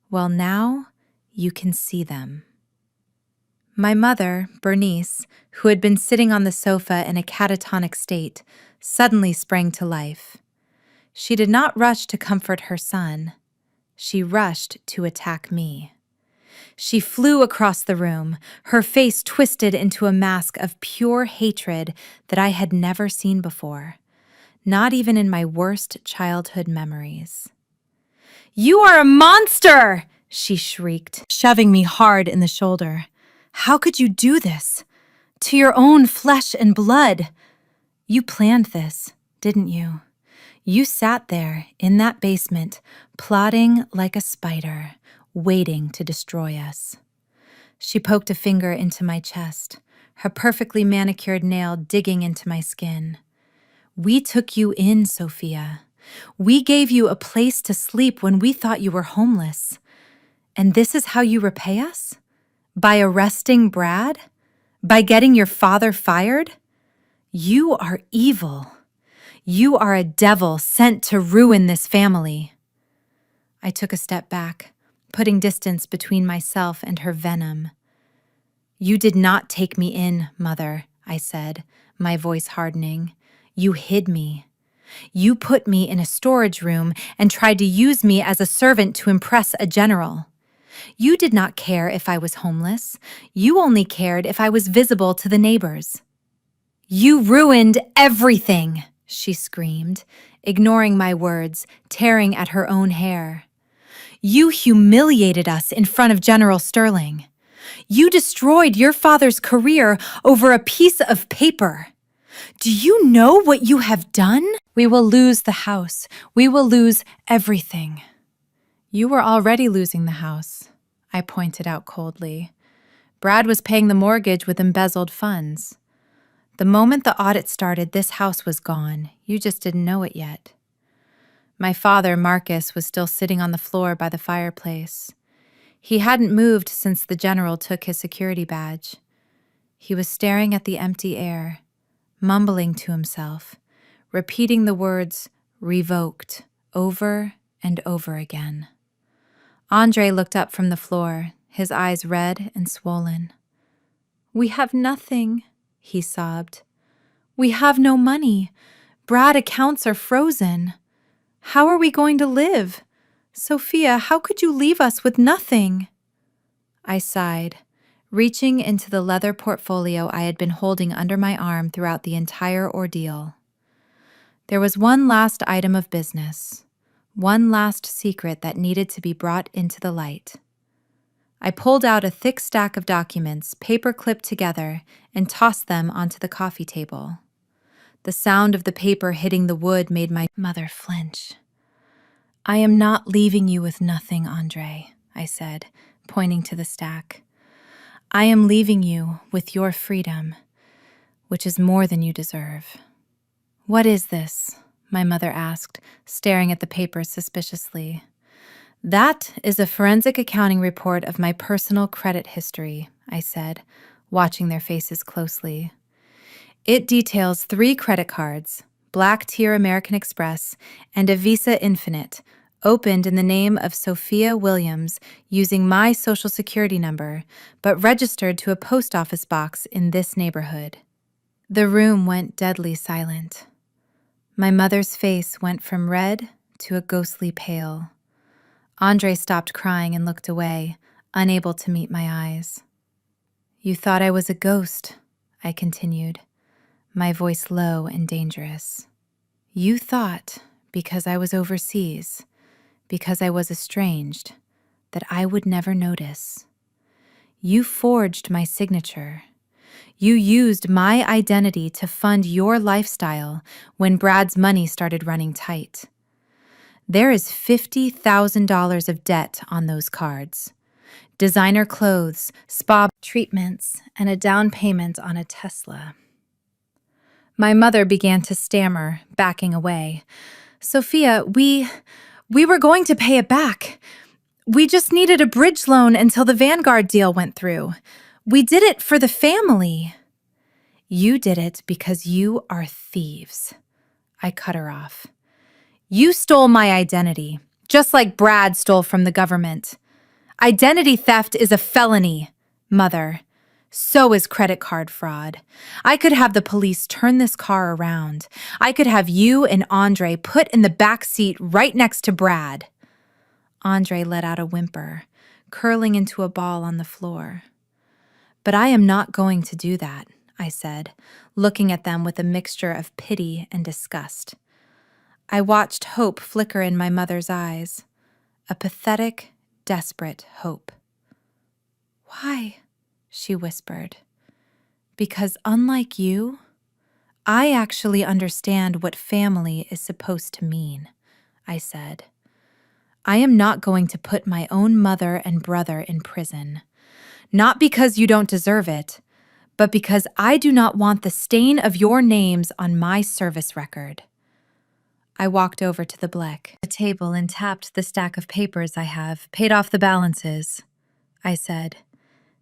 Well, now you can see them. My mother, Bernice, who had been sitting on the sofa in a catatonic state, suddenly sprang to life. She did not rush to comfort her son. She rushed to attack me. She flew across the room, her face twisted into a mask of pure hatred that I had never seen before, not even in my worst childhood memories. "You are a monster!" she shrieked, shoving me hard in the shoulder. "How could you do this? To your own flesh and blood? You planned this, didn't you? You sat there in that basement, plotting like a spider, waiting to destroy us." She poked a finger into my chest, her perfectly manicured nail digging into my skin. "We took you in, Sophia. We gave you a place to sleep when we thought you were homeless. And this is how you repay us? By arresting Brad? By getting your father fired? You are evil. You are a devil sent to ruin this family." I took a step back, putting distance between myself and her venom. "You did not take me in, Mother," I said, my voice hardening. "You hid me. You put me in a storage room and tried to use me as a servant to impress a general. You did not care if I was homeless. You only cared if I was visible to the neighbors." "You ruined everything!" she screamed, ignoring my words, tearing at her own hair. "You humiliated us in front of General Sterling. You destroyed your father's career over a piece of paper. Do you know what you have done? We will lose the house. We will lose everything." "You were already losing the house," I pointed out coldly. "Brad was paying the mortgage with embezzled funds. The moment the audit started, this house was gone. You just didn't know it yet." My father, Marcus, was still sitting on the floor by the fireplace. He hadn't moved since the general took his security badge. He was staring at the empty air, mumbling to himself, repeating the words "revoked" over and over again. Andre looked up from the floor, his eyes red and swollen. "We have nothing," he sobbed. "We have no money. Brad accounts are frozen. How are we going to live? Sophia, how could you leave us with nothing?" I sighed, reaching into the leather portfolio I had been holding under my arm throughout the entire ordeal. There was one last item of business, one last secret that needed to be brought into the light. I pulled out a thick stack of documents, paper-clipped together, and tossed them onto the coffee table. The sound of the paper hitting the wood made my mother flinch. "I am not leaving you with nothing, Andre," I said, pointing to the stack. "I am leaving you with your freedom, which is more than you deserve." "What is this?" my mother asked, staring at the paper suspiciously. "That is a forensic accounting report of my personal credit history," I said, watching their faces closely. "It details 3 credit cards, Black Tier American Express and a Visa Infinite, opened in the name of Sophia Williams using my social security number, but registered to a post office box in this neighborhood." The room went deadly silent. My mother's face went from red to a ghostly pale. Andre stopped crying and looked away, unable to meet my eyes. "You thought I was a ghost," I continued, my voice low and dangerous. "You thought, because I was overseas, because I was estranged, that I would never notice. You forged my signature. You used my identity to fund your lifestyle when Brad's money started running tight. There is $50,000 of debt on those cards. Designer clothes, spa treatments, and a down payment on a Tesla. My mother began to stammer, backing away. Sophia, we were going to pay it back. We just needed a bridge loan until the Vanguard deal went through. We did it for the family. You did it because you are thieves. I cut her off. You stole my identity, just like Brad stole from the government. Identity theft is a felony, Mother. So is credit card fraud. I could have the police turn this car around. I could have you and Andre put in the back seat right next to Brad. Andre let out a whimper, curling into a ball on the floor. But I am not going to do that, I said, looking at them with a mixture of pity and disgust. I watched hope flicker in my mother's eyes, a pathetic, desperate hope. Why? She whispered. Because unlike you, I actually understand what family is supposed to mean, I said. I am not going to put my own mother and brother in prison. Not because you don't deserve it, but because I do not want the stain of your names on my service record. I walked over to the table and tapped the stack of papers I have, paid off the balances. I said,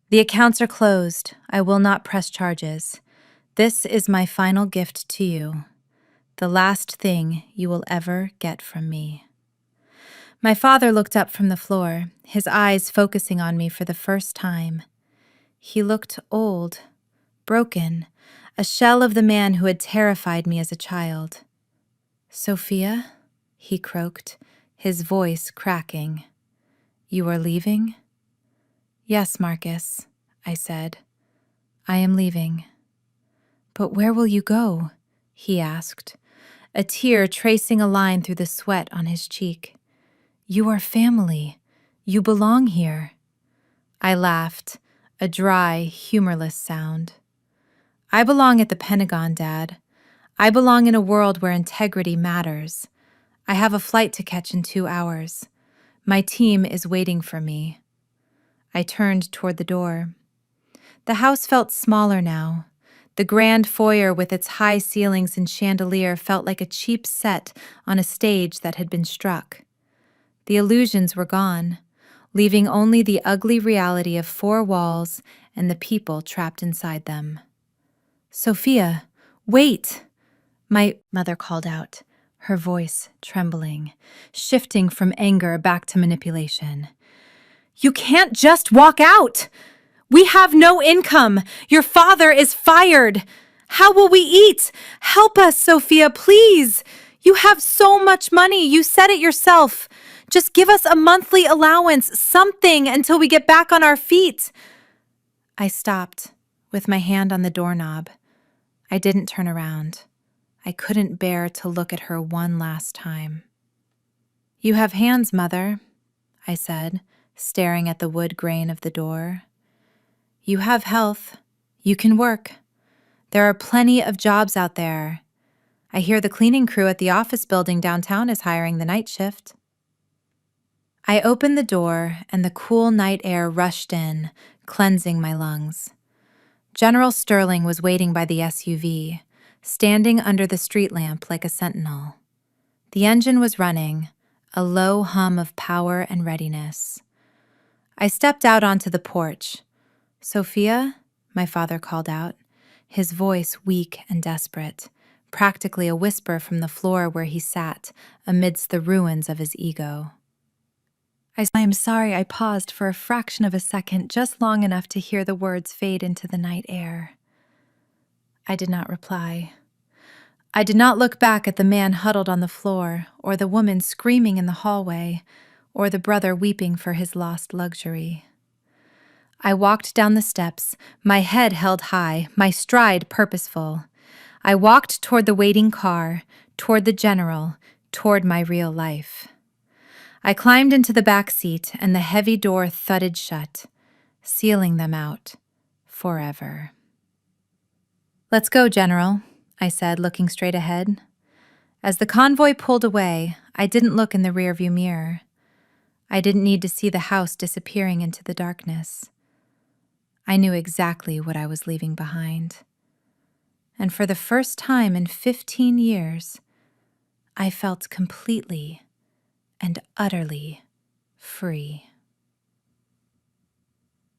the accounts are closed. I will not press charges. This is my final gift to you, the last thing you will ever get from me. My father looked up from the floor, his eyes focusing on me for the first time. He looked old, broken, a shell of the man who had terrified me as a child. Sophia, he croaked, his voice cracking. You are leaving? Yes, Marcus, I said. I am leaving. But where will you go? He asked, a tear tracing a line through the sweat on his cheek. You are family. You belong here. I laughed, a dry, humorless sound. I belong at the Pentagon, Dad. I belong in a world where integrity matters. I have a flight to catch in 2 hours. My team is waiting for me. I turned toward the door. The house felt smaller now. The grand foyer with its high ceilings and chandelier felt like a cheap set on a stage that had been struck. The illusions were gone, leaving only the ugly reality of 4 walls and the people trapped inside them. Sophia, wait! My mother called out, her voice trembling, shifting from anger back to manipulation. You can't just walk out! We have no income! Your father is fired! How will we eat? Help us, Sophia, please! You have so much money, you said it yourself. Just give us a monthly allowance, something, until we get back on our feet. I stopped, with my hand on the doorknob. I didn't turn around. I couldn't bear to look at her one last time. You have hands, Mother, I said, staring at the wood grain of the door. You have health. You can work. There are plenty of jobs out there. I hear the cleaning crew at the office building downtown is hiring the night shift. I opened the door and the cool night air rushed in, cleansing my lungs. General Sterling was waiting by the SUV, standing under the street lamp like a sentinel. The engine was running, a low hum of power and readiness. I stepped out onto the porch. Sophia, my father called out, his voice weak and desperate, practically a whisper from the floor where he sat amidst the ruins of his ego. I am sorry I paused for a fraction of a second, just long enough to hear the words fade into the night air. I did not reply. I did not look back at the man huddled on the floor, or the woman screaming in the hallway, or the brother weeping for his lost luxury. I walked down the steps, my head held high, my stride purposeful. I walked toward the waiting car, toward the general, toward my real life. I climbed into the back seat, and the heavy door thudded shut, sealing them out forever. Let's go, General, I said, looking straight ahead. As the convoy pulled away, I didn't look in the rearview mirror. I didn't need to see the house disappearing into the darkness. I knew exactly what I was leaving behind. And for the first time in 15 years, I felt completely and utterly free.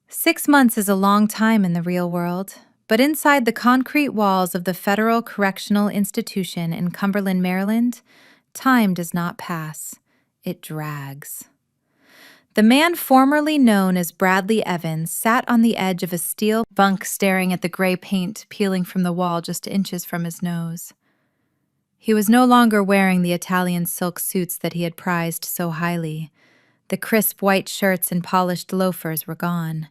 6 months is a long time in the real world, but inside the concrete walls of the Federal Correctional Institution in Cumberland, Maryland, time does not pass. It drags. The man formerly known as Bradley Evans sat on the edge of a steel bunk staring at the gray paint peeling from the wall just inches from his nose. He was no longer wearing the Italian silk suits that he had prized so highly. The crisp white shirts and polished loafers were gone,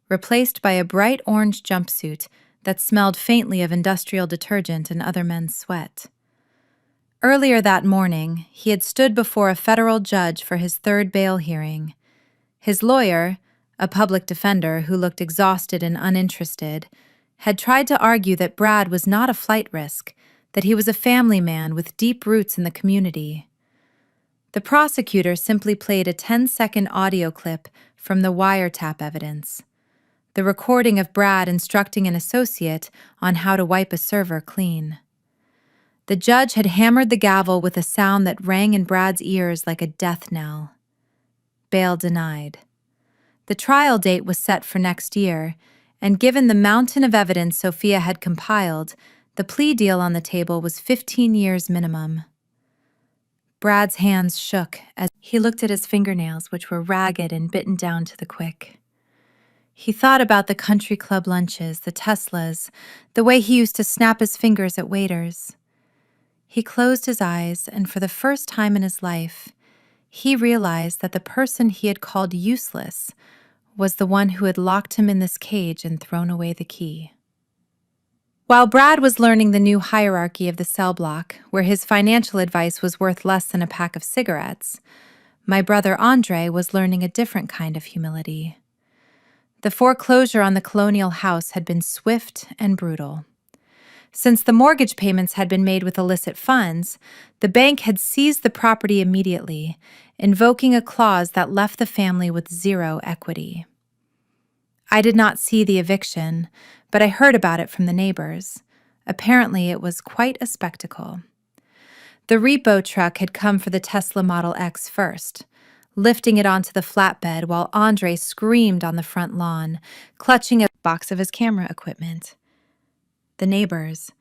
replaced by a bright orange jumpsuit that smelled faintly of industrial detergent and other men's sweat. Earlier that morning, he had stood before a federal judge for his third bail hearing. His lawyer, a public defender who looked exhausted and uninterested, had tried to argue that Brad was not a flight risk, that he was a family man with deep roots in the community. The prosecutor simply played a 10-second audio clip from the wiretap evidence, the recording of Brad instructing an associate on how to wipe a server clean. The judge had hammered the gavel with a sound that rang in Brad's ears like a death knell. Bail denied. The trial date was set for next year, and given the mountain of evidence Sophia had compiled, the plea deal on the table was 15 years minimum. Brad's hands shook as he looked at his fingernails, which were ragged and bitten down to the quick. He thought about the country club lunches, the Teslas, the way he used to snap his fingers at waiters. He closed his eyes, and for the first time in his life, he realized that the person he had called useless was the one who had locked him in this cage and thrown away the key. While Brad was learning the new hierarchy of the cell block, where his financial advice was worth less than a pack of cigarettes, my brother Andre was learning a different kind of humility. The foreclosure on the colonial house had been swift and brutal. Since the mortgage payments had been made with illicit funds, the bank had seized the property immediately, invoking a clause that left the family with zero equity. I did not see the eviction, but I heard about it from the neighbors. Apparently, it was quite a spectacle. The repo truck had come for the Tesla Model X first, lifting it onto the flatbed while Andre screamed on the front lawn, clutching a box of his camera equipment. The neighbors,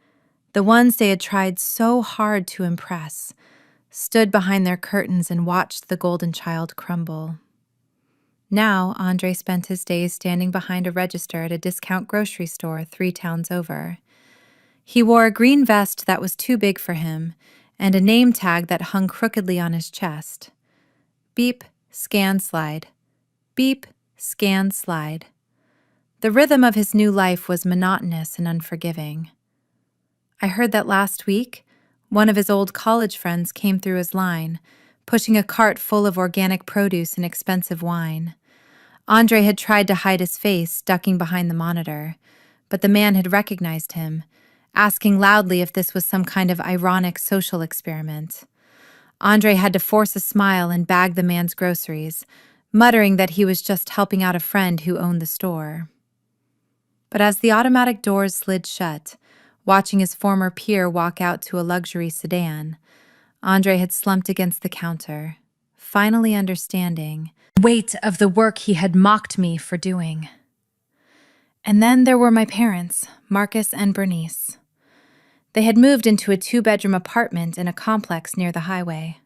the ones they had tried so hard to impress, stood behind their curtains and watched the golden child crumble. Now, Andre spent his days standing behind a register at a discount grocery store 3 towns over. He wore a green vest that was too big for him and a name tag that hung crookedly on his chest. Beep, scan, slide. Beep, scan, slide. The rhythm of his new life was monotonous and unforgiving. I heard that last week, one of his old college friends came through his line, pushing a cart full of organic produce and expensive wine. Andre had tried to hide his face, ducking behind the monitor, but the man had recognized him, asking loudly if this was some kind of ironic social experiment. Andre had to force a smile and bag the man's groceries, muttering that he was just helping out a friend who owned the store. But as the automatic doors slid shut, watching his former peer walk out to a luxury sedan, Andre had slumped against the counter, finally understanding the weight of the work he had mocked me for doing. And then there were my parents, Marcus and Bernice. They had moved into a 2-bedroom apartment in a complex near the highway.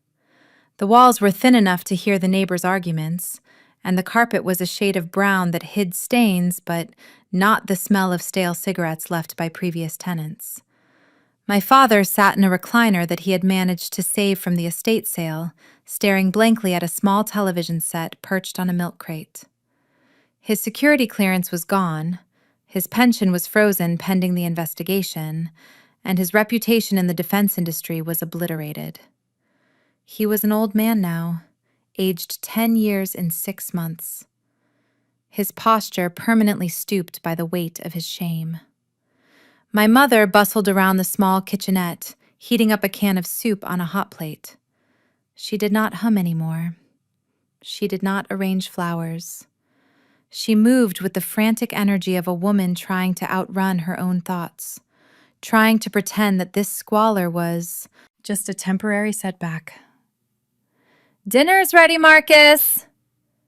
The walls were thin enough to hear the neighbors' arguments, and the carpet was a shade of brown that hid stains, but not the smell of stale cigarettes left by previous tenants. My father sat in a recliner that he had managed to save from the estate sale, staring blankly at a small television set perched on a milk crate. His security clearance was gone, his pension was frozen pending the investigation, and his reputation in the defense industry was obliterated. He was an old man now, aged 10 years and 6 months. His posture permanently stooped by the weight of his shame. My mother bustled around the small kitchenette, heating up a can of soup on a hot plate. She did not hum anymore. She did not arrange flowers. She moved with the frantic energy of a woman trying to outrun her own thoughts, trying to pretend that this squalor was just a temporary setback. "Dinner's ready, Marcus!"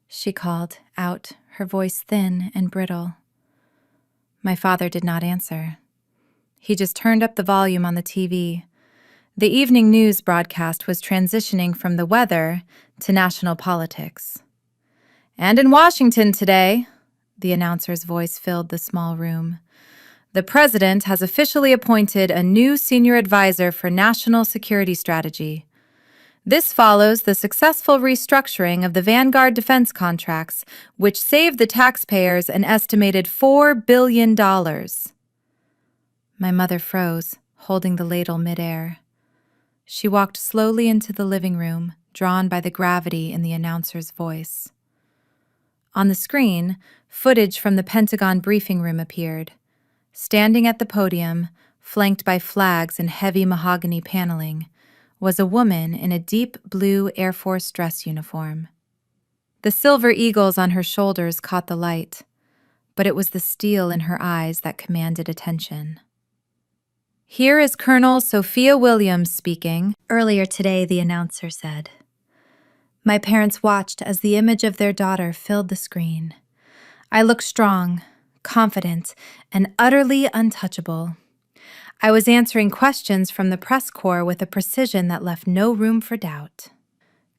she called out, her voice thin and brittle. My father did not answer. He just turned up the volume on the TV. The evening news broadcast was transitioning from the weather to national politics. "And in Washington today," the announcer's voice filled the small room, "the president has officially appointed a new senior advisor for national security strategy. This follows the successful restructuring of the Vanguard defense contracts, which saved the taxpayers an estimated $4 billion. My mother froze, holding the ladle midair. She walked slowly into the living room, drawn by the gravity in the announcer's voice. On the screen, footage from the Pentagon briefing room appeared. Standing at the podium, flanked by flags and heavy mahogany paneling, was a woman in a deep blue Air Force dress uniform. The silver eagles on her shoulders caught the light, but it was the steel in her eyes that commanded attention. "Here is Colonel Sophia Williams speaking," earlier today the announcer said. My parents watched as the image of their daughter filled the screen. I looked strong, confident, and utterly untouchable. I was answering questions from the press corps with a precision that left no room for doubt.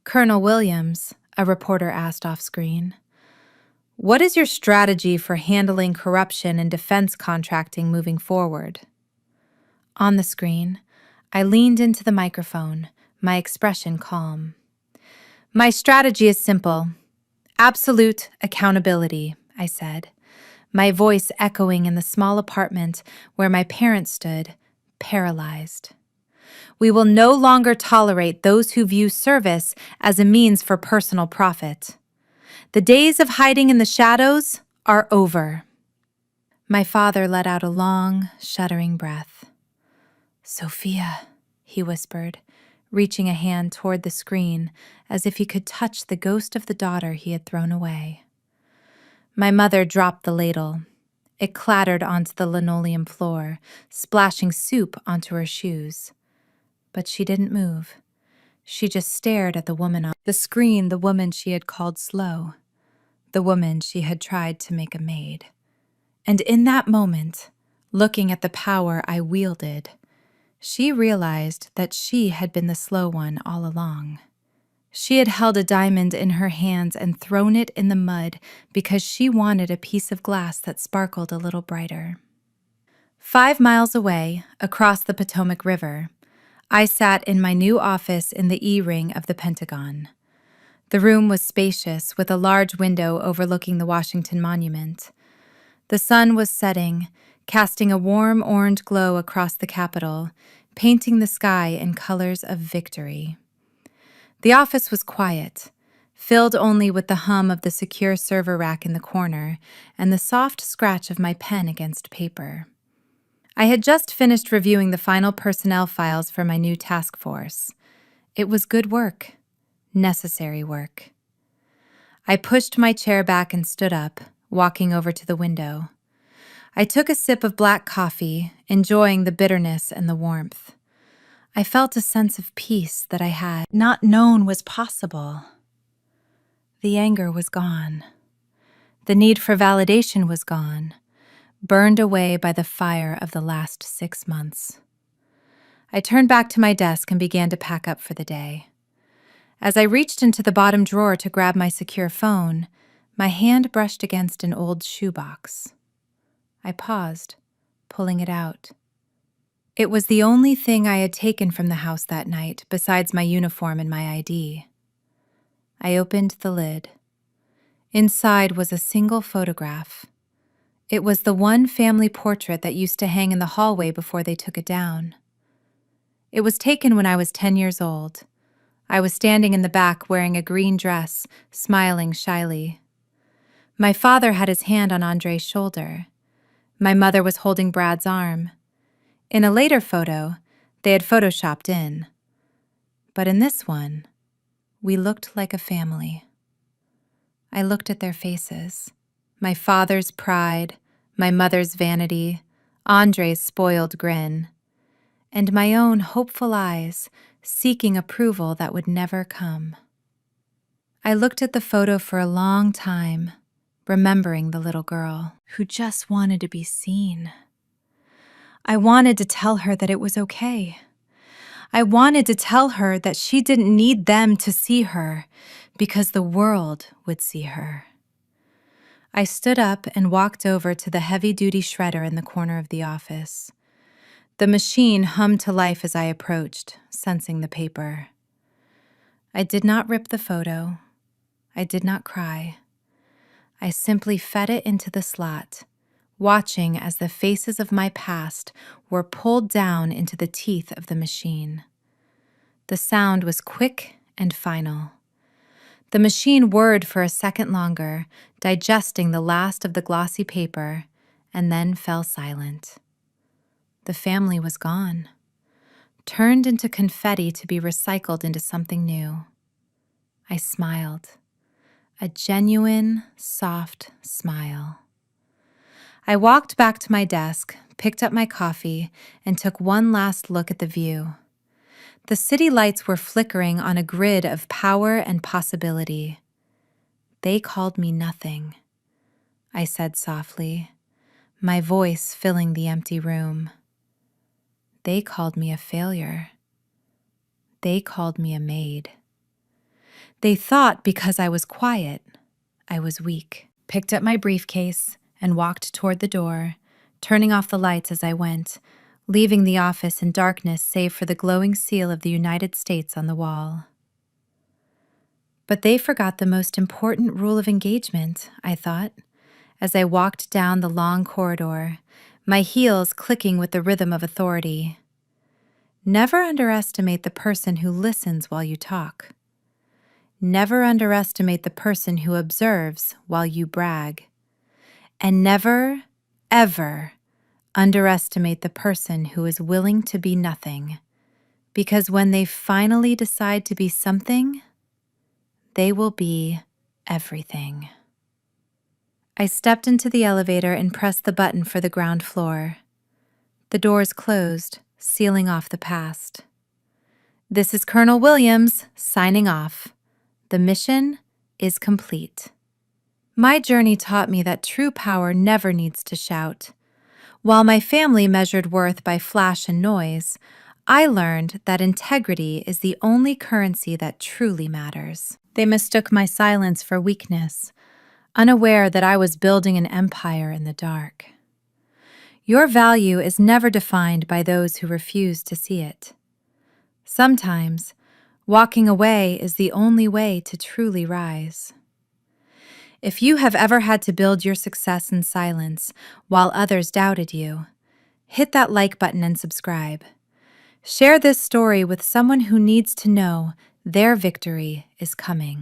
"Colonel Williams," a reporter asked off-screen, "what is your strategy for handling corruption in defense contracting moving forward?" On the screen, I leaned into the microphone, my expression calm. "My strategy is simple. Absolute accountability," I said, my voice echoing in the small apartment where my parents stood, paralyzed. "We will no longer tolerate those who view service as a means for personal profit. The days of hiding in the shadows are over." My father let out a long, shuddering breath. "Sophia," he whispered, reaching a hand toward the screen as if he could touch the ghost of the daughter he had thrown away. My mother dropped the ladle. It clattered onto the linoleum floor, splashing soup onto her shoes. But she didn't move. She just stared at the woman on the screen, the woman she had called slow, the woman she had tried to make a maid. And in that moment, looking at the power I wielded, she realized that she had been the slow one all along. She had held a diamond in her hands and thrown it in the mud because she wanted a piece of glass that sparkled a little brighter. 5 miles away, across the Potomac River, I sat in my new office in the E-ring of the Pentagon. The room was spacious, with a large window overlooking the Washington Monument. The sun was setting, casting a warm orange glow across the Capitol, painting the sky in colors of victory. The office was quiet, filled only with the hum of the secure server rack in the corner and the soft scratch of my pen against paper. I had just finished reviewing the final personnel files for my new task force. It was good work, necessary work. I pushed my chair back and stood up, walking over to the window. I took a sip of black coffee, enjoying the bitterness and the warmth. I felt a sense of peace that I had not known was possible. The anger was gone. The need for validation was gone, burned away by the fire of the last 6 months. I turned back to my desk and began to pack up for the day. As I reached into the bottom drawer to grab my secure phone, my hand brushed against an old shoebox. I paused, pulling it out. It was the only thing I had taken from the house that night, besides my uniform and my ID. I opened the lid. Inside was a single photograph. It was the one family portrait that used to hang in the hallway before they took it down. It was taken when I was 10 years old. I was standing in the back wearing a green dress, smiling shyly. My father had his hand on Andre's shoulder. My mother was holding Brad's arm. In a later photo, they had photoshopped in. But in this one, we looked like a family. I looked at their faces. My father's pride, my mother's vanity, Andre's spoiled grin, and my own hopeful eyes seeking approval that would never come. I looked at the photo for a long time, remembering the little girl who just wanted to be seen. I wanted to tell her that it was okay. I wanted to tell her that she didn't need them to see her because the world would see her. I stood up and walked over to the heavy-duty shredder in the corner of the office. The machine hummed to life as I approached, sensing the paper. I did not rip the photo. I did not cry. I simply fed it into the slot, watching as the faces of my past were pulled down into the teeth of the machine. The sound was quick and final. The machine whirred for a second longer, digesting the last of the glossy paper, and then fell silent. The family was gone, turned into confetti to be recycled into something new. I smiled, a genuine, soft smile. I walked back to my desk, picked up my coffee, and took one last look at the view. The city lights were flickering on a grid of power and possibility. They called me nothing, I said softly, my voice filling the empty room. They called me a failure. They called me a maid. They thought because I was quiet, I was weak. Picked up my briefcase and walked toward the door, turning off the lights as I went, leaving the office in darkness save for the glowing seal of the United States on the wall. But they forgot the most important rule of engagement, I thought, as I walked down the long corridor, my heels clicking with the rhythm of authority. Never underestimate the person who listens while you talk. Never underestimate the person who observes while you brag. And never, ever underestimate the person who is willing to be nothing, because when they finally decide to be something, they will be everything. I stepped into the elevator and pressed the button for the ground floor. The doors closed, sealing off the past. This is Colonel Williams, signing off. The mission is complete. My journey taught me that true power never needs to shout. While my family measured worth by flash and noise, I learned that integrity is the only currency that truly matters. They mistook my silence for weakness, unaware that I was building an empire in the dark. Your value is never defined by those who refuse to see it. Sometimes, walking away is the only way to truly rise. If you have ever had to build your success in silence while others doubted you, hit that like button and subscribe. Share this story with someone who needs to know their victory is coming.